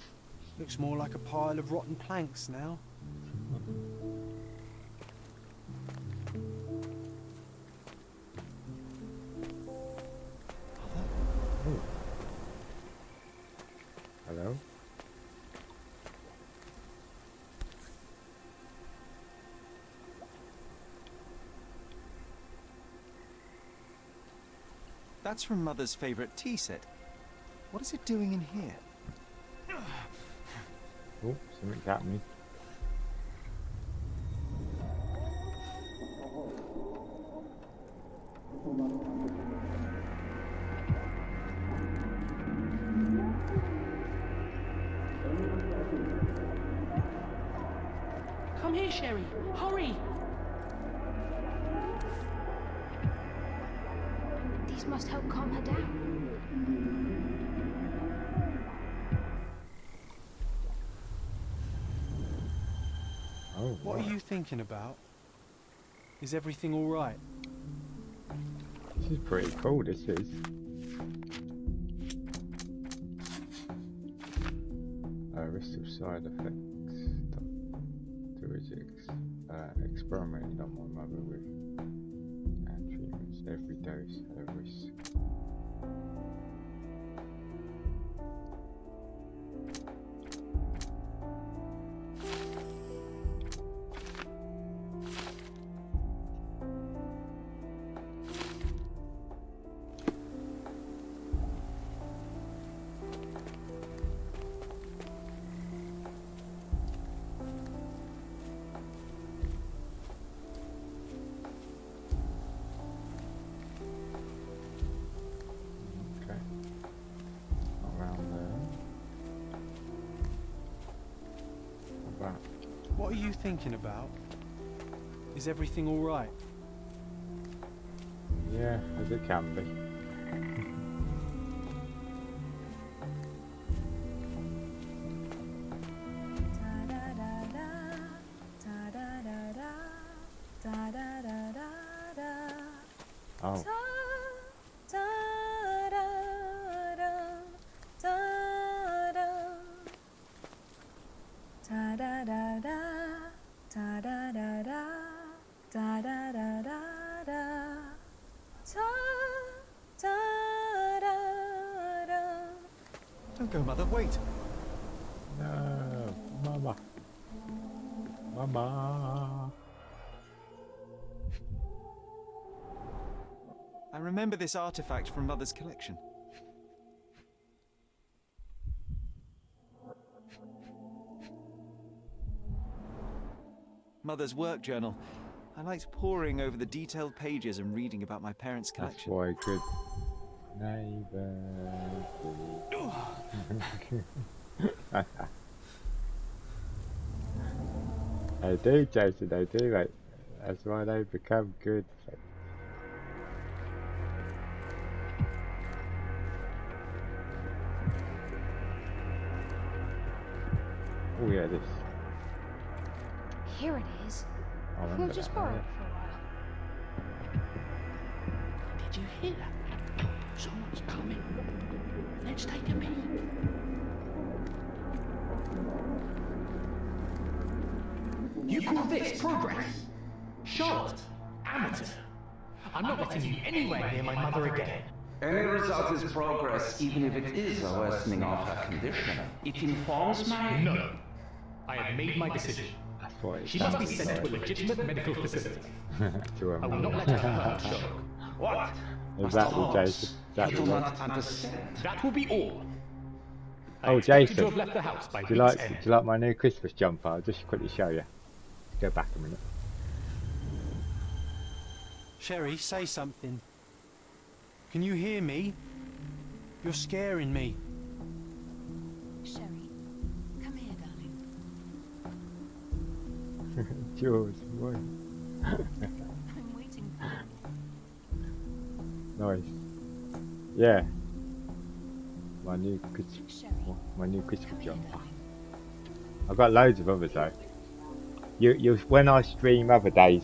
Speaker 13: Looks more like a pile of rotten planks now.
Speaker 1: Ooh. Hello?
Speaker 3: That's from Mother's favorite tea set. What is it doing in here?
Speaker 1: Oh, something's happening.
Speaker 14: Come here, Sherry. Hurry! These must help calm her down.
Speaker 1: Oh,
Speaker 13: what are you thinking about? Is everything all right?
Speaker 1: This is pretty cool, this is. Risk of side effects. Experimented on my mother with and treatments. Every dose had a risk.
Speaker 13: What are you thinking about? Is everything all right?
Speaker 1: Yeah, as it can be. Oh.
Speaker 3: Don't go, Mother, wait!
Speaker 1: No, Mama. Mama.
Speaker 3: I remember this artifact from Mother's collection. Mother's work journal. I liked poring over the detailed pages and reading about my parents' collection.
Speaker 1: That's why good neighbour. They do, Jason, they do, mate. That's why they become good. Oh yeah, this.
Speaker 14: Here it is.
Speaker 1: I remember
Speaker 14: We'll just
Speaker 1: that,
Speaker 14: borrow
Speaker 1: yeah.
Speaker 14: it for a while.
Speaker 11: Did you hear that? Someone's coming. Let's take a peek.
Speaker 15: You call this progress? Charlotte, amateur. I'm not letting you anywhere near my mother again.
Speaker 16: Any result is progress, even if it is a worsening of her condition. It informs my...
Speaker 15: No. I have made my decision.
Speaker 1: That's what it
Speaker 15: She must be
Speaker 1: sounds
Speaker 15: sent to a
Speaker 1: like.
Speaker 15: legitimate medical facility.
Speaker 1: To a
Speaker 15: I will not let her hurt Sherlock.
Speaker 16: What?
Speaker 1: Exactly, Jason.
Speaker 16: I
Speaker 1: Exactly.
Speaker 16: do
Speaker 1: Right.
Speaker 16: not understand.
Speaker 15: That will be all. I
Speaker 1: Oh,
Speaker 15: expect you
Speaker 1: Jason.
Speaker 15: to have left the house by
Speaker 1: Do you
Speaker 15: week's
Speaker 1: like
Speaker 15: end.
Speaker 1: my new Christmas jumper? I'll just quickly show you. Go back a minute.
Speaker 13: Sherry, say something. Can you hear me? You're scaring me.
Speaker 2: Sherry, come here, darling.
Speaker 1: George, what?
Speaker 2: I'm waiting for you.
Speaker 1: Nice. Yeah. My new Christmas jumper. I've got loads of others though. You when I stream other days,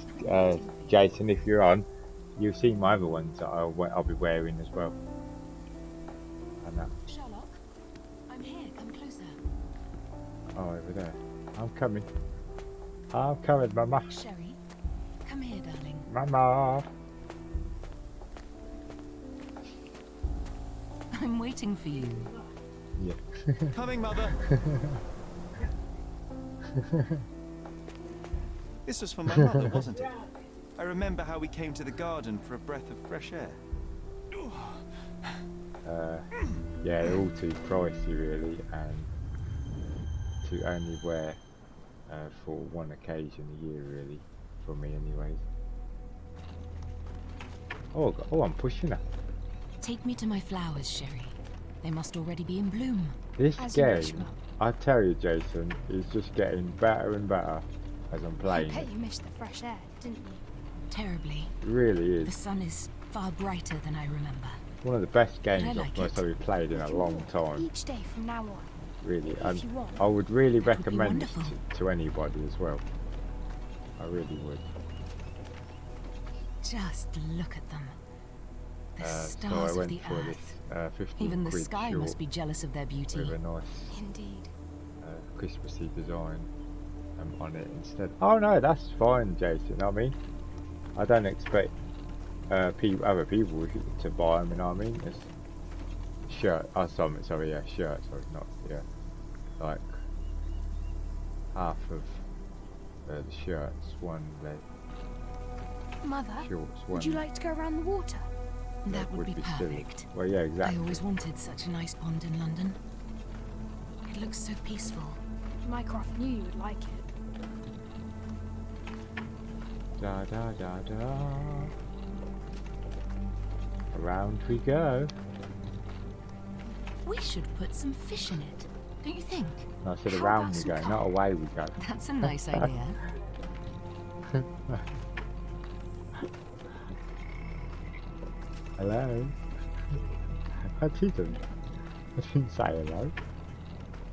Speaker 1: Jason, if you're on, you'll see my other ones that I'll be wearing as well. I know.
Speaker 2: Sherlock, I'm here. Come closer.
Speaker 1: Oh, over there. I'm coming. I'm coming, Mama.
Speaker 2: Sherry, come here, darling.
Speaker 1: Mama.
Speaker 2: I'm waiting for you.
Speaker 1: Yeah.
Speaker 3: Coming, Mother. This was for my mother, wasn't it? I remember how we came to the garden for a breath of fresh air.
Speaker 1: Yeah, they're all too pricey really, and to only wear for one occasion a year really, for me anyways. Oh, I'm pushing her.
Speaker 2: Take me to my flowers, Sherry. They must already be in bloom.
Speaker 1: This
Speaker 2: As you wish,
Speaker 1: game,
Speaker 2: Mum.
Speaker 1: I tell you, Jason, is just getting better and better as I'm
Speaker 14: I
Speaker 1: playing.
Speaker 14: bet
Speaker 1: It
Speaker 14: you missed the fresh air, didn't you?
Speaker 2: Terribly.
Speaker 1: really
Speaker 2: The
Speaker 1: is
Speaker 2: sun is far brighter than I remember.
Speaker 1: one of the best games
Speaker 2: I
Speaker 1: I've
Speaker 2: like
Speaker 1: most probably played in a long time.
Speaker 14: Each day from now on.
Speaker 1: Really,
Speaker 14: If
Speaker 1: and
Speaker 14: you want.
Speaker 1: I would really
Speaker 2: That would be
Speaker 1: recommend it
Speaker 2: wonderful.
Speaker 1: to anybody as well. I really would.
Speaker 2: Just look at them. The
Speaker 1: So I
Speaker 2: stars of
Speaker 1: went
Speaker 2: the
Speaker 1: for this
Speaker 2: earth.
Speaker 1: 15
Speaker 2: Even the
Speaker 1: quid
Speaker 2: sky
Speaker 1: short
Speaker 2: must be jealous of their beauty.
Speaker 1: with a nice
Speaker 14: Indeed.
Speaker 1: Christmassy design on it instead. Oh no, that's fine, Jason. I mean, I don't expect other people to buy them. You know what I mean? It's shirt. Oh, sorry, yeah, shirt. Sorry, not yeah. Like half of the shirts, one leg.
Speaker 14: Mother,
Speaker 1: Shorts,
Speaker 14: would you
Speaker 1: one
Speaker 14: like to go around the water?
Speaker 2: That would be
Speaker 1: silly.
Speaker 2: perfect.
Speaker 1: Well, yeah,
Speaker 2: I
Speaker 1: exactly.
Speaker 2: always wanted such a nice pond in London. It looks so peaceful.
Speaker 14: Mycroft knew you would like it.
Speaker 1: Da da da da. Around we go.
Speaker 2: We should put some fish in it, don't you think?
Speaker 1: No, I said
Speaker 2: How
Speaker 1: around
Speaker 2: about
Speaker 1: we
Speaker 2: some
Speaker 1: go,
Speaker 2: carp?
Speaker 1: not away we go.
Speaker 2: That's a nice idea.
Speaker 1: Hello? I didn't. I didn't say hello.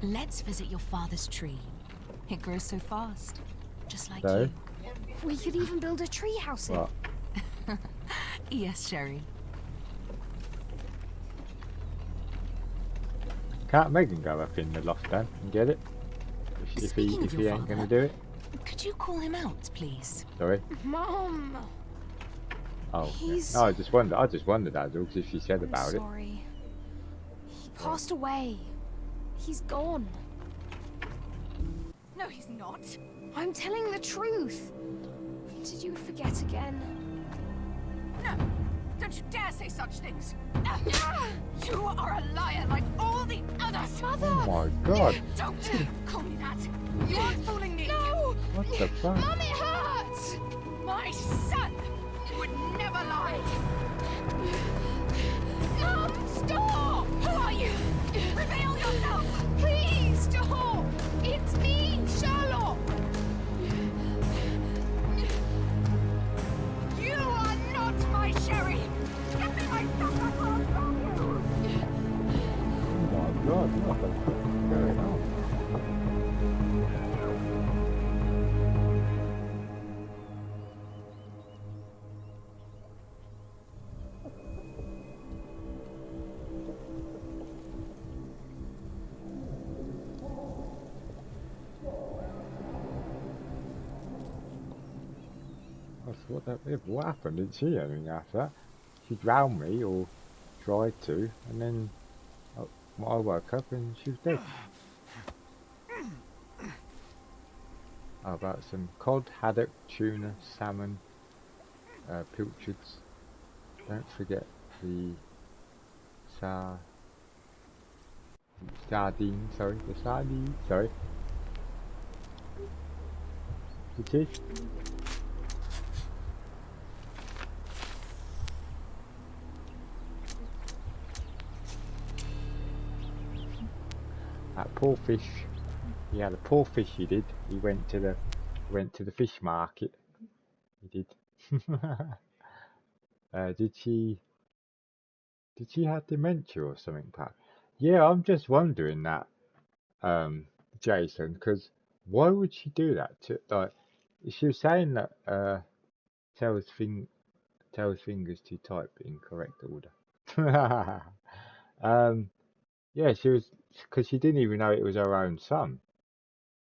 Speaker 2: Let's visit your father's tree. It grows so fast, just like
Speaker 1: So?
Speaker 2: you.
Speaker 14: We could even build a tree house in.
Speaker 1: What?
Speaker 2: Yes, Sherry.
Speaker 1: Can't Megan go up in the loft then and get it? If
Speaker 2: Speaking of
Speaker 1: he
Speaker 2: your
Speaker 1: ain't
Speaker 2: father,
Speaker 1: gonna do it?
Speaker 2: Could you call him out, please?
Speaker 1: Sorry?
Speaker 14: Mom!
Speaker 1: Oh, yeah.
Speaker 14: He's-
Speaker 1: No, I just wondered that, because if she said
Speaker 14: I'm
Speaker 1: about it.
Speaker 14: sorry. He passed away. He's gone.
Speaker 2: No, he's not.
Speaker 14: I'm telling the truth. Did you forget again?
Speaker 2: No, don't you dare say such things. You are a liar like all the others.
Speaker 14: Mother!
Speaker 1: Oh my god.
Speaker 2: Don't call me that. You aren't fooling me.
Speaker 14: No!
Speaker 1: What the fuck?
Speaker 14: Mum, it hurts!
Speaker 2: My son would never lie.
Speaker 14: Mum, stop!
Speaker 2: Who are you? Reveal yourself.
Speaker 14: Please stop! It's me, Sherlock!
Speaker 2: You are not my Sherry. Get me my son. I won't stop you.
Speaker 1: Oh my god, what the fuck is going on? What happened? Didn't see anything after that. She drowned me, or tried to, and then I woke up and she was dead. How about some cod, haddock, tuna, salmon, pilchards. Don't forget the sardine, sorry, the sardine, sorry. It is. That poor fish. Yeah, the poor fish he did. He went to the fish market. He did. Did she have dementia or something, perhaps? Yeah, I'm just wondering that, Jason, because why would she do that? Like, she was saying that tells fingers to type in correct order. Yeah, she was, because she didn't even know it was her own son,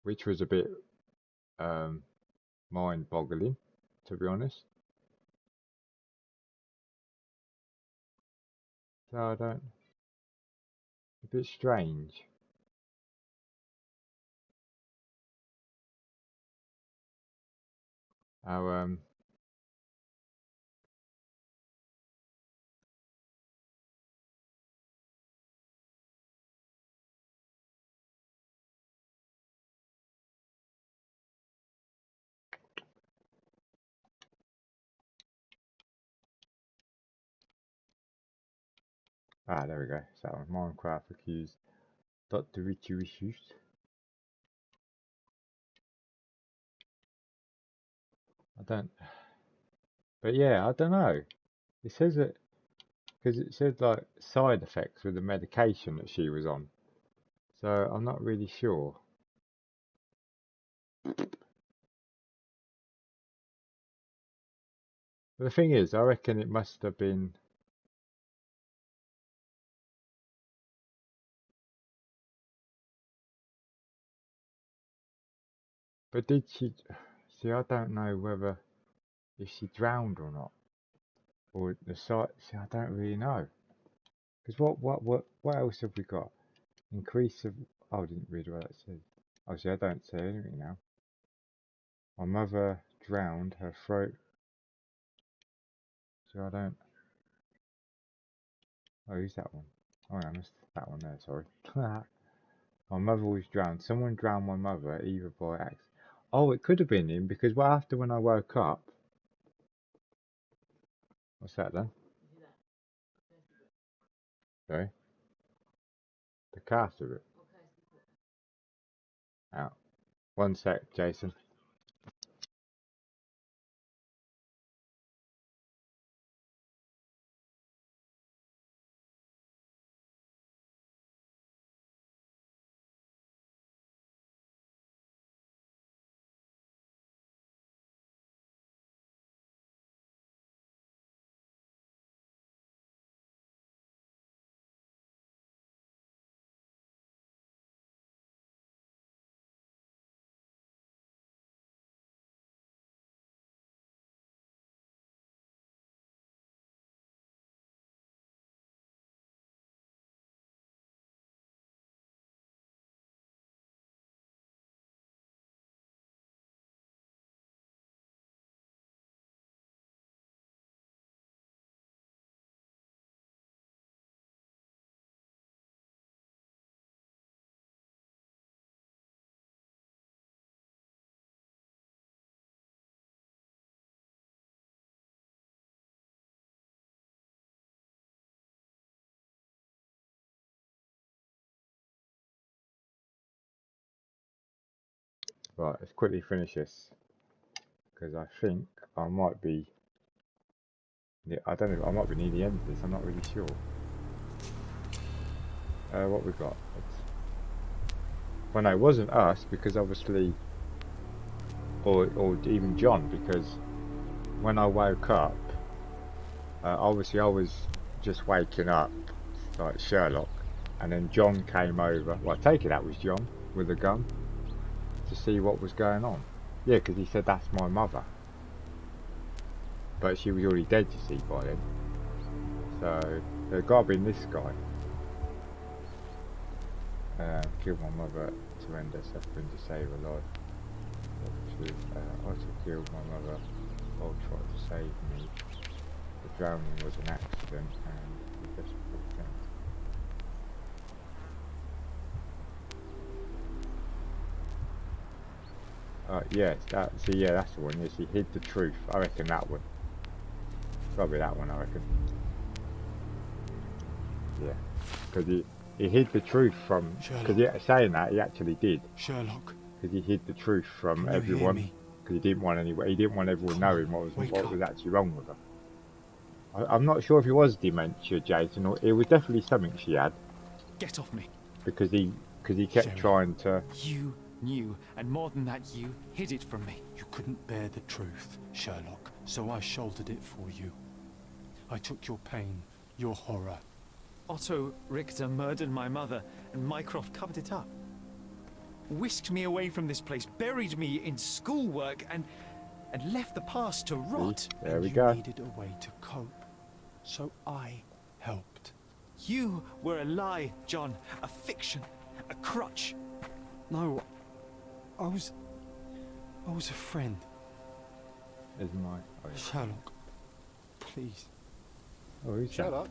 Speaker 1: which was a bit mind-boggling, to be honest. So I don't, a bit strange. How there we go. So Minecraft accused Dr. Richie Issues. I don't, but yeah, I don't know. It says that, because it said like side effects with the medication that she was on. So I'm not really sure. But the thing is, I reckon it must have been. But did she? See, I don't know whether if she drowned or not, or the site. See, I don't really know. Because what else have we got? Increase of. Oh, I didn't read what that said. Oh, see, I don't say anything now. My mother drowned. Her throat. So I don't. Oh, who's that one? Oh, I missed that one there. Sorry. My mother was drowned. Someone drowned my mother, either by accident. Oh, it could have been him, because what after when I woke up. What's that then? Sorry? The cast of it. Out. One sec, Jason. Right, let's quickly finish this. Because I think I might be. I don't know, I might be near the end of this, I'm not really sure. What we got? Well, no, it wasn't us, because obviously. Or even John, because when I woke up, obviously I was just waking up, like Sherlock, and then John came over. Well, I take it that was John with a gun to see what was going on. Yeah, because he said that's my mother. but she was already dead, you see, by then. So there's got to be this guy. Kill my mother to end her suffering to save her life. Also killed my mother while trying to save me. The drowning was an accident and he just yes, that's the one. Yes, he hid the truth. I reckon that one. Probably that one, I reckon. Yeah, because he hid the truth from. Because saying that, he actually did.
Speaker 13: Sherlock.
Speaker 1: Because he hid the truth from everyone. Because he didn't want everyone knowing what was actually wrong with her. I'm not sure if it was dementia, Jason, or it was definitely something she had.
Speaker 3: Get off me.
Speaker 1: Because he kept trying to.
Speaker 3: You knew, and more than that, you hid it from me.
Speaker 13: You couldn't bear the truth, Sherlock, so I shouldered it for you. I took your pain, your horror.
Speaker 3: Otto Richter murdered my mother, and Mycroft covered it up. Whisked me away from this place, buried me in schoolwork, and left the past to rot.
Speaker 1: There we go.
Speaker 13: You needed a way to cope, so I helped.
Speaker 3: You were a lie, John. A fiction. A crutch.
Speaker 13: No, I was a friend. Sherlock, please.
Speaker 1: Oh, who's
Speaker 15: Sherlock?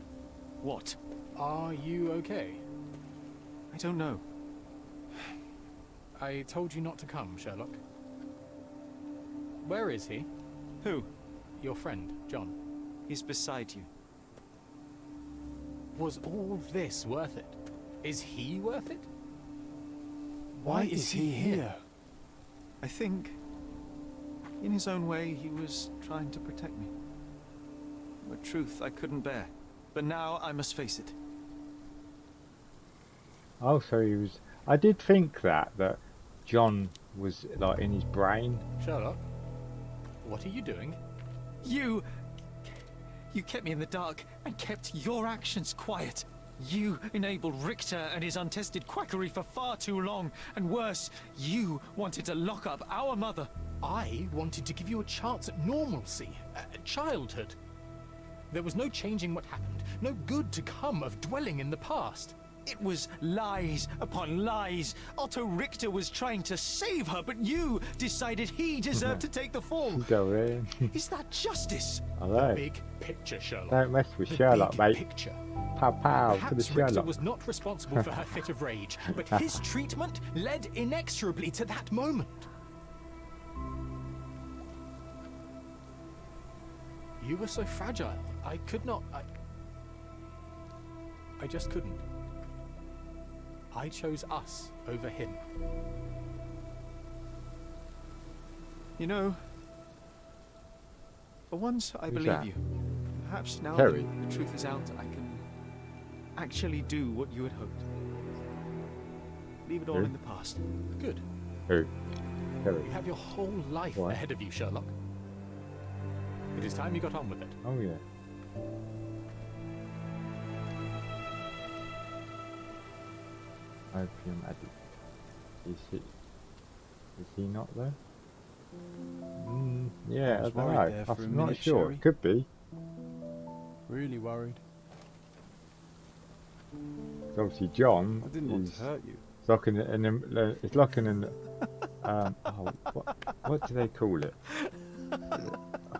Speaker 3: What?
Speaker 15: Are you okay?
Speaker 3: I don't know.
Speaker 15: I told you not to come, Sherlock. Where is he?
Speaker 3: Who?
Speaker 15: Your friend, John.
Speaker 3: He's beside you.
Speaker 15: Was all this worth it? Is he worth it?
Speaker 13: Why is he here?
Speaker 3: I think, in his own way, he was trying to protect me. A truth I couldn't bear. But now I must face it.
Speaker 1: Oh, so he was. I did think that John was like in his brain.
Speaker 15: Sherlock, what are you doing?
Speaker 3: You kept me in the dark and kept your actions quiet. You enabled Richter and his untested quackery for far too long. And worse, you wanted to lock up our mother.
Speaker 15: I wanted to give you a chance at normalcy, childhood. There was no changing what happened, no good to come of dwelling in the past.
Speaker 3: It was lies upon lies. Otto Richter was trying to save her, but you decided he deserved to take the fall.
Speaker 1: Go in.
Speaker 3: Is that justice?
Speaker 1: I know.
Speaker 15: Big picture, Sherlock.
Speaker 1: Don't mess with Sherlock, mate.
Speaker 15: Picture.
Speaker 1: Pow pow to the
Speaker 15: Perhaps Richter
Speaker 1: Sherlock.
Speaker 15: was not responsible for her fit of rage, but his treatment led inexorably to that moment. You were so fragile. I could not. I just couldn't. I chose us over him.
Speaker 3: You know, for once I believe
Speaker 1: that?
Speaker 3: you. Perhaps now
Speaker 1: Harry.
Speaker 3: that the truth is out, I can actually do what you had hoped. Leave it all
Speaker 1: Who?
Speaker 3: in the past.
Speaker 15: Good.
Speaker 1: Who? Harry.
Speaker 15: You have your whole life
Speaker 1: What?
Speaker 15: ahead of you, Sherlock. It is time you got on with it.
Speaker 1: Oh yeah. Opium addict. Is he not there? Yeah, I
Speaker 13: was
Speaker 1: don't
Speaker 13: worried
Speaker 1: know.
Speaker 13: there for a
Speaker 1: I'm not
Speaker 13: minute,
Speaker 1: sure.
Speaker 13: Sherry.
Speaker 1: Could be.
Speaker 13: Really worried.
Speaker 1: 'Cause obviously John
Speaker 13: I didn't want
Speaker 1: is
Speaker 13: to hurt you.
Speaker 1: it's like it's like what do they call it?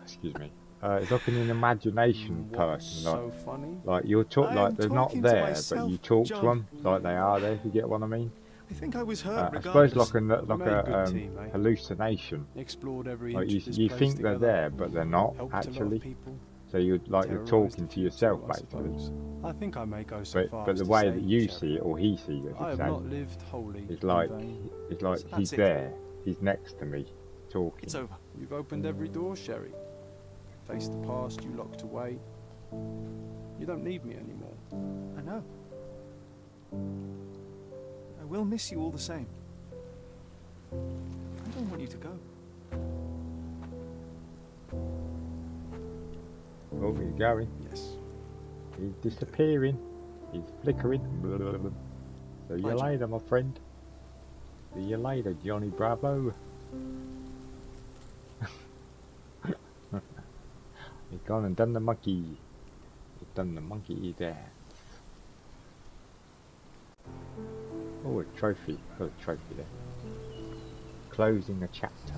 Speaker 1: Excuse me. It's like an imagination person. Like,
Speaker 13: So funny.
Speaker 1: like you're like they're not
Speaker 3: talking to
Speaker 1: there, but
Speaker 3: myself,
Speaker 1: you talk to
Speaker 3: John.
Speaker 1: them like they are there. If you get what I mean?
Speaker 3: I think I was hurt
Speaker 1: I
Speaker 3: regardless.
Speaker 1: suppose like
Speaker 13: made a good team, eh?
Speaker 1: hallucination.
Speaker 13: Explored every
Speaker 1: Like
Speaker 13: inch
Speaker 1: you,
Speaker 13: of this
Speaker 1: you
Speaker 13: place
Speaker 1: think they're
Speaker 13: together.
Speaker 1: there, but they're not
Speaker 13: Helped a lot of
Speaker 1: actually.
Speaker 13: people.
Speaker 1: So you're
Speaker 13: Terrorised
Speaker 1: talking
Speaker 13: a
Speaker 1: to
Speaker 13: few
Speaker 1: yourself
Speaker 13: too, I
Speaker 1: basically.
Speaker 13: suppose. I think I may go so far
Speaker 1: But
Speaker 13: as
Speaker 1: the
Speaker 13: to
Speaker 1: way
Speaker 13: say,
Speaker 1: that you
Speaker 13: Sherry,
Speaker 1: see it or he sees it,
Speaker 13: I
Speaker 1: I
Speaker 13: have
Speaker 1: should
Speaker 13: not
Speaker 1: say,
Speaker 13: lived wholly
Speaker 1: it's
Speaker 13: in
Speaker 1: like
Speaker 13: vain.
Speaker 1: it's like
Speaker 3: So
Speaker 1: he's
Speaker 3: that's it.
Speaker 1: there, he's next to me, talking.
Speaker 3: It's over.
Speaker 13: You've opened every door, Sherry. Faced the past you locked away. You don't need me anymore.
Speaker 3: I know. I will miss you all the same. I don't want you to go.
Speaker 1: Oh, he's going.
Speaker 13: Yes.
Speaker 1: He's disappearing. He's flickering. See you
Speaker 13: Bye,
Speaker 1: later, my friend. See you later, Johnny Bravo. He's gone and done the monkey. He's done the monkey dance. Oh, a trophy. Got a trophy there. Closing a chapter.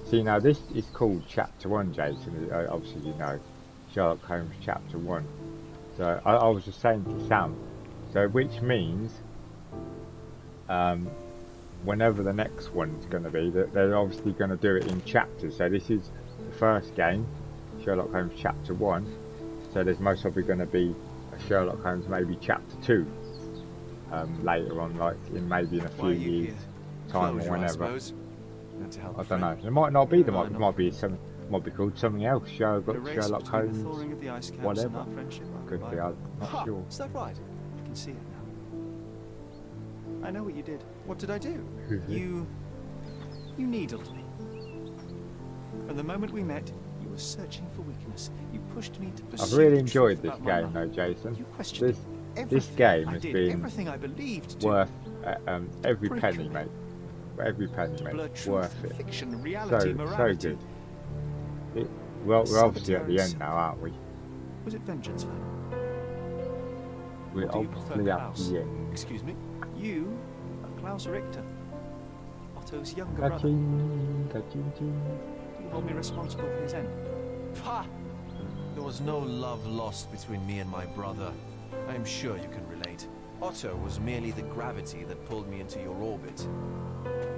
Speaker 1: See, now this is called Chapter 1, Jason. Obviously, you know, Sherlock Holmes Chapter 1. So, I was just saying to Sam, so which means, whenever the next one's going to be, that they're obviously going to do it in chapters. So this is the first game, Sherlock Holmes Chapter 1. So there's most probably going to be a Sherlock Holmes maybe Chapter 2 later on, like maybe in a few years time or whenever. I don't know. It might not be. There might be some. Might be called something else. Sherlock Holmes. Whatever. Could be. I'm not sure.
Speaker 3: Is that right? I can see it now. I know what you did. What did I do? You needled me. From the moment we met, you were searching for weakness. You pushed me to pursue.
Speaker 1: I've really enjoyed this game, though, Jason. This game has been worth every penny, mate. Every penny, mate. Worth it.
Speaker 3: Fiction,
Speaker 1: reality, so good. Well, we're obviously at the end now, aren't we?
Speaker 3: Was it vengeance, then?
Speaker 1: We're obviously at the end.
Speaker 3: Excuse me? You are Klaus Richter, Otto's younger brother. Do you hold me responsible for his end?
Speaker 5: Ha! There was no love lost between me and my brother. I am sure you can relate. Otto was merely the gravity that pulled me into your orbit.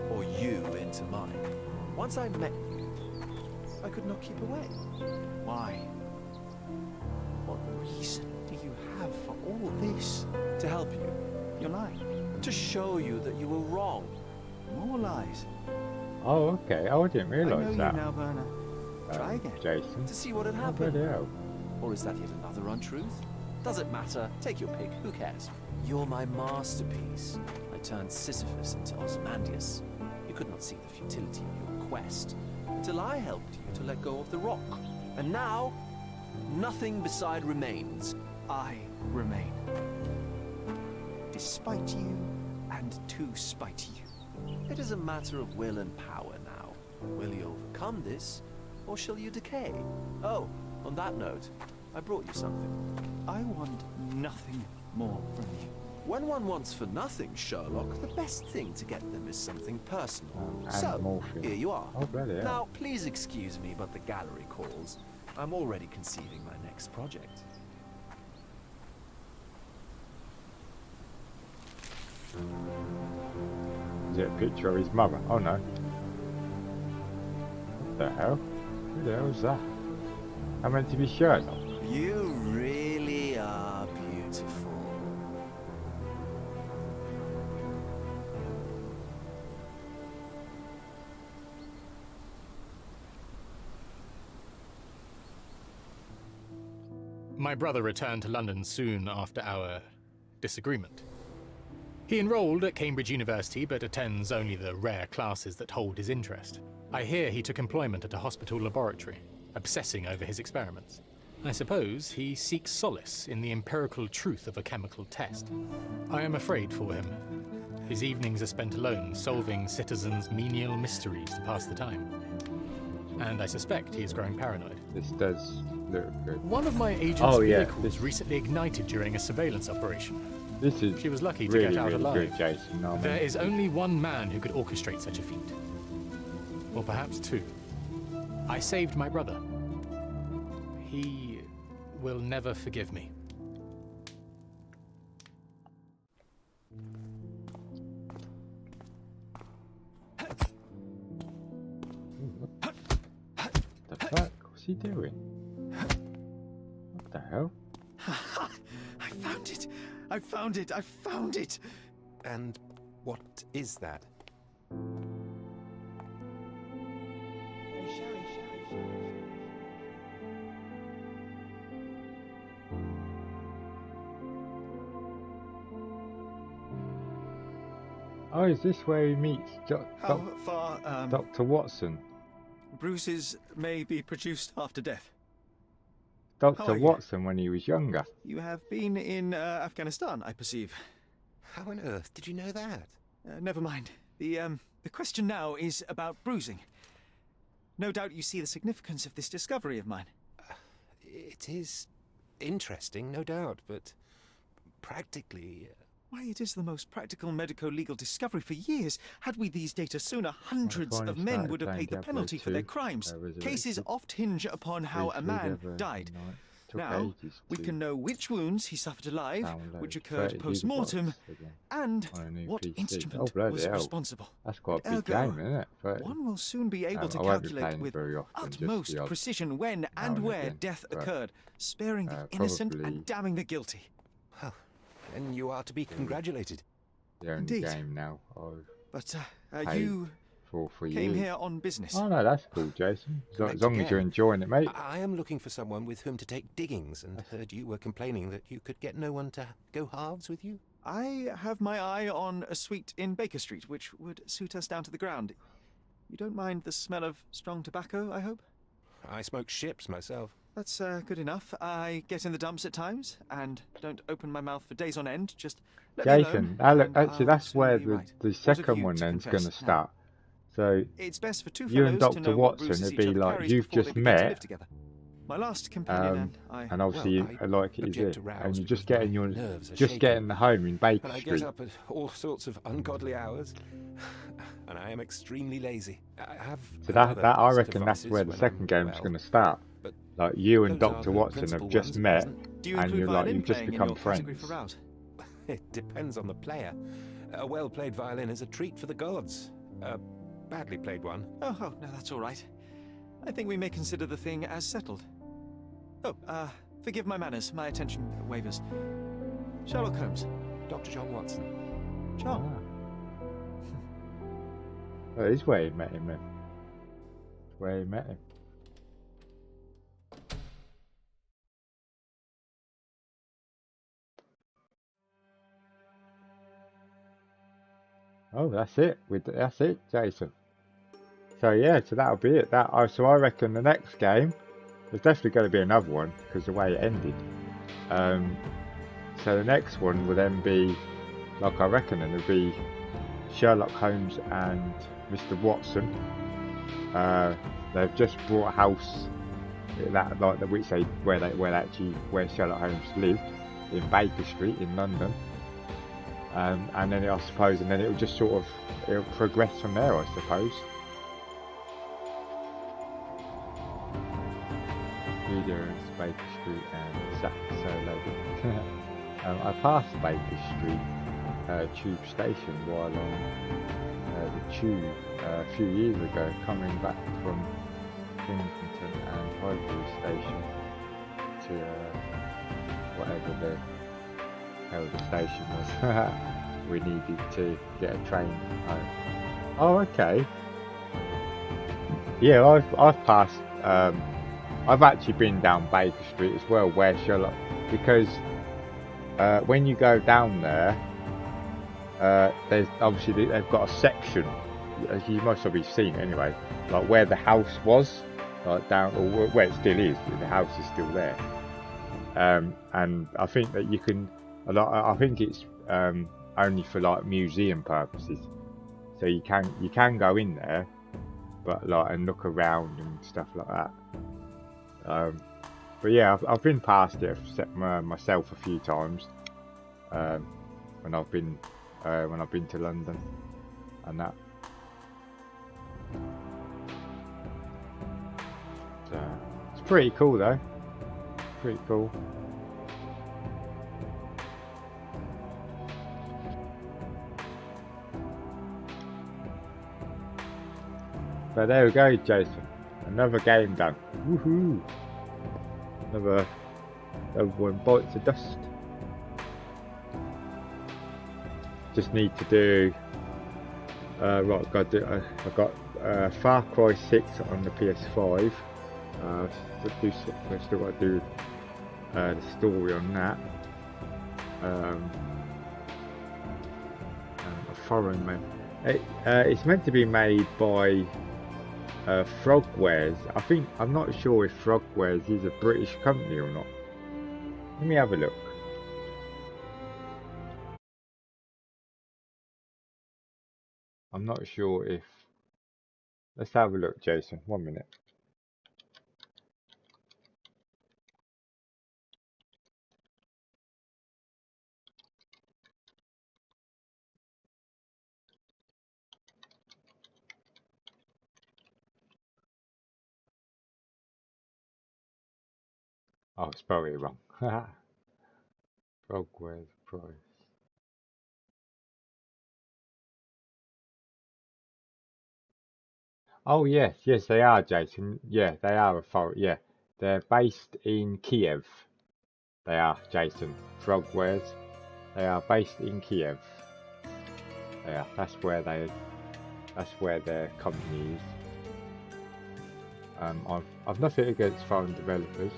Speaker 5: Or you into mine. Once I met you, I could not keep away.
Speaker 3: Why? What reason do you have for all this?
Speaker 5: To help you.
Speaker 3: You're lying.
Speaker 5: To show you that you were wrong.
Speaker 3: More lies.
Speaker 1: Oh, okay. Oh, I didn't realise
Speaker 3: I know
Speaker 1: that.
Speaker 3: You now, Werner. Try again.
Speaker 1: Jason.
Speaker 5: To see what had happened. Or is that yet another untruth? Does it matter? Take your pick. Who cares? You're my masterpiece. I turned Sisyphus into Ozymandias. You could not see the futility of your quest until I helped you to let go of the rock. And now, nothing beside remains.
Speaker 3: I remain. Despite you, and to spite you.
Speaker 5: It is a matter of will and power now. Will you overcome this, or shall you decay? Oh, on that note, I brought you something.
Speaker 3: I want nothing more from you.
Speaker 5: When one wants for nothing, Sherlock, the best thing to get them is something personal. So, here you are. Now, please excuse me, but the gallery calls. I'm already conceiving my next project.
Speaker 1: Is it a picture of his mother? Oh no. What the hell? Who the hell is that? I'm meant to be Sherlock.
Speaker 5: You really are beautiful.
Speaker 15: My brother returned to London soon after our disagreement. He enrolled at Cambridge University, but attends only the rare classes that hold his interest. I hear he took employment at a hospital laboratory, obsessing over his experiments. I suppose he seeks solace in the empirical truth of a chemical test. I am afraid for him. His evenings are spent alone, solving citizens' menial mysteries to pass the time. And I suspect he is growing paranoid.
Speaker 1: This does look good.
Speaker 15: One of my agent's vehicles recently ignited during a surveillance operation. She was lucky to get out alive.
Speaker 1: Good, Jason. No,
Speaker 15: there is only one man who could orchestrate such a feat. Or perhaps two. I saved my brother. He will never forgive me.
Speaker 1: The fuck? What's he doing? What the hell?
Speaker 3: I found it! I found it! I found it!
Speaker 5: And what is that?
Speaker 1: Oh, is this where he meets
Speaker 3: How far,
Speaker 1: Dr. Watson?
Speaker 3: Bruises may be produced after death.
Speaker 1: Dr. Watson when he was younger.
Speaker 3: You have been in Afghanistan, I perceive.
Speaker 5: How on earth did you know that?
Speaker 3: Never mind. The question now is about bruising. No doubt you see the significance of this discovery of mine.
Speaker 5: It is interesting, no doubt, but practically...
Speaker 3: Why, it is the most practical medico-legal discovery for years. Had we these data sooner, hundreds of men would have paid the penalty for their crimes. Cases oft hinge upon how a man died. Now, we can know which wounds he suffered alive, which occurred post-mortem, and what instrument was responsible.
Speaker 1: That's quite a big game, isn't it? 30.
Speaker 3: One will soon be able to calculate with utmost precision when and where death occurred, sparing the innocent and damning the guilty.
Speaker 5: Well, then you are to be congratulated.
Speaker 1: The only game now
Speaker 3: But you
Speaker 1: for
Speaker 3: came here on business.
Speaker 1: Oh no, that's cool, Jason. As long as you're enjoying it, mate.
Speaker 5: I am looking for someone with whom to take diggings, and heard you were complaining that you could get no one to go halves with you.
Speaker 3: I have my eye on a suite in Baker Street, which would suit us down to the ground. You don't mind the smell of strong tobacco, I hope?
Speaker 5: I smoke ships myself.
Speaker 3: That's good enough. I get in the dumps at times, and don't open my mouth for days on end. Just let me
Speaker 1: Jason,
Speaker 3: alone,
Speaker 1: actually, that's where the second one then's going to start. So
Speaker 3: it's best for two
Speaker 1: you and
Speaker 3: fellows to
Speaker 1: Dr.
Speaker 3: know what
Speaker 1: Watson
Speaker 3: bruises
Speaker 1: would
Speaker 3: each
Speaker 1: be
Speaker 3: other
Speaker 1: like,
Speaker 3: carries
Speaker 1: you've
Speaker 3: before
Speaker 1: just
Speaker 3: they begin to live
Speaker 1: met,
Speaker 3: together. My last companion
Speaker 1: and obviously
Speaker 5: well,
Speaker 1: like it is
Speaker 5: object
Speaker 1: it,
Speaker 5: to rouse
Speaker 1: and you're just
Speaker 5: because
Speaker 1: getting
Speaker 5: my
Speaker 1: your
Speaker 5: nerves are
Speaker 1: just
Speaker 5: shaking.
Speaker 1: getting the home in Baker
Speaker 5: And I
Speaker 1: Street.
Speaker 5: get up at all sorts of ungodly hours, and I am extremely lazy. I have
Speaker 1: So that I
Speaker 5: set of
Speaker 1: reckon that's
Speaker 5: vices
Speaker 1: where the
Speaker 5: when
Speaker 1: second
Speaker 5: I'm
Speaker 1: game's
Speaker 5: well,
Speaker 1: going to start.
Speaker 5: but
Speaker 1: Like you and
Speaker 5: those are
Speaker 1: Dr.
Speaker 5: the
Speaker 1: Watson
Speaker 5: principal
Speaker 1: have just
Speaker 5: ones at
Speaker 1: met,
Speaker 5: present.
Speaker 3: Do you
Speaker 1: and
Speaker 3: include
Speaker 1: you're like
Speaker 3: violin
Speaker 1: you've just
Speaker 3: playing in
Speaker 1: become
Speaker 3: your category
Speaker 1: friends.
Speaker 3: for route?
Speaker 5: It depends on the player. A well-played violin is a treat for the gods. A badly played one.
Speaker 3: Oh, no, that's all right. I think we may consider the thing as settled. Oh, forgive my manners. My attention wavers. Sherlock Holmes.
Speaker 5: Dr. John Watson.
Speaker 3: John.
Speaker 1: That is where he met him then. That's where he met him. Oh, that's it. That's it, Jason. So yeah, so that'll be it. So I reckon the next game, there's definitely going to be another one because the way it ended. So the next one will then be, like I reckon, it'll be Sherlock Holmes and Mr. Watson. They've just bought a house where Sherlock Holmes lived in Baker Street in London. And then I suppose, and then it'll just it'll progress from there, I suppose. Videos, Baker Street and Zack Solo. I passed Baker Street tube station while on the tube a few years ago, coming back from Kensington and Highbury station to whatever the hell the station was. We needed to get a train home. Oh, okay. Yeah, I've passed. I've actually been down Baker Street as well, where Sherlock, because when you go down there, there's obviously they've got a section. You must have seen it anyway, like where the house was, like down, or where it still is. The house is still there, and I think that you can. I think it's only for like museum purposes, so you can go in there, but like and look around and stuff like that. But yeah, I've been past it myself a few times when I've been to London and that. So it's pretty cool though. Pretty cool. But there we go, Jason. Another game done. Woohoo! Another one bites the dust. Just need to do. Right, I've got Far Cry 6 on the PS5. Still got to do the story on that. A foreign man. It's meant to be made by Frogwares. I'm not sure if Frogwares is a British company or not. Let me have a look. I'm not sure if Let's have a look, Jason. 1 minute. Oh, I spelled it wrong. Frogwares price. Oh yes, yes they are, Jason. Yeah, they are a foreign. Yeah, they're based in Kiev. They are, Jason. Frogwares. They are based in Kiev. They are. That's where they. That's where their company is. I've nothing against foreign developers,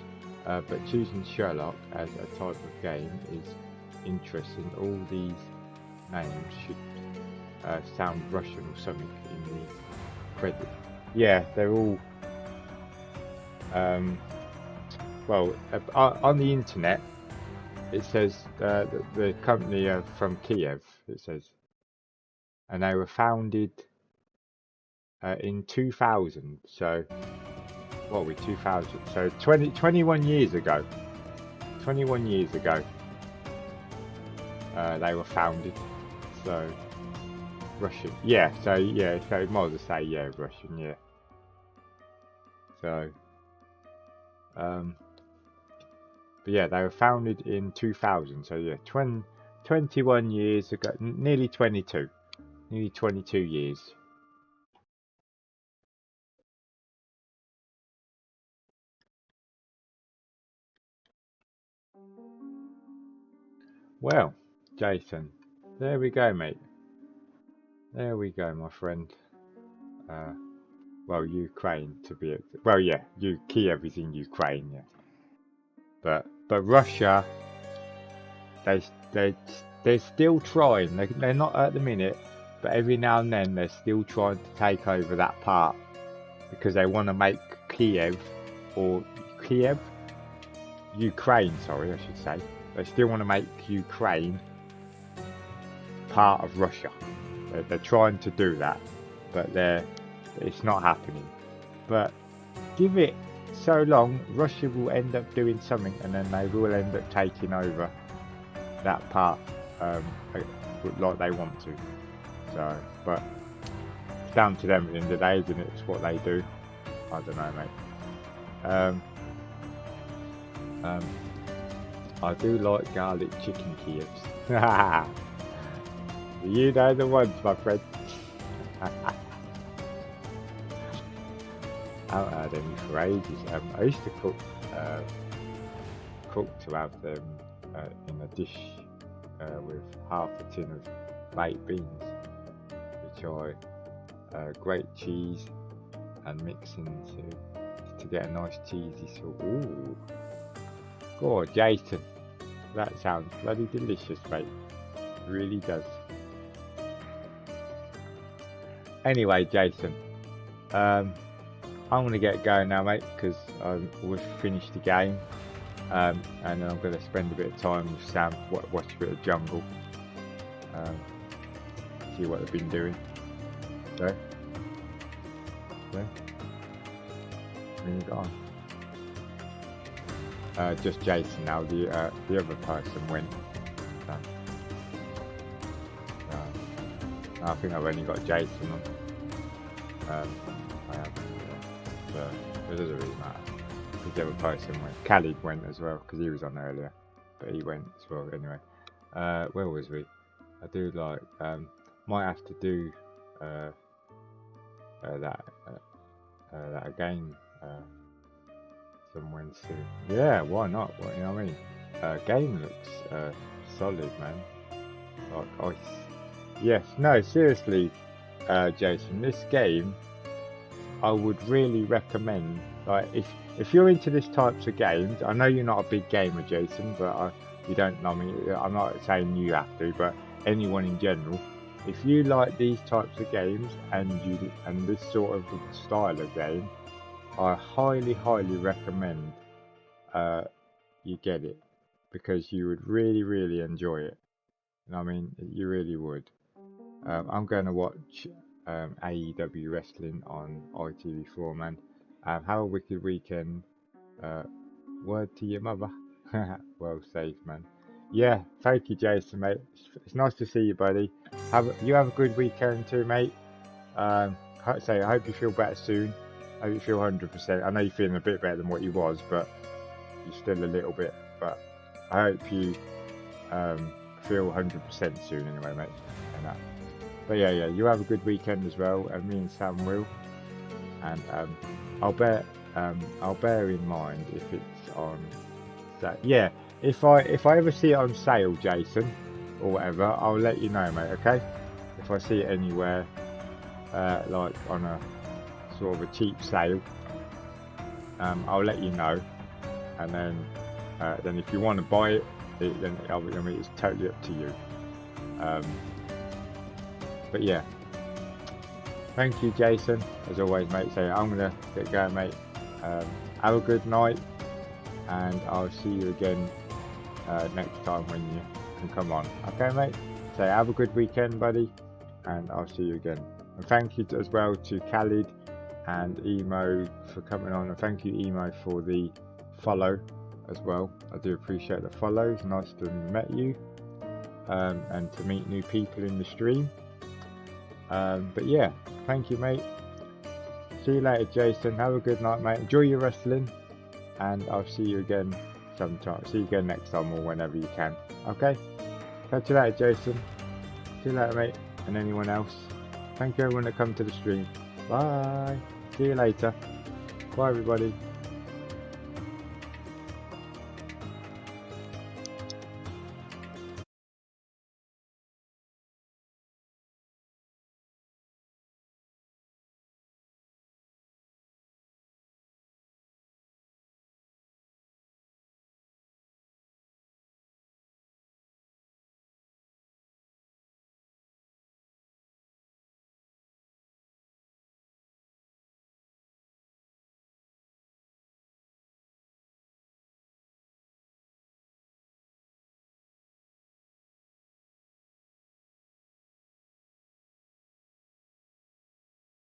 Speaker 1: but choosing Sherlock as a type of game is interesting. All these names should sound Russian or something in the credit. Yeah, they're all. Well, on the internet, it says the company are from Kiev. It says, and they were founded in 2000. So, what are we 2000? So 21 years ago. 21 years ago, they were founded. So Russian. Yeah. So yeah. So you might as well say yeah, Russian. Yeah. So. But yeah, they were founded in 2000, so yeah, 21 years ago, nearly 22 years. Well, Jason, there we go, mate. There we go, my friend. Well, Ukraine to be, well, yeah, Kiev is in Ukraine, yeah. But Russia, they they're still trying. They're not at the minute, but every now and then they're still trying to take over that part because they want to make Kiev or Kiev, Ukraine. Sorry, I should say. They still want to make Ukraine part of Russia. They're trying to do that, but it's not happening. But give it so long, Russia will end up doing something, and then they will end up taking over that part like they want to. So, but it's down to them at the end of the day, isn't it? It's what they do. I don't know, mate. I do like garlic chicken Kievs. You know the ones, my friend. I haven't had any for ages. I used to cook to have them in a dish with half a tin of baked beans, which I grate cheese and mix into to get a nice cheesy sort. Ooh, God, Jason, that sounds bloody delicious, mate. It really does. Anyway, Jason, I'm gonna get going now, mate, because we've finished the game, and then I'm gonna spend a bit of time with Sam, watch a bit of Jungle, see what they've been doing. So, when you got on, just Jason now. The other person went. I think I've only got Jason on. I have, so it doesn't really matter. Because the other person went. Khalid went as well, because he was on earlier. But he went as well anyway. Where was we? I do like, might have to do that again somewhere soon. Yeah, why not? You know what I mean? Game looks solid, man. Like ice. Yes, no, seriously, Jason, this game I would really recommend. Like, if you're into this types of games, I know you're not a big gamer, Jason, but you don't. I mean, I'm not saying you have to, but anyone in general, if you like these types of games and this sort of style of game, I highly recommend you get it, because you would really enjoy it. I mean, you really would. I'm going to watch AEW Wrestling on ITV4, man. Have a wicked weekend. Word to your mother. Well saved, man. Yeah, thank you, Jason, mate. It's nice to see you, buddy. You have a good weekend too, mate. I hope you feel better soon. I hope you feel 100%. I know you're feeling a bit better than what you was, but you're still a little bit. But I hope you feel 100% soon anyway, mate. And that. But yeah, you have a good weekend as well, and me and Sam will. And I'll bear in mind if it's on that. Yeah, if I ever see it on sale, Jason, or whatever, I'll let you know, mate. Okay? If I see it anywhere, like on a sort of a cheap sale, I'll let you know. And then if you want to buy it, then it's totally up to you. But yeah, thank you, Jason, as always, mate. So I'm gonna get going, mate. Have a good night, and I'll see you again next time when you can come on. Okay, mate? So have a good weekend, buddy, and I'll see you again. And thank you as well to Khalid and Emo for coming on, and thank you, Emo, for the follow as well. I do appreciate the follows. Nice to meet you, and to meet new people in the stream. But yeah, thank you, mate. See you later, Jason. Have a good night, mate. Enjoy your wrestling, and I'll see you again sometime. See you again next time or whenever you can. Okay? Catch you later, Jason. See you later, mate. And anyone else. Thank you, everyone that come to the stream. Bye. See you later. Bye, everybody.